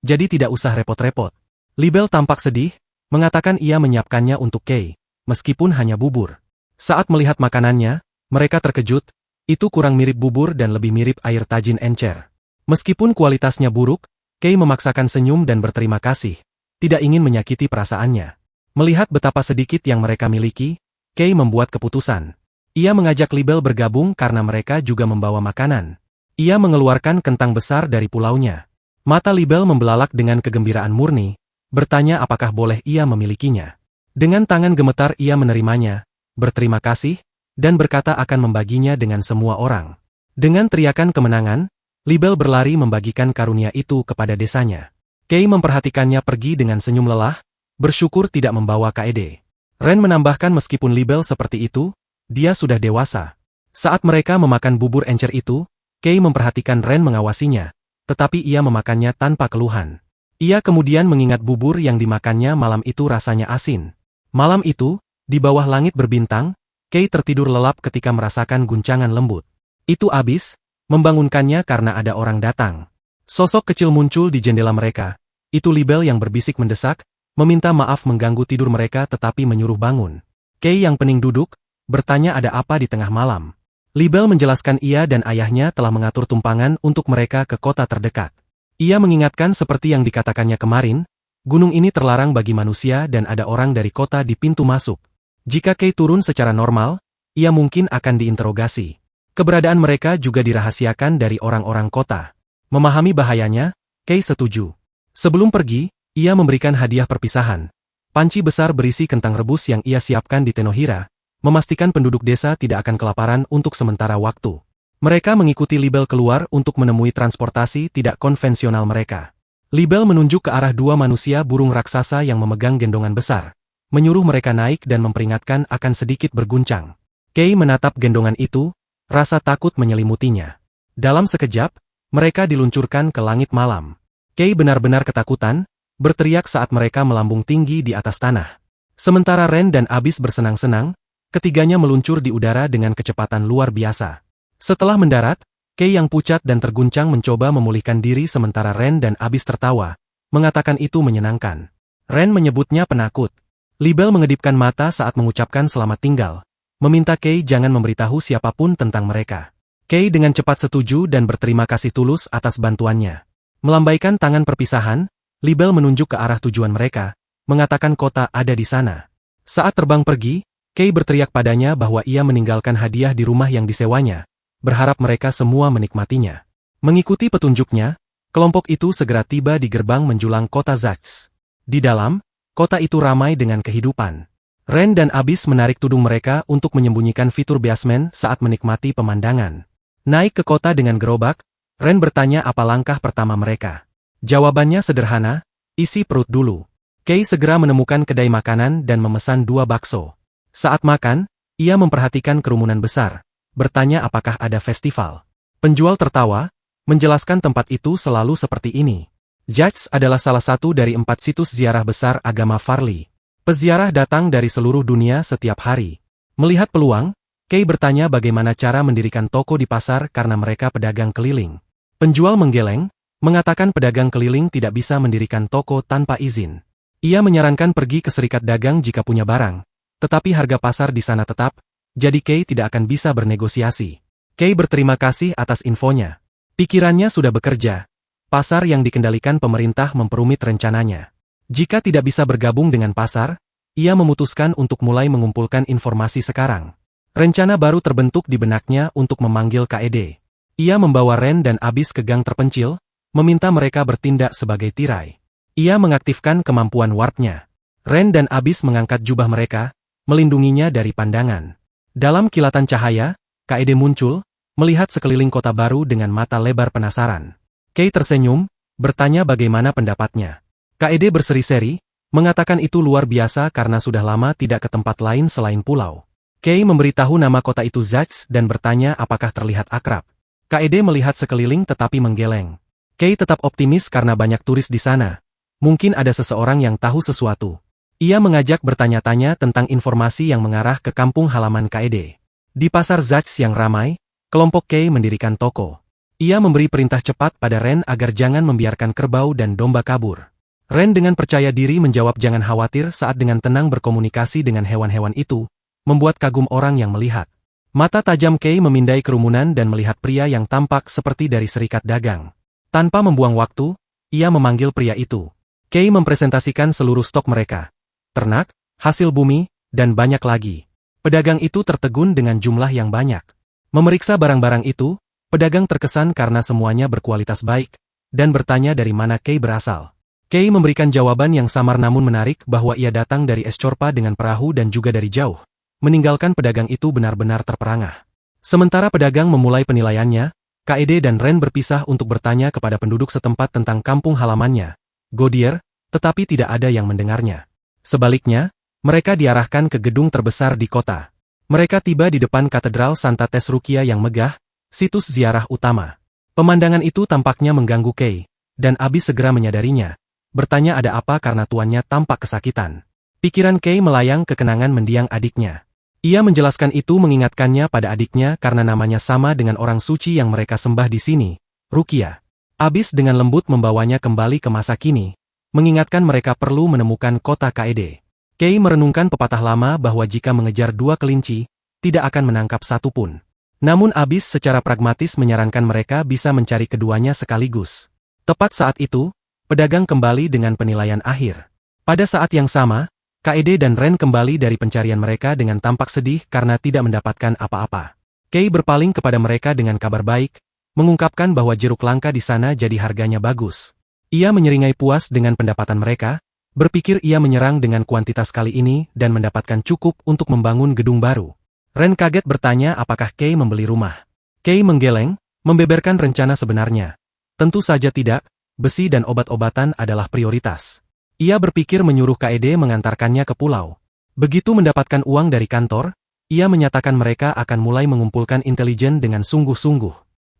jadi tidak usah repot-repot. Libel tampak sedih, mengatakan ia menyiapkannya untuk Kay, meskipun hanya bubur. Saat melihat makanannya, mereka terkejut, itu kurang mirip bubur dan lebih mirip air tajin encer. Meskipun kualitasnya buruk, Kay memaksakan senyum dan berterima kasih, tidak ingin menyakiti perasaannya. Melihat betapa sedikit yang mereka miliki, Kay membuat keputusan. Ia mengajak Libel bergabung karena mereka juga membawa makanan. Ia mengeluarkan kentang besar dari pulaunya. Mata Libel membelalak dengan kegembiraan murni, bertanya apakah boleh ia memilikinya. Dengan tangan gemetar ia menerimanya, berterima kasih, dan berkata akan membaginya dengan semua orang. Dengan teriakan kemenangan, Libel berlari membagikan karunia itu kepada desanya. Kay memperhatikannya pergi dengan senyum lelah, bersyukur tidak membawa KED. Ren menambahkan meskipun Libel seperti itu, dia sudah dewasa. Saat mereka memakan bubur encer itu, Kay memperhatikan Ren mengawasinya, tetapi ia memakannya tanpa keluhan. Ia kemudian mengingat bubur yang dimakannya malam itu rasanya asin. Malam itu, di bawah langit berbintang, Kay tertidur lelap ketika merasakan guncangan lembut. Itu abis, membangunkannya karena ada orang datang. Sosok kecil muncul di jendela mereka. Itu Libel yang berbisik mendesak, meminta maaf mengganggu tidur mereka tetapi menyuruh bangun. Kay yang pening duduk, bertanya ada apa di tengah malam. Libel menjelaskan ia dan ayahnya telah mengatur tumpangan untuk mereka ke kota terdekat. Ia mengingatkan seperti yang dikatakannya kemarin, gunung ini terlarang bagi manusia dan ada orang dari kota di pintu masuk. Jika Kay turun secara normal, ia mungkin akan diinterogasi. Keberadaan mereka juga dirahasiakan dari orang-orang kota. Memahami bahayanya, Kay setuju. Sebelum pergi, ia memberikan hadiah perpisahan. Panci besar berisi kentang rebus yang ia siapkan di Tenohira, memastikan penduduk desa tidak akan kelaparan untuk sementara waktu. Mereka mengikuti Libel keluar untuk menemui transportasi tidak konvensional mereka. Libel menunjuk ke arah dua manusia burung raksasa yang memegang gendongan besar, menyuruh mereka naik dan memperingatkan akan sedikit berguncang. Kay menatap gendongan itu, rasa takut menyelimutinya. Dalam sekejap, mereka diluncurkan ke langit malam. Kay benar-benar ketakutan, berteriak saat mereka melambung tinggi di atas tanah. Sementara Ren dan Abis bersenang-senang, ketiganya meluncur di udara dengan kecepatan luar biasa. Setelah mendarat, Kay yang pucat dan terguncang mencoba memulihkan diri sementara Ren dan Abis tertawa, mengatakan itu menyenangkan. Ren menyebutnya penakut. Libel mengedipkan mata saat mengucapkan selamat tinggal, meminta Kay jangan memberitahu siapapun tentang mereka. Kay dengan cepat setuju dan berterima kasih tulus atas bantuannya. Melambaikan tangan perpisahan, Libel menunjuk ke arah tujuan mereka, mengatakan kota ada di sana. Saat terbang pergi, Kay berteriak padanya bahwa ia meninggalkan hadiah di rumah yang disewanya, berharap mereka semua menikmatinya. Mengikuti petunjuknya, kelompok itu segera tiba di gerbang menjulang kota Zax. Di dalam, kota itu ramai dengan kehidupan. Ren dan Abis menarik tudung mereka untuk menyembunyikan fitur basement saat menikmati pemandangan. Naik ke kota dengan gerobak, Ren bertanya apa langkah pertama mereka. Jawabannya sederhana, isi perut dulu. Kay segera menemukan kedai makanan dan memesan 2 bakso. Saat makan, ia memperhatikan kerumunan besar, bertanya apakah ada festival. Penjual tertawa, menjelaskan tempat itu selalu seperti ini. Zax adalah salah satu dari 4 situs ziarah besar agama Farli. Peziarah datang dari seluruh dunia setiap hari. Melihat peluang, Kay bertanya bagaimana cara mendirikan toko di pasar karena mereka pedagang keliling. Penjual menggeleng, mengatakan pedagang keliling tidak bisa mendirikan toko tanpa izin. Ia menyarankan pergi ke serikat dagang jika punya barang. Tetapi harga pasar di sana tetap, jadi Kay tidak akan bisa bernegosiasi. Kay berterima kasih atas infonya. Pikirannya sudah bekerja. Pasar yang dikendalikan pemerintah memperumit rencananya. Jika tidak bisa bergabung dengan pasar, ia memutuskan untuk mulai mengumpulkan informasi sekarang. Rencana baru terbentuk di benaknya untuk memanggil KED. Ia membawa Ren dan Abis ke gang terpencil, meminta mereka bertindak sebagai tirai. Ia mengaktifkan kemampuan warpnya. Ren dan Abis mengangkat jubah mereka, melindunginya dari pandangan. Dalam kilatan cahaya, KED muncul, melihat sekeliling kota baru dengan mata lebar penasaran. Kay tersenyum, bertanya bagaimana pendapatnya. KED berseri-seri, mengatakan itu luar biasa karena sudah lama tidak ke tempat lain selain pulau. Kay memberitahu nama kota itu Zax dan bertanya apakah terlihat akrab. KED melihat sekeliling tetapi menggeleng. Kay tetap optimis karena banyak turis di sana. Mungkin ada seseorang yang tahu sesuatu. Ia mengajak bertanya-tanya tentang informasi yang mengarah ke kampung halaman KED. Di pasar Zax yang ramai, kelompok Kay mendirikan toko. Ia memberi perintah cepat pada Ren agar jangan membiarkan kerbau dan domba kabur. Ren dengan percaya diri menjawab jangan khawatir saat dengan tenang berkomunikasi dengan hewan-hewan itu, membuat kagum orang yang melihat. Mata tajam Kay memindai kerumunan dan melihat pria yang tampak seperti dari serikat dagang. Tanpa membuang waktu, ia memanggil pria itu. Kay mempresentasikan seluruh stok mereka. Ternak, hasil bumi, dan banyak lagi. Pedagang itu tertegun dengan jumlah yang banyak. Memeriksa barang-barang itu, pedagang terkesan karena semuanya berkualitas baik, dan bertanya dari mana Kay berasal. Kay memberikan jawaban yang samar namun menarik bahwa ia datang dari Eschorpa dengan perahu dan juga dari jauh. Meninggalkan pedagang itu benar-benar terperangah. Sementara pedagang memulai penilaiannya, KED dan Ren berpisah untuk bertanya kepada penduduk setempat tentang kampung halamannya, Godier, tetapi tidak ada yang mendengarnya. Sebaliknya, mereka diarahkan ke gedung terbesar di kota. Mereka tiba di depan Katedral Santa Tesrukia yang megah, situs ziarah utama. Pemandangan itu tampaknya mengganggu Kay, dan Abis segera menyadarinya, bertanya ada apa karena tuannya tampak kesakitan. Pikiran Kay melayang ke kenangan mendiang adiknya. Ia menjelaskan itu mengingatkannya pada adiknya karena namanya sama dengan orang suci yang mereka sembah di sini, Rukia. Abis dengan lembut membawanya kembali ke masa kini, mengingatkan mereka perlu menemukan kota KED. Kay merenungkan pepatah lama bahwa jika mengejar dua kelinci, tidak akan menangkap satu pun. Namun Abis secara pragmatis menyarankan mereka bisa mencari keduanya sekaligus. Tepat saat itu, pedagang kembali dengan penilaian akhir. Pada saat yang sama, KED dan Ren kembali dari pencarian mereka dengan tampak sedih karena tidak mendapatkan apa-apa. Kay berpaling kepada mereka dengan kabar baik, mengungkapkan bahwa jeruk langka di sana jadi harganya bagus. Ia menyeringai puas dengan pendapatan mereka, berpikir ia menyerang dengan kuantitas kali ini dan mendapatkan cukup untuk membangun gedung baru. Ren kaget bertanya apakah Kay membeli rumah. Kay menggeleng, membeberkan rencana sebenarnya. Tentu saja tidak, besi dan obat-obatan adalah prioritas. Ia berpikir menyuruh KED mengantarkannya ke pulau. Begitu mendapatkan uang dari kantor, ia menyatakan mereka akan mulai mengumpulkan intelijen dengan sungguh-sungguh.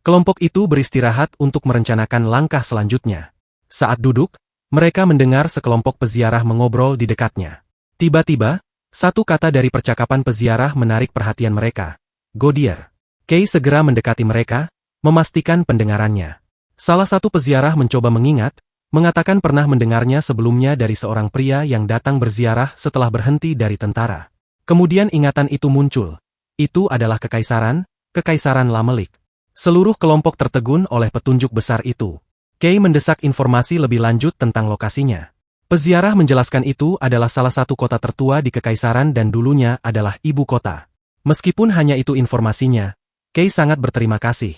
Kelompok itu beristirahat untuk merencanakan langkah selanjutnya. Saat duduk, mereka mendengar sekelompok peziarah mengobrol di dekatnya. Tiba-tiba, satu kata dari percakapan peziarah menarik perhatian mereka. Godier. Kay segera mendekati mereka, memastikan pendengarannya. Salah satu peziarah mencoba mengingat, mengatakan pernah mendengarnya sebelumnya dari seorang pria yang datang berziarah setelah berhenti dari tentara. Kemudian ingatan itu muncul. Itu adalah Kekaisaran Lamelik. Seluruh kelompok tertegun oleh petunjuk besar itu. Kay mendesak informasi lebih lanjut tentang lokasinya. Peziarah menjelaskan itu adalah salah satu kota tertua di Kekaisaran dan dulunya adalah ibu kota. Meskipun hanya itu informasinya, Kay sangat berterima kasih.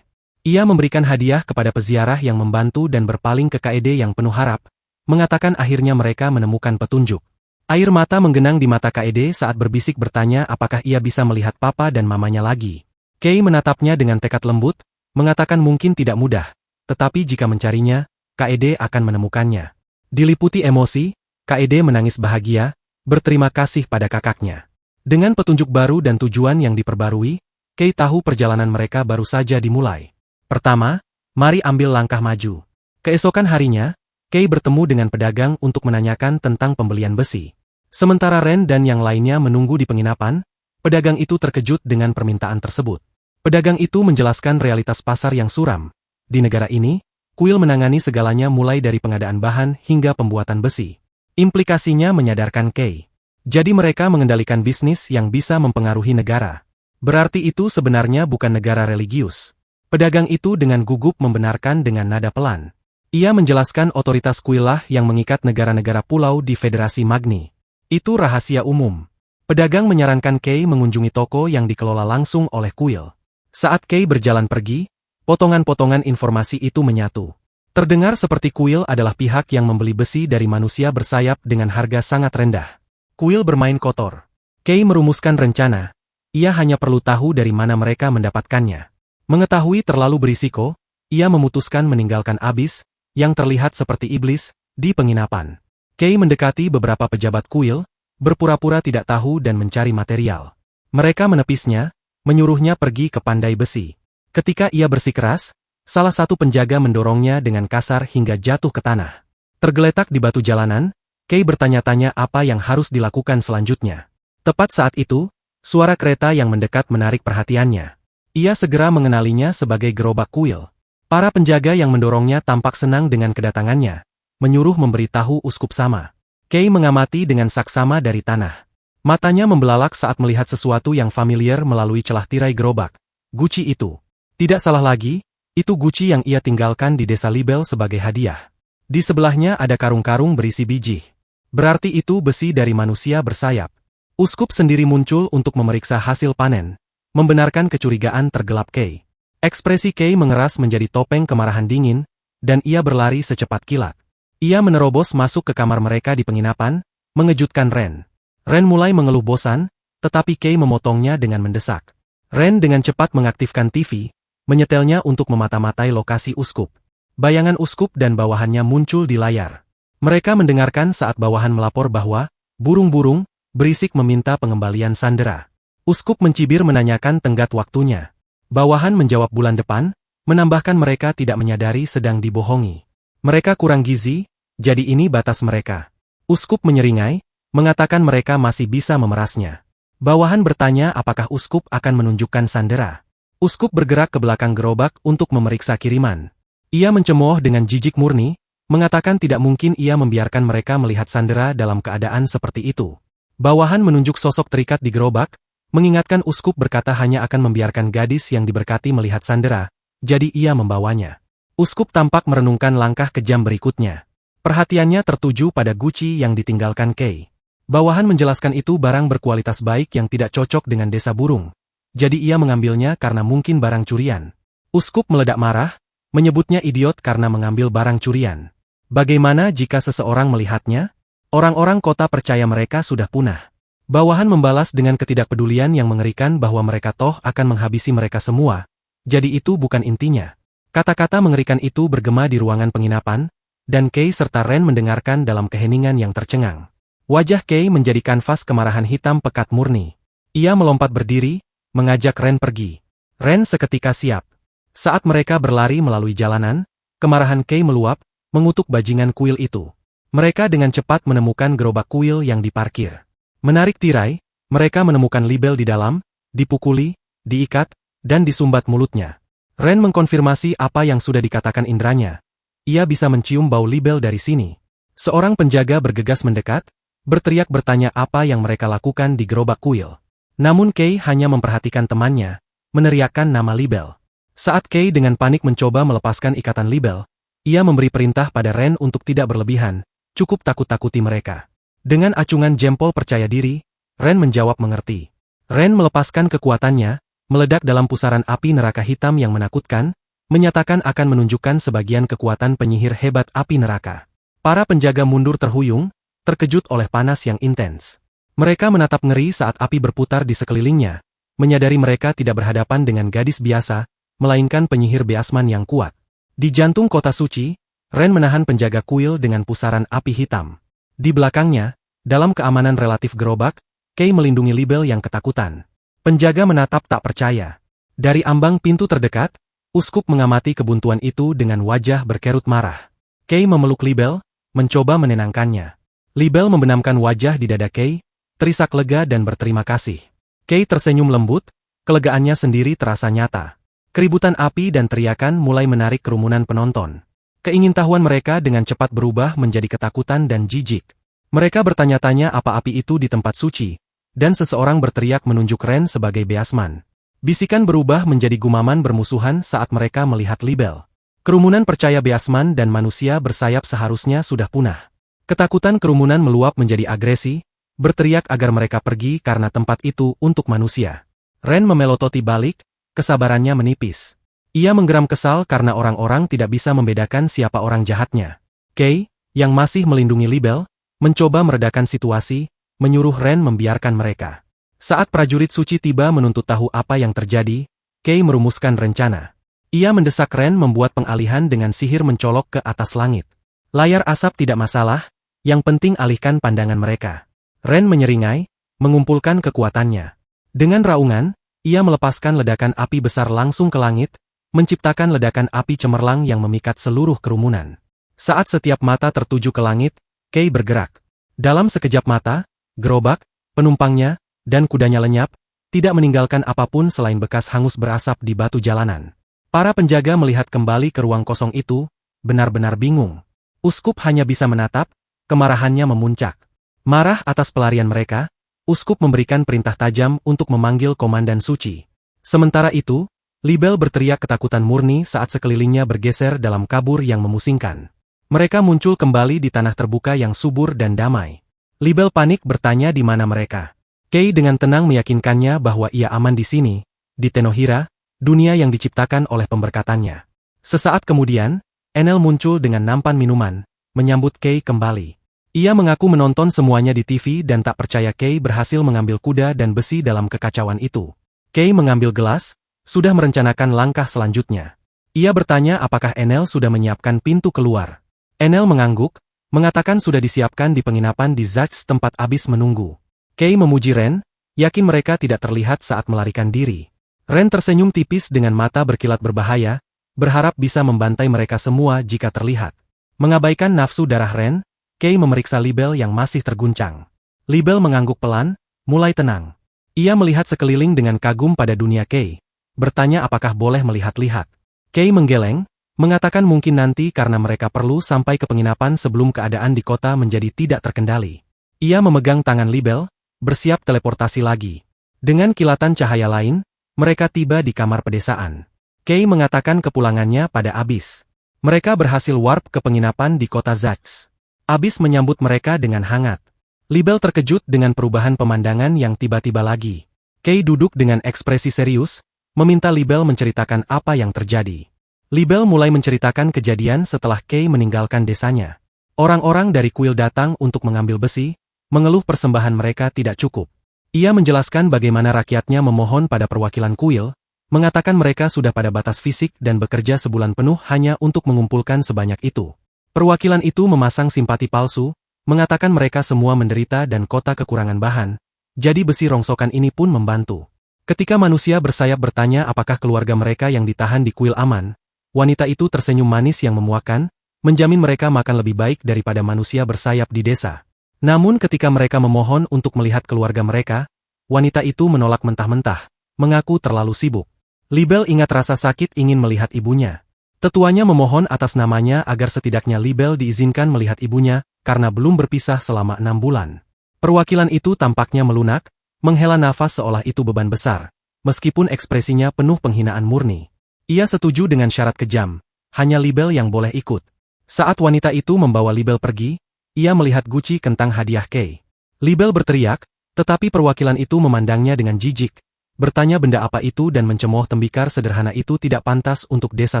Ia memberikan hadiah kepada peziarah yang membantu dan berpaling ke KED yang penuh harap, mengatakan akhirnya mereka menemukan petunjuk. Air mata menggenang di mata KED saat berbisik bertanya apakah ia bisa melihat papa dan mamanya lagi. Kay menatapnya dengan tekad lembut, mengatakan mungkin tidak mudah, tetapi jika mencarinya, KED akan menemukannya. Diliputi emosi, KED menangis bahagia, berterima kasih pada kakaknya. Dengan petunjuk baru dan tujuan yang diperbarui, Kay tahu perjalanan mereka baru saja dimulai. Pertama, mari ambil langkah maju. Keesokan harinya, Kay bertemu dengan pedagang untuk menanyakan tentang pembelian besi. Sementara Ren dan yang lainnya menunggu di penginapan, pedagang itu terkejut dengan permintaan tersebut. Pedagang itu menjelaskan realitas pasar yang suram. Di negara ini, kuil menangani segalanya mulai dari pengadaan bahan hingga pembuatan besi. Implikasinya menyadarkan Kay. Jadi mereka mengendalikan bisnis yang bisa mempengaruhi negara. Berarti itu sebenarnya bukan negara religius. Pedagang itu dengan gugup membenarkan dengan nada pelan. Ia menjelaskan otoritas kuil lah yang mengikat negara-negara pulau di Federasi Magni. Itu rahasia umum. Pedagang menyarankan Kay mengunjungi toko yang dikelola langsung oleh kuil. Saat Kay berjalan pergi, potongan-potongan informasi itu menyatu. Terdengar seperti kuil adalah pihak yang membeli besi dari manusia bersayap dengan harga sangat rendah. Kuil bermain kotor. Kay merumuskan rencana. Ia hanya perlu tahu dari mana mereka mendapatkannya. Mengetahui terlalu berisiko, ia memutuskan meninggalkan Abyss, yang terlihat seperti iblis, di penginapan. Kay mendekati beberapa pejabat kuil, berpura-pura tidak tahu dan mencari material. Mereka menepisnya, menyuruhnya pergi ke pandai besi. Ketika ia bersikeras, salah satu penjaga mendorongnya dengan kasar hingga jatuh ke tanah. Tergeletak di batu jalanan, Kay bertanya-tanya apa yang harus dilakukan selanjutnya. Tepat saat itu, suara kereta yang mendekat menarik perhatiannya. Ia segera mengenalinya sebagai gerobak kuil. Para penjaga yang mendorongnya tampak senang dengan kedatangannya, menyuruh memberitahu uskup sama. Kay mengamati dengan saksama dari tanah. Matanya membelalak saat melihat sesuatu yang familiar melalui celah tirai gerobak. Guci itu. Tidak salah lagi, itu guci yang ia tinggalkan di desa Libel sebagai hadiah. Di sebelahnya ada karung-karung berisi biji. Berarti itu besi dari manusia bersayap. Uskup sendiri muncul untuk memeriksa hasil panen, membenarkan kecurigaan tergelap Kay. Ekspresi Kay mengeras menjadi topeng kemarahan dingin, dan ia berlari secepat kilat. Ia menerobos masuk ke kamar mereka di penginapan, mengejutkan Ren. Ren mulai mengeluh bosan, tetapi Kay memotongnya dengan mendesak. Ren dengan cepat mengaktifkan TV, menyetelnya untuk memata-matai lokasi uskup. Bayangan uskup dan bawahannya muncul di layar. Mereka mendengarkan saat bawahan melapor bahwa burung-burung berisik meminta pengembalian sandera. Uskup mencibir menanyakan tenggat waktunya. Bawahan menjawab bulan depan, menambahkan mereka tidak menyadari sedang dibohongi. Mereka kurang gizi, jadi ini batas mereka. Uskup menyeringai, mengatakan mereka masih bisa memerasnya. Bawahan bertanya apakah uskup akan menunjukkan sandera. Uskup bergerak ke belakang gerobak untuk memeriksa kiriman. Ia mencemooh dengan jijik murni, mengatakan tidak mungkin ia membiarkan mereka melihat sandera dalam keadaan seperti itu. Bawahan menunjuk sosok terikat di gerobak, mengingatkan uskup berkata hanya akan membiarkan gadis yang diberkati melihat sandera, jadi ia membawanya. Uskup tampak merenungkan langkah kejam berikutnya. Perhatiannya tertuju pada guci yang ditinggalkan Kay. Bawahan menjelaskan itu barang berkualitas baik yang tidak cocok dengan desa burung, jadi ia mengambilnya karena mungkin barang curian. Uskup meledak marah, menyebutnya idiot karena mengambil barang curian. Bagaimana jika seseorang melihatnya? Orang-orang kota percaya mereka sudah punah. Bawahan membalas dengan ketidakpedulian yang mengerikan bahwa mereka toh akan menghabisi mereka semua, jadi itu bukan intinya. Kata-kata mengerikan itu bergema di ruangan penginapan, dan Kay serta Ren mendengarkan dalam keheningan yang tercengang. Wajah Kay menjadi kanvas kemarahan hitam pekat murni. Ia melompat berdiri, mengajak Ren pergi. Ren seketika siap. Saat mereka berlari melalui jalanan, kemarahan Kay meluap, mengutuk bajingan kuil itu. Mereka dengan cepat menemukan gerobak kuil yang diparkir. Menarik tirai, mereka menemukan Libel di dalam, dipukuli, diikat, dan disumbat mulutnya. Ren mengkonfirmasi apa yang sudah dikatakan indranya. Ia bisa mencium bau Libel dari sini. Seorang penjaga bergegas mendekat, berteriak bertanya apa yang mereka lakukan di gerobak kuil. Namun Kay hanya memperhatikan temannya, meneriakkan nama Libel. Saat Kay dengan panik mencoba melepaskan ikatan Libel, ia memberi perintah pada Ren untuk tidak berlebihan, cukup takut-takuti mereka. Dengan acungan jempol percaya diri, Ren menjawab mengerti. Ren melepaskan kekuatannya, meledak dalam pusaran api neraka hitam yang menakutkan, menyatakan akan menunjukkan sebagian kekuatan penyihir hebat api neraka. Para penjaga mundur terhuyung, terkejut oleh panas yang intens. Mereka menatap ngeri saat api berputar di sekelilingnya, menyadari mereka tidak berhadapan dengan gadis biasa, melainkan penyihir Beasman yang kuat. Di jantung kota suci, Ren menahan penjaga kuil dengan pusaran api hitam. Di belakangnya, dalam keamanan relatif gerobak, Kay melindungi Libel yang ketakutan. Penjaga menatap tak percaya. Dari ambang pintu terdekat, uskup mengamati kebuntuan itu dengan wajah berkerut marah. Kay memeluk Libel, mencoba menenangkannya. Libel membenamkan wajah di dada Kay, terisak lega dan berterima kasih. Kay tersenyum lembut, kelegaannya sendiri terasa nyata. Keributan api dan teriakan mulai menarik kerumunan penonton. Keingintahuan mereka dengan cepat berubah menjadi ketakutan dan jijik. Mereka bertanya-tanya apa api itu di tempat suci, dan seseorang berteriak menunjuk Ren sebagai Beasman. Bisikan berubah menjadi gumaman bermusuhan saat mereka melihat Libel. Kerumunan percaya Beasman dan manusia bersayap seharusnya sudah punah. Ketakutan kerumunan meluap menjadi agresi, berteriak agar mereka pergi karena tempat itu untuk manusia. Ren memelototi balik, kesabarannya menipis. Ia menggeram kesal karena orang-orang tidak bisa membedakan siapa orang jahatnya. Kay, yang masih melindungi Libel, mencoba meredakan situasi, menyuruh Ren membiarkan mereka. Saat prajurit suci tiba menuntut tahu apa yang terjadi, Kay merumuskan rencana. Ia mendesak Ren membuat pengalihan dengan sihir mencolok ke atas langit. Layar asap tidak masalah, yang penting alihkan pandangan mereka. Ren menyeringai, mengumpulkan kekuatannya. Dengan raungan, ia melepaskan ledakan api besar langsung ke langit, menciptakan ledakan api cemerlang yang memikat seluruh kerumunan. Saat setiap mata tertuju ke langit, Kay bergerak. Dalam sekejap mata, gerobak, penumpangnya, dan kudanya lenyap, tidak meninggalkan apapun selain bekas hangus berasap di batu jalanan. Para penjaga melihat kembali ke ruang kosong itu, benar-benar bingung. Uskup hanya bisa menatap, kemarahannya memuncak. Marah atas pelarian mereka, Uskup memberikan perintah tajam untuk memanggil Komandan Suci. Sementara itu, Libel berteriak ketakutan murni saat sekelilingnya bergeser dalam kabur yang memusingkan. Mereka muncul kembali di tanah terbuka yang subur dan damai. Libel panik bertanya di mana mereka. Kay dengan tenang meyakinkannya bahwa ia aman di sini, di Tenohira, dunia yang diciptakan oleh pemberkatannya. Sesaat kemudian, Enel muncul dengan nampan minuman, menyambut Kay kembali. Ia mengaku menonton semuanya di TV dan tak percaya Kay berhasil mengambil kuda dan besi dalam kekacauan itu. Kay mengambil gelas, sudah merencanakan langkah selanjutnya. Ia bertanya apakah Enel sudah menyiapkan pintu keluar. Enel mengangguk, mengatakan sudah disiapkan di penginapan di Zach tempat Abyss menunggu. Kay memuji Ren, yakin mereka tidak terlihat saat melarikan diri. Ren tersenyum tipis dengan mata berkilat berbahaya, berharap bisa membantai mereka semua jika terlihat. Mengabaikan nafsu darah Ren, Kay memeriksa Libel yang masih terguncang. Libel mengangguk pelan, mulai tenang. Ia melihat sekeliling dengan kagum pada dunia Kay, bertanya apakah boleh melihat-lihat. Kay menggeleng, mengatakan mungkin nanti karena mereka perlu sampai ke penginapan sebelum keadaan di kota menjadi tidak terkendali. Ia memegang tangan Libel, bersiap teleportasi lagi. Dengan kilatan cahaya lain, mereka tiba di kamar pedesaan. Kay mengatakan kepulangannya pada Abyss. Mereka berhasil warp ke penginapan di kota Zach. Abyss menyambut mereka dengan hangat. Libel terkejut dengan perubahan pemandangan yang tiba-tiba lagi. Kay duduk dengan ekspresi serius, meminta Libel menceritakan apa yang terjadi. Libel mulai menceritakan kejadian setelah Kay meninggalkan desanya. Orang-orang dari kuil datang untuk mengambil besi, mengeluh persembahan mereka tidak cukup. Ia menjelaskan bagaimana rakyatnya memohon pada perwakilan kuil, mengatakan mereka sudah pada batas fisik dan bekerja sebulan penuh hanya untuk mengumpulkan sebanyak itu. Perwakilan itu memasang simpati palsu, mengatakan mereka semua menderita dan kota kekurangan bahan, jadi besi rongsokan ini pun membantu. Ketika manusia bersayap bertanya apakah keluarga mereka yang ditahan di kuil aman, wanita itu tersenyum manis yang memuakkan, menjamin mereka makan lebih baik daripada manusia bersayap di desa. Namun ketika mereka memohon untuk melihat keluarga mereka, wanita itu menolak mentah-mentah, mengaku terlalu sibuk. Libel ingat rasa sakit ingin melihat ibunya. Tetuanya memohon atas namanya agar setidaknya Libel diizinkan melihat ibunya, karena belum berpisah selama 6 bulan. Perwakilan itu tampaknya melunak, menghela nafas seolah itu beban besar, meskipun ekspresinya penuh penghinaan murni. Ia setuju dengan syarat kejam, hanya Libel yang boleh ikut. Saat wanita itu membawa Libel pergi, ia melihat guci kentang hadiah Kay. Libel berteriak, tetapi perwakilan itu memandangnya dengan jijik, bertanya benda apa itu dan mencemooh tembikar sederhana itu tidak pantas untuk desa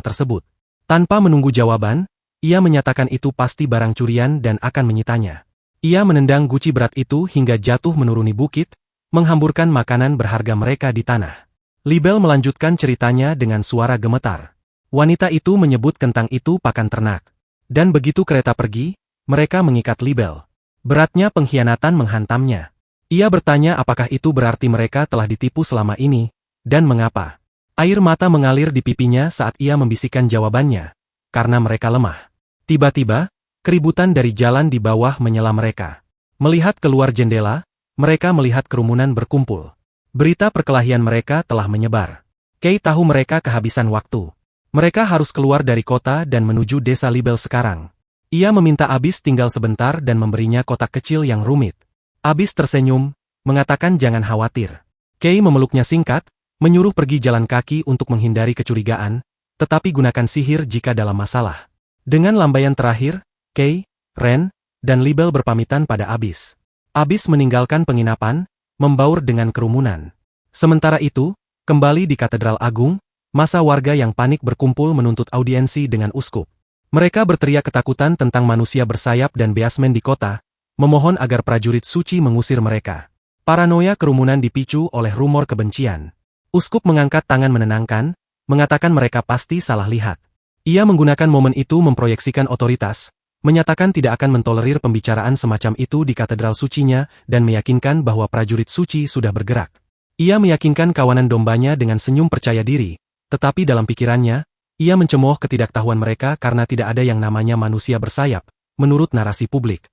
tersebut. Tanpa menunggu jawaban, ia menyatakan itu pasti barang curian dan akan menyitanya. Ia menendang guci berat itu hingga jatuh menuruni bukit, menghamburkan makanan berharga mereka di tanah. Libel melanjutkan ceritanya dengan suara gemetar. Wanita itu menyebut kentang itu pakan ternak. Dan begitu kereta pergi, mereka mengikat Libel. Beratnya pengkhianatan menghantamnya. Ia bertanya apakah itu berarti mereka telah ditipu selama ini, dan mengapa. Air mata mengalir di pipinya saat ia membisikkan jawabannya, karena mereka lemah. Tiba-tiba, keributan dari jalan di bawah menyela mereka. Melihat keluar jendela, mereka melihat kerumunan berkumpul. Berita perkelahian mereka telah menyebar. Kay tahu mereka kehabisan waktu. Mereka harus keluar dari kota dan menuju desa Libel sekarang. Ia meminta Abyss tinggal sebentar dan memberinya kotak kecil yang rumit. Abyss tersenyum, mengatakan jangan khawatir. Kay memeluknya singkat, menyuruh pergi jalan kaki untuk menghindari kecurigaan, tetapi gunakan sihir jika dalam masalah. Dengan lambaian terakhir, Kay, Ren, dan Libel berpamitan pada Abyss. Abyss meninggalkan penginapan, membaur dengan kerumunan. Sementara itu, kembali di Katedral Agung, massa warga yang panik berkumpul menuntut audiensi dengan uskup. Mereka berteriak ketakutan tentang manusia bersayap dan beasmen di kota, memohon agar prajurit suci mengusir mereka. Paranoia kerumunan dipicu oleh rumor kebencian. Uskup mengangkat tangan menenangkan, mengatakan mereka pasti salah lihat. Ia menggunakan momen itu memproyeksikan otoritas, menyatakan tidak akan mentolerir pembicaraan semacam itu di katedral sucinya dan meyakinkan bahwa prajurit suci sudah bergerak. Ia meyakinkan kawanan dombanya dengan senyum percaya diri, tetapi dalam pikirannya, ia mencemooh ketidaktahuan mereka karena tidak ada yang namanya manusia bersayap, menurut narasi publik.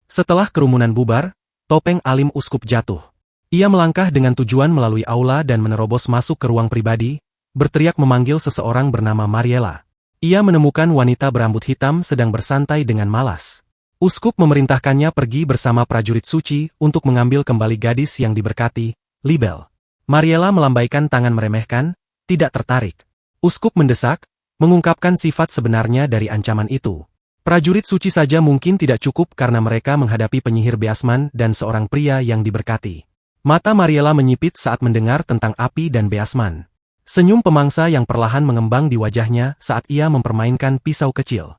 Setelah kerumunan bubar, topeng alim uskup jatuh. Ia melangkah dengan tujuan melalui aula dan menerobos masuk ke ruang pribadi, berteriak memanggil seseorang bernama Mariela. Ia menemukan wanita berambut hitam sedang bersantai dengan malas. Uskup memerintahkannya pergi bersama prajurit suci untuk mengambil kembali gadis yang diberkati, Libel. Mariela melambaikan tangan meremehkan, tidak tertarik. Uskup mendesak, mengungkapkan sifat sebenarnya dari ancaman itu. Prajurit suci saja mungkin tidak cukup karena mereka menghadapi penyihir Beasman dan seorang pria yang diberkati. Mata Mariela menyipit saat mendengar tentang api dan Beasman. Senyum pemangsa yang perlahan mengembang di wajahnya saat ia mempermainkan pisau kecil.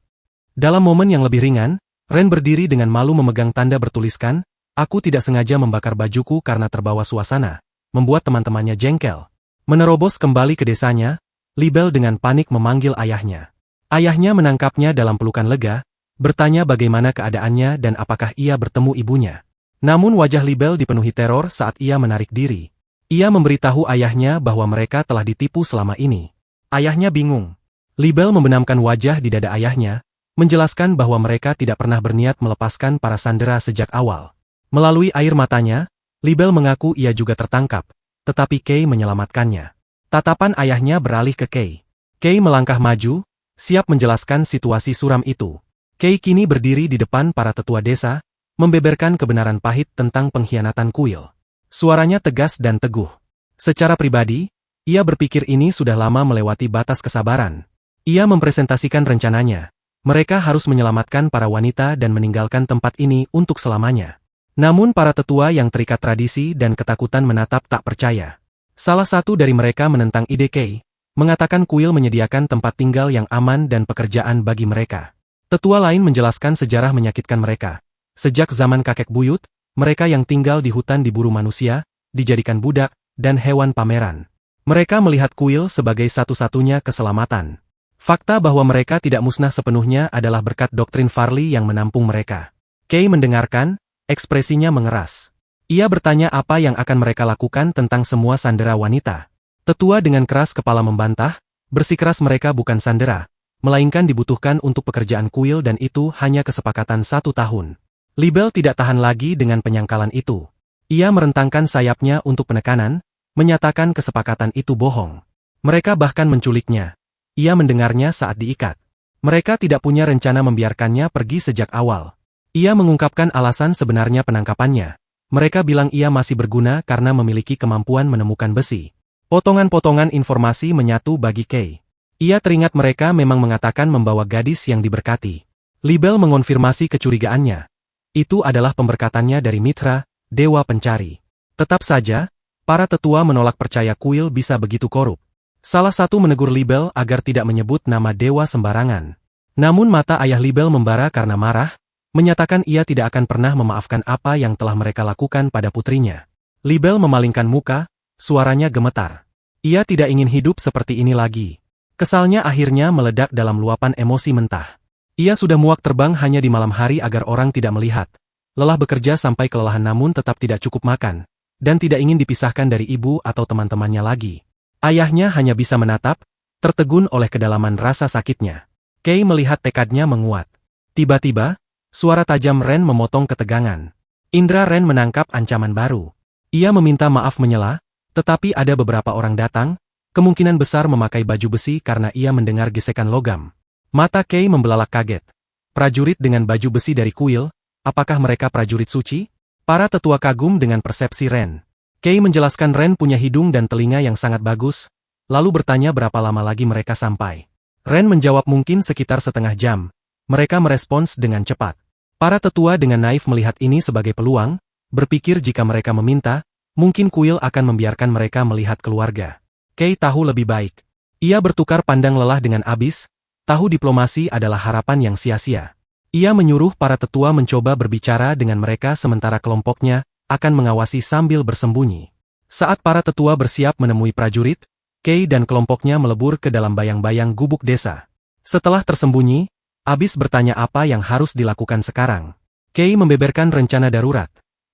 Dalam momen yang lebih ringan, Ren berdiri dengan malu memegang tanda bertuliskan, "Aku tidak sengaja membakar bajuku karena terbawa suasana," membuat teman-temannya jengkel. Menerobos kembali ke desanya, Libel dengan panik memanggil ayahnya. Ayahnya menangkapnya dalam pelukan lega, bertanya bagaimana keadaannya dan apakah ia bertemu ibunya. Namun wajah Libel dipenuhi teror saat ia menarik diri. Ia memberitahu ayahnya bahwa mereka telah ditipu selama ini. Ayahnya bingung. Libel membenamkan wajah di dada ayahnya, menjelaskan bahwa mereka tidak pernah berniat melepaskan para sandera sejak awal. Melalui air matanya, Libel mengaku ia juga tertangkap, tetapi Kay menyelamatkannya. Tatapan ayahnya beralih ke Kay. Kay melangkah maju, siap menjelaskan situasi suram itu. Kay kini berdiri di depan para tetua desa, membeberkan kebenaran pahit tentang pengkhianatan kuil. Suaranya tegas dan teguh. Secara pribadi, ia berpikir ini sudah lama melewati batas kesabaran. Ia mempresentasikan rencananya. Mereka harus menyelamatkan para wanita dan meninggalkan tempat ini untuk selamanya. Namun para tetua yang terikat tradisi dan ketakutan menatap tak percaya. Salah satu dari mereka menentang ide Kay, mengatakan kuil menyediakan tempat tinggal yang aman dan pekerjaan bagi mereka. Tetua lain menjelaskan sejarah menyakitkan mereka. Sejak zaman kakek buyut, mereka yang tinggal di hutan diburu manusia, dijadikan budak, dan hewan pameran. Mereka melihat kuil sebagai satu-satunya keselamatan. Fakta bahwa mereka tidak musnah sepenuhnya adalah berkat doktrin Farley yang menampung mereka. Kay mendengarkan, ekspresinya mengeras. Ia bertanya apa yang akan mereka lakukan tentang semua sandera wanita. Tetua dengan keras kepala membantah, bersikeras mereka bukan sandera, melainkan dibutuhkan untuk pekerjaan kuil dan itu hanya kesepakatan 1 tahun. Libel tidak tahan lagi dengan penyangkalan itu. Ia merentangkan sayapnya untuk penekanan, menyatakan kesepakatan itu bohong. Mereka bahkan menculiknya. Ia mendengarnya saat diikat. Mereka tidak punya rencana membiarkannya pergi sejak awal. Ia mengungkapkan alasan sebenarnya penangkapannya. Mereka bilang ia masih berguna karena memiliki kemampuan menemukan besi. Potongan-potongan informasi menyatu bagi Kay. Ia teringat mereka memang mengatakan membawa gadis yang diberkati. Libel mengonfirmasi kecurigaannya. Itu adalah pemberkatannya dari Mitra, dewa pencari. Tetap saja, para tetua menolak percaya kuil bisa begitu korup. Salah satu menegur Libel agar tidak menyebut nama dewa sembarangan. Namun mata ayah Libel membara karena marah, menyatakan ia tidak akan pernah memaafkan apa yang telah mereka lakukan pada putrinya. Libel memalingkan muka, suaranya gemetar. Ia tidak ingin hidup seperti ini lagi. Kesalnya akhirnya meledak dalam luapan emosi mentah. Ia sudah muak terbang hanya di malam hari agar orang tidak melihat. Lelah bekerja sampai kelelahan namun tetap tidak cukup makan. Dan tidak ingin dipisahkan dari ibu atau teman-temannya lagi. Ayahnya hanya bisa menatap, tertegun oleh kedalaman rasa sakitnya. Kay melihat tekadnya menguat. Tiba-tiba, suara tajam Ren memotong ketegangan. Indra Ren menangkap ancaman baru. Ia meminta maaf menyela, tetapi ada beberapa orang datang, kemungkinan besar memakai baju besi karena ia mendengar gesekan logam. Mata Kay membelalak kaget. Prajurit dengan baju besi dari kuil, apakah mereka prajurit suci? Para tetua kagum dengan persepsi Ren. Kay menjelaskan Ren punya hidung dan telinga yang sangat bagus, lalu bertanya berapa lama lagi mereka sampai. Ren menjawab mungkin sekitar setengah jam. Mereka merespons dengan cepat. Para tetua dengan naif melihat ini sebagai peluang, berpikir jika mereka meminta, mungkin kuil akan membiarkan mereka melihat keluarga. Kay tahu lebih baik. Ia bertukar pandang lelah dengan abis, tahu diplomasi adalah harapan yang sia-sia. Ia menyuruh para tetua mencoba berbicara dengan mereka sementara kelompoknya akan mengawasi sambil bersembunyi. Saat para tetua bersiap menemui prajurit, Kei dan kelompoknya melebur ke dalam bayang-bayang gubuk desa. Setelah tersembunyi, Abis bertanya apa yang harus dilakukan sekarang. Kei membeberkan rencana darurat.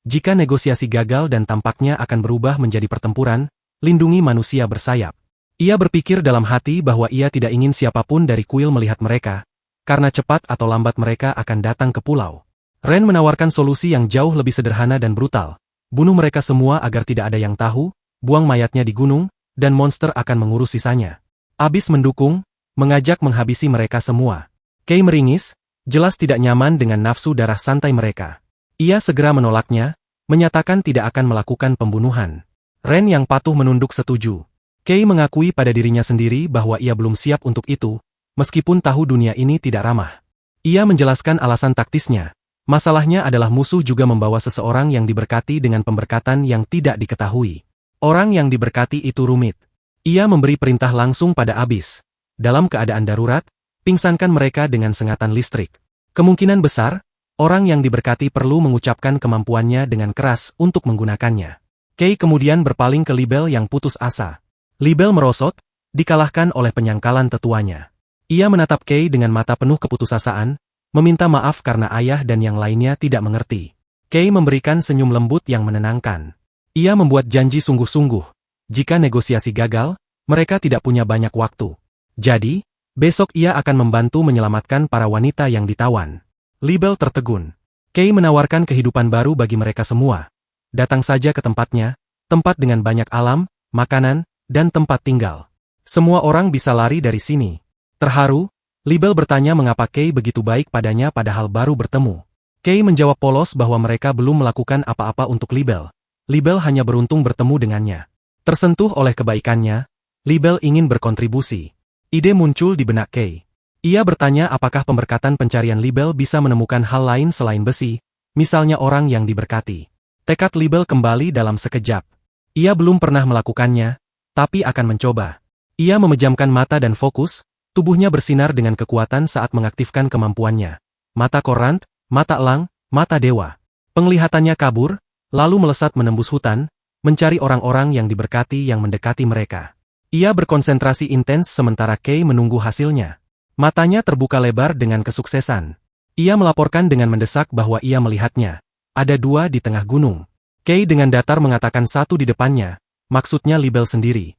Jika negosiasi gagal dan tampaknya akan berubah menjadi pertempuran, lindungi manusia bersayap. Ia berpikir dalam hati bahwa ia tidak ingin siapapun dari kuil melihat mereka, karena cepat atau lambat mereka akan datang ke pulau. Ren menawarkan solusi yang jauh lebih sederhana dan brutal. Bunuh mereka semua agar tidak ada yang tahu, buang mayatnya di gunung, dan monster akan mengurus sisanya. Abis mendukung, mengajak menghabisi mereka semua. Kei meringis, jelas tidak nyaman dengan nafsu darah santai mereka. Ia segera menolaknya, menyatakan tidak akan melakukan pembunuhan. Ren yang patuh menunduk setuju. Kei mengakui pada dirinya sendiri bahwa ia belum siap untuk itu, meskipun tahu dunia ini tidak ramah. Ia menjelaskan alasan taktisnya. Masalahnya adalah musuh juga membawa seseorang yang diberkati dengan pemberkatan yang tidak diketahui. Orang yang diberkati itu rumit. Ia memberi perintah langsung pada Abis. Dalam keadaan darurat, pingsankan mereka dengan sengatan listrik. Kemungkinan besar, orang yang diberkati perlu mengucapkan kemampuannya dengan keras untuk menggunakannya. Kei kemudian berpaling ke Libel yang putus asa. Libel merosot, dikalahkan oleh penyangkalan tetuanya. Ia menatap Kei dengan mata penuh keputusasaan, meminta maaf karena ayah dan yang lainnya tidak mengerti. Kei memberikan senyum lembut yang menenangkan. Ia membuat janji sungguh-sungguh. Jika negosiasi gagal, mereka tidak punya banyak waktu. Jadi, besok ia akan membantu menyelamatkan para wanita yang ditawan. Libel tertegun. Kei menawarkan kehidupan baru bagi mereka semua. Datang saja ke tempatnya, tempat dengan banyak alam, makanan, dan tempat tinggal. Semua orang bisa lari dari sini. Terharu, Libel bertanya mengapa Kei begitu baik padanya padahal baru bertemu. Kei menjawab polos bahwa mereka belum melakukan apa-apa untuk Libel. Libel hanya beruntung bertemu dengannya. Tersentuh oleh kebaikannya, Libel ingin berkontribusi. Ide muncul di benak Kei. Ia bertanya apakah pemberkatan pencarian Libel bisa menemukan hal lain selain besi, misalnya orang yang diberkati. Tekad Libel kembali dalam sekejap. Ia belum pernah melakukannya, tapi akan mencoba. Ia memejamkan mata dan fokus. Tubuhnya bersinar dengan kekuatan saat mengaktifkan kemampuannya. Mata korant, mata elang, mata dewa. Penglihatannya kabur, lalu melesat menembus hutan, mencari orang-orang yang diberkati yang mendekati mereka. Ia berkonsentrasi intens sementara Kei menunggu hasilnya. Matanya terbuka lebar dengan kesuksesan. Ia melaporkan dengan mendesak bahwa ia melihatnya. Ada dua di tengah gunung. Kei dengan datar mengatakan satu di depannya, maksudnya Libel sendiri.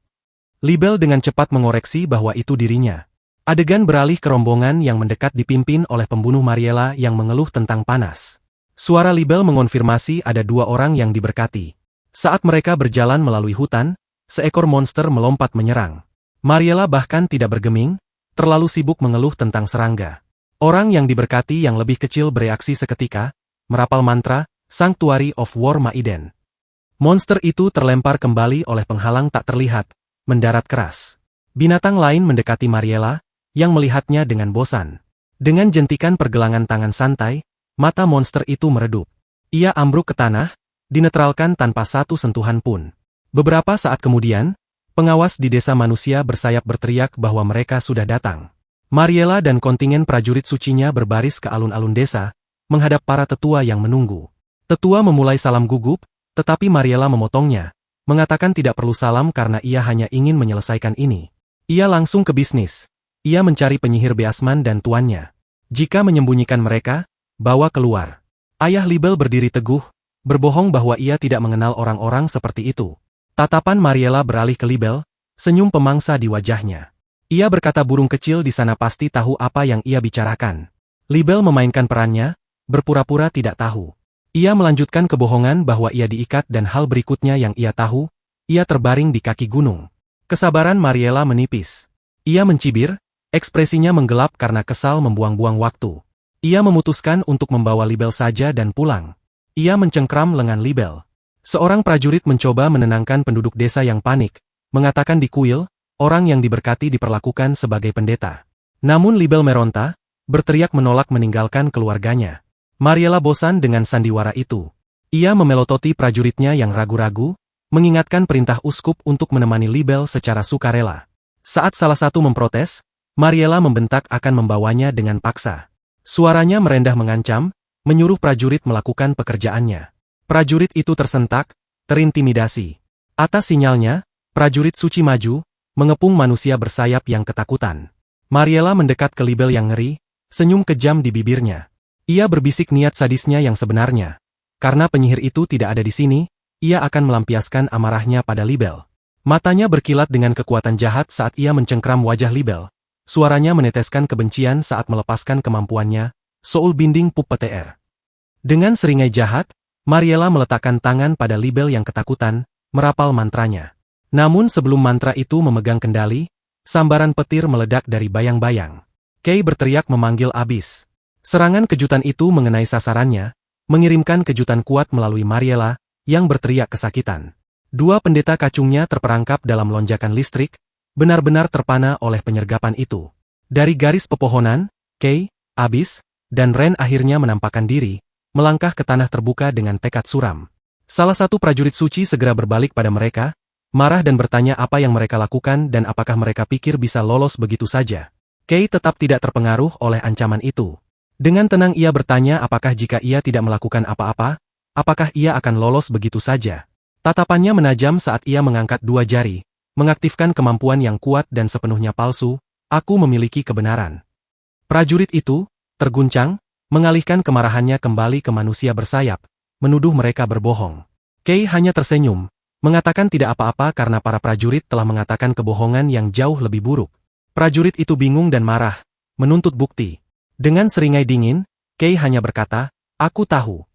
Libel dengan cepat mengoreksi bahwa itu dirinya. Adegan beralih ke rombongan yang mendekat dipimpin oleh pembunuh Mariela yang mengeluh tentang panas. Suara Libel mengonfirmasi ada dua orang yang diberkati. Saat mereka berjalan melalui hutan, seekor monster melompat menyerang. Mariela bahkan tidak bergeming, terlalu sibuk mengeluh tentang serangga. Orang yang diberkati yang lebih kecil bereaksi seketika, merapal mantra, Sanctuary of War Maiden. Monster itu terlempar kembali oleh penghalang tak terlihat, mendarat keras. Binatang lain mendekati Mariela, yang melihatnya dengan bosan. Dengan jentikan pergelangan tangan santai, mata monster itu meredup. Ia ambruk ke tanah, dinetralkan tanpa satu sentuhan pun. Beberapa saat kemudian, pengawas di desa manusia bersayap berteriak bahwa mereka sudah datang. Mariela dan kontingen prajurit sucinya berbaris ke alun-alun desa, menghadap para tetua yang menunggu. Tetua memulai salam gugup, tetapi Mariela memotongnya, mengatakan tidak perlu salam karena ia hanya ingin menyelesaikan ini. Ia langsung ke bisnis. Ia mencari penyihir Beasman dan tuannya. Jika menyembunyikan mereka, bawa keluar. Ayah Libel berdiri teguh, berbohong bahwa ia tidak mengenal orang-orang seperti itu. Tatapan Mariela beralih ke Libel, senyum pemangsa di wajahnya. Ia berkata burung kecil di sana pasti tahu apa yang ia bicarakan. Libel memainkan perannya, berpura-pura tidak tahu. Ia melanjutkan kebohongan bahwa ia diikat dan hal berikutnya yang ia tahu, ia terbaring di kaki gunung. Kesabaran Mariela menipis. Ia mencibir, ekspresinya menggelap karena kesal membuang-buang waktu. Ia memutuskan untuk membawa Libel saja dan pulang. Ia mencengkram lengan Libel. Seorang prajurit mencoba menenangkan penduduk desa yang panik, mengatakan di kuil, orang yang diberkati diperlakukan sebagai pendeta. Namun Libel meronta, berteriak menolak meninggalkan keluarganya. Mariela bosan dengan sandiwara itu. Ia memelototi prajuritnya yang ragu-ragu, mengingatkan perintah uskup untuk menemani Libel secara sukarela. Saat salah satu memprotes, Mariela membentak akan membawanya dengan paksa. Suaranya merendah mengancam, menyuruh prajurit melakukan pekerjaannya. Prajurit itu tersentak, terintimidasi. Atas sinyalnya, prajurit suci maju, mengepung manusia bersayap yang ketakutan. Mariela mendekat ke Libel yang ngeri, senyum kejam di bibirnya. Ia berbisik niat sadisnya yang sebenarnya. Karena penyihir itu tidak ada di sini, ia akan melampiaskan amarahnya pada Libel. Matanya berkilat dengan kekuatan jahat saat ia mencengkram wajah Libel. Suaranya meneteskan kebencian saat melepaskan kemampuannya, Soul Binding Pup PTR. Dengan seringai jahat, Mariela meletakkan tangan pada Libel yang ketakutan, merapal mantranya. Namun sebelum mantra itu memegang kendali, sambaran petir meledak dari bayang-bayang. Kay berteriak memanggil Abyss. Serangan kejutan itu mengenai sasarannya, mengirimkan kejutan kuat melalui Mariela, yang berteriak kesakitan. Dua pendeta kacungnya terperangkap dalam lonjakan listrik, benar-benar terpana oleh penyergapan itu. Dari garis pepohonan, Kay, Abyss, dan Ren akhirnya menampakkan diri, melangkah ke tanah terbuka dengan tekad suram. Salah satu prajurit suci segera berbalik pada mereka, marah dan bertanya apa yang mereka lakukan dan apakah mereka pikir bisa lolos begitu saja. Kay tetap tidak terpengaruh oleh ancaman itu. Dengan tenang ia bertanya apakah jika ia tidak melakukan apa-apa, apakah ia akan lolos begitu saja. Tatapannya menajam saat ia mengangkat dua jari, mengaktifkan kemampuan yang kuat dan sepenuhnya palsu, aku memiliki kebenaran. Prajurit itu, terguncang, mengalihkan kemarahannya kembali ke manusia bersayap, menuduh mereka berbohong. Kay hanya tersenyum, mengatakan tidak apa-apa karena para prajurit telah mengatakan kebohongan yang jauh lebih buruk. Prajurit itu bingung dan marah, menuntut bukti. Dengan seringai dingin, Kay hanya berkata, aku tahu.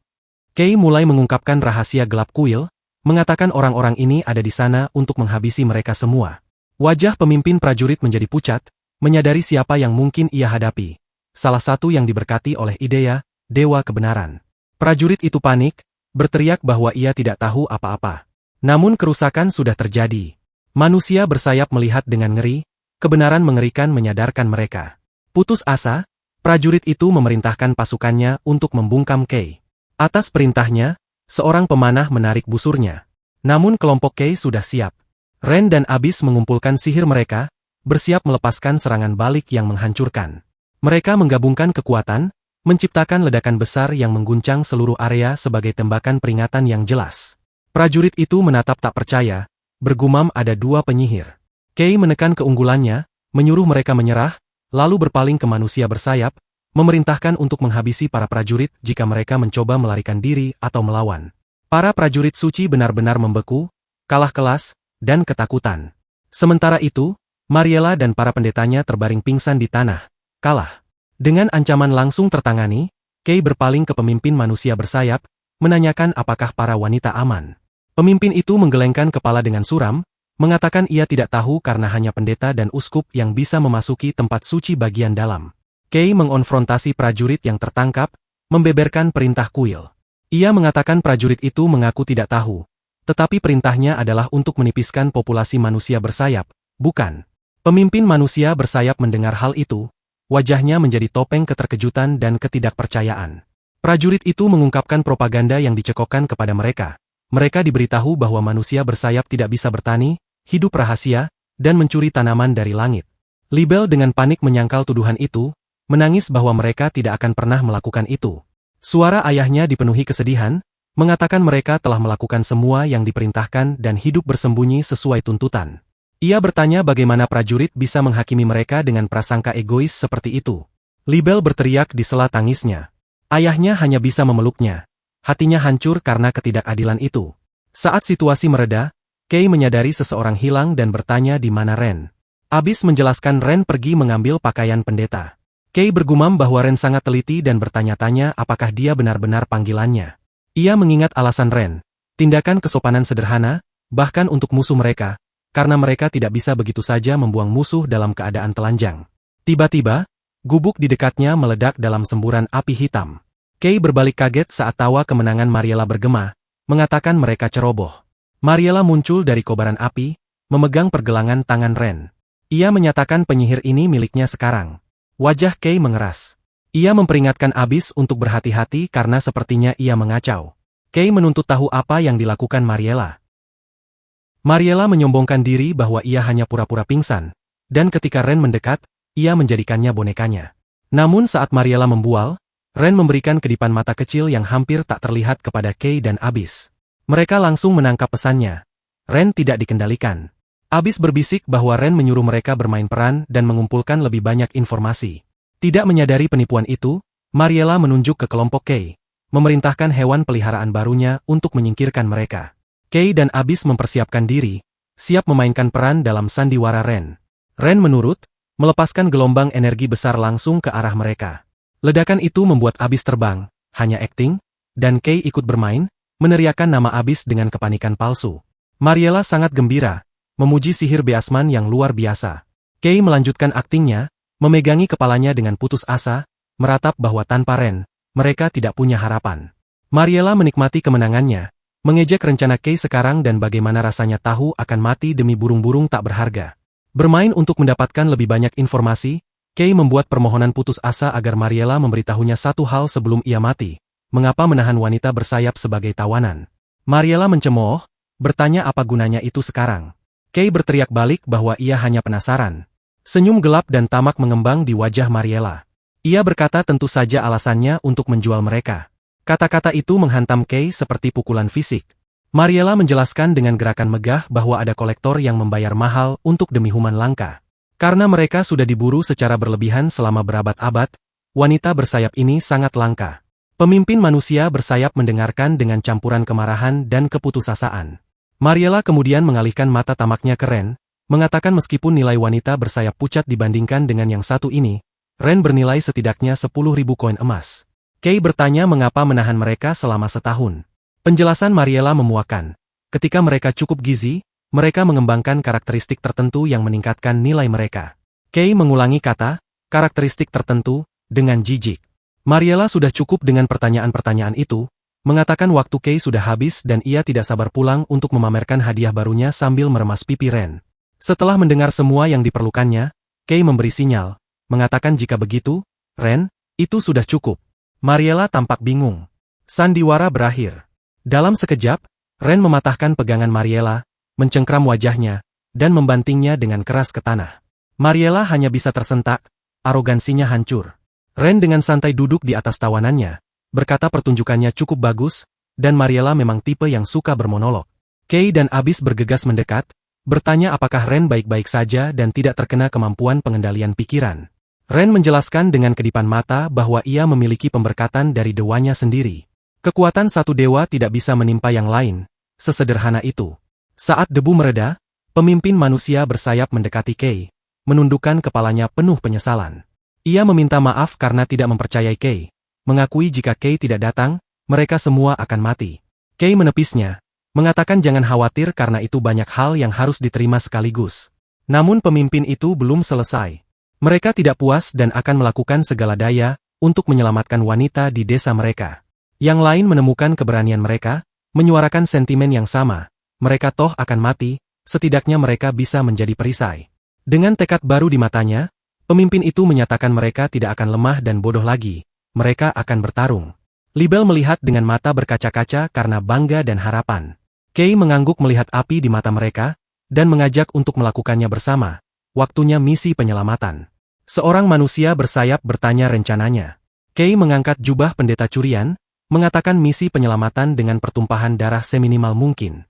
Kay mulai mengungkapkan rahasia gelap kuil, mengatakan orang-orang ini ada di sana untuk menghabisi mereka semua. Wajah pemimpin prajurit menjadi pucat, menyadari siapa yang mungkin ia hadapi. Salah satu yang diberkati oleh Idea, Dewa Kebenaran. Prajurit itu panik, berteriak bahwa ia tidak tahu apa-apa. Namun kerusakan sudah terjadi. Manusia bersayap melihat dengan ngeri, kebenaran mengerikan menyadarkan mereka. Putus asa, prajurit itu memerintahkan pasukannya untuk membungkam Kay. Atas perintahnya, seorang pemanah menarik busurnya. Namun kelompok Kay sudah siap. Ren dan Abyss mengumpulkan sihir mereka, bersiap melepaskan serangan balik yang menghancurkan. Mereka menggabungkan kekuatan, menciptakan ledakan besar yang mengguncang seluruh area sebagai tembakan peringatan yang jelas. Prajurit itu menatap tak percaya, bergumam ada dua penyihir. Kay menekan keunggulannya, menyuruh mereka menyerah, lalu berpaling ke manusia bersayap, memerintahkan untuk menghabisi para prajurit jika mereka mencoba melarikan diri atau melawan. Para prajurit suci benar-benar membeku, kalah kelas, dan ketakutan. Sementara itu, Mariela dan para pendetanya terbaring pingsan di tanah, kalah. Dengan ancaman langsung tertangani, Kay berpaling ke pemimpin manusia bersayap, menanyakan apakah para wanita aman. Pemimpin itu menggelengkan kepala dengan suram, mengatakan ia tidak tahu karena hanya pendeta dan uskup yang bisa memasuki tempat suci bagian dalam. Kay mengonfrontasi prajurit yang tertangkap, membeberkan perintah kuil. Ia mengatakan prajurit itu mengaku tidak tahu, tetapi perintahnya adalah untuk menipiskan populasi manusia bersayap, bukan. Pemimpin manusia bersayap mendengar hal itu, wajahnya menjadi topeng keterkejutan dan ketidakpercayaan. Prajurit itu mengungkapkan propaganda yang dicekokkan kepada mereka. Mereka diberitahu bahwa manusia bersayap tidak bisa bertani, hidup rahasia, dan mencuri tanaman dari langit. Libel dengan panik menyangkal tuduhan itu, menangis bahwa mereka tidak akan pernah melakukan itu. Suara ayahnya dipenuhi kesedihan, mengatakan mereka telah melakukan semua yang diperintahkan dan hidup bersembunyi sesuai tuntutan. Ia bertanya bagaimana prajurit bisa menghakimi mereka dengan prasangka egois seperti itu. Libel berteriak di sela tangisnya. Ayahnya hanya bisa memeluknya. Hatinya hancur karena ketidakadilan itu. Saat situasi mereda, Kay menyadari seseorang hilang dan bertanya di mana Ren. Abyss menjelaskan Ren pergi mengambil pakaian pendeta. Kay bergumam bahwa Ren sangat teliti dan bertanya-tanya apakah dia benar-benar panggilannya. Ia mengingat alasan Ren, tindakan kesopanan sederhana, bahkan untuk musuh mereka, karena mereka tidak bisa begitu saja membuang musuh dalam keadaan telanjang. Tiba-tiba, gubuk di dekatnya meledak dalam semburan api hitam. Kay berbalik kaget saat tawa kemenangan Mariela bergema, mengatakan mereka ceroboh. Mariela muncul dari kobaran api, memegang pergelangan tangan Ren. Ia menyatakan penyihir ini miliknya sekarang. Wajah Kay mengeras. Ia memperingatkan Abyss untuk berhati-hati karena sepertinya ia mengacau. Kay menuntut tahu apa yang dilakukan Mariela. Mariela menyombongkan diri bahwa ia hanya pura-pura pingsan, dan ketika Ren mendekat, ia menjadikannya bonekanya. Namun saat Mariela membual, Ren memberikan kedipan mata kecil yang hampir tak terlihat kepada Kay dan Abyss. Mereka langsung menangkap pesannya. Ren tidak dikendalikan. Abis berbisik bahwa Ren menyuruh mereka bermain peran dan mengumpulkan lebih banyak informasi. Tidak menyadari penipuan itu, Mariela menunjuk ke kelompok Kei, memerintahkan hewan peliharaan barunya untuk menyingkirkan mereka. Kei dan Abis mempersiapkan diri, siap memainkan peran dalam sandiwara Ren. Ren menurut, melepaskan gelombang energi besar langsung ke arah mereka. Ledakan itu membuat Abis terbang, hanya akting, dan Kei ikut bermain, meneriakkan nama Abis dengan kepanikan palsu. Mariela sangat gembira, memuji sihir Beasman yang luar biasa. Kei melanjutkan aktingnya, memegangi kepalanya dengan putus asa, meratap bahwa tanpa Ren, mereka tidak punya harapan. Mariela menikmati kemenangannya, mengejek rencana Kei sekarang dan bagaimana rasanya tahu akan mati demi burung-burung tak berharga. Bermain untuk mendapatkan lebih banyak informasi, Kei membuat permohonan putus asa agar Mariela memberitahunya satu hal sebelum ia mati. Mengapa menahan wanita bersayap sebagai tawanan? Mariela mencemooh, bertanya apa gunanya itu sekarang. Kei berteriak balik bahwa ia hanya penasaran. Senyum gelap dan tamak mengembang di wajah Mariela. Ia berkata tentu saja alasannya untuk menjual mereka. Kata-kata itu menghantam Kei seperti pukulan fisik. Mariela menjelaskan dengan gerakan megah bahwa ada kolektor yang membayar mahal untuk demi human langka. Karena mereka sudah diburu secara berlebihan selama berabad-abad, wanita bersayap ini sangat langka. Pemimpin manusia bersayap mendengarkan dengan campuran kemarahan dan keputusasaan. Mariela kemudian mengalihkan mata tamaknya ke Ren, mengatakan meskipun nilai wanita bersayap pucat dibandingkan dengan yang satu ini, Ren bernilai setidaknya 10.000 koin emas. Kei bertanya mengapa menahan mereka selama setahun. Penjelasan Mariela memuakan. Ketika mereka cukup gizi, mereka mengembangkan karakteristik tertentu yang meningkatkan nilai mereka. Kei mengulangi kata, karakteristik tertentu, dengan jijik. Mariela sudah cukup dengan pertanyaan-pertanyaan itu, mengatakan waktu Kei sudah habis dan ia tidak sabar pulang untuk memamerkan hadiah barunya sambil meremas pipi Ren. Setelah mendengar semua yang diperlukannya, Kei memberi sinyal, mengatakan jika begitu, Ren, itu sudah cukup. Mariela tampak bingung. Sandiwara berakhir. Dalam sekejap, Ren mematahkan pegangan Mariela, mencengkram wajahnya, dan membantingnya dengan keras ke tanah. Mariela hanya bisa tersentak, arogansinya hancur. Ren dengan santai duduk di atas tawanannya, berkata pertunjukannya cukup bagus, dan Mariela memang tipe yang suka bermonolog. Kei dan Abis bergegas mendekat, bertanya apakah Ren baik-baik saja dan tidak terkena kemampuan pengendalian pikiran. Ren menjelaskan dengan kedipan mata bahwa ia memiliki pemberkatan dari dewanya sendiri. Kekuatan satu dewa tidak bisa menimpa yang lain, sesederhana itu. Saat debu mereda, pemimpin manusia bersayap mendekati Kei, menundukkan kepalanya penuh penyesalan. Ia meminta maaf karena tidak mempercayai Kei. Mengakui jika Kei tidak datang, mereka semua akan mati. Kei menepisnya, mengatakan jangan khawatir karena itu banyak hal yang harus diterima sekaligus. Namun pemimpin itu belum selesai. Mereka tidak puas dan akan melakukan segala daya untuk menyelamatkan wanita di desa mereka. Yang lain menemukan keberanian mereka, menyuarakan sentimen yang sama. Mereka toh akan mati, setidaknya mereka bisa menjadi perisai. Dengan tekad baru di matanya, pemimpin itu menyatakan mereka tidak akan lemah dan bodoh lagi. Mereka akan bertarung. Libel melihat dengan mata berkaca-kaca karena bangga dan harapan. Kei mengangguk melihat api di mata mereka, dan mengajak untuk melakukannya bersama. Waktunya misi penyelamatan. Seorang manusia bersayap bertanya rencananya. Kei mengangkat jubah pendeta curian, mengatakan misi penyelamatan dengan pertumpahan darah seminimal mungkin.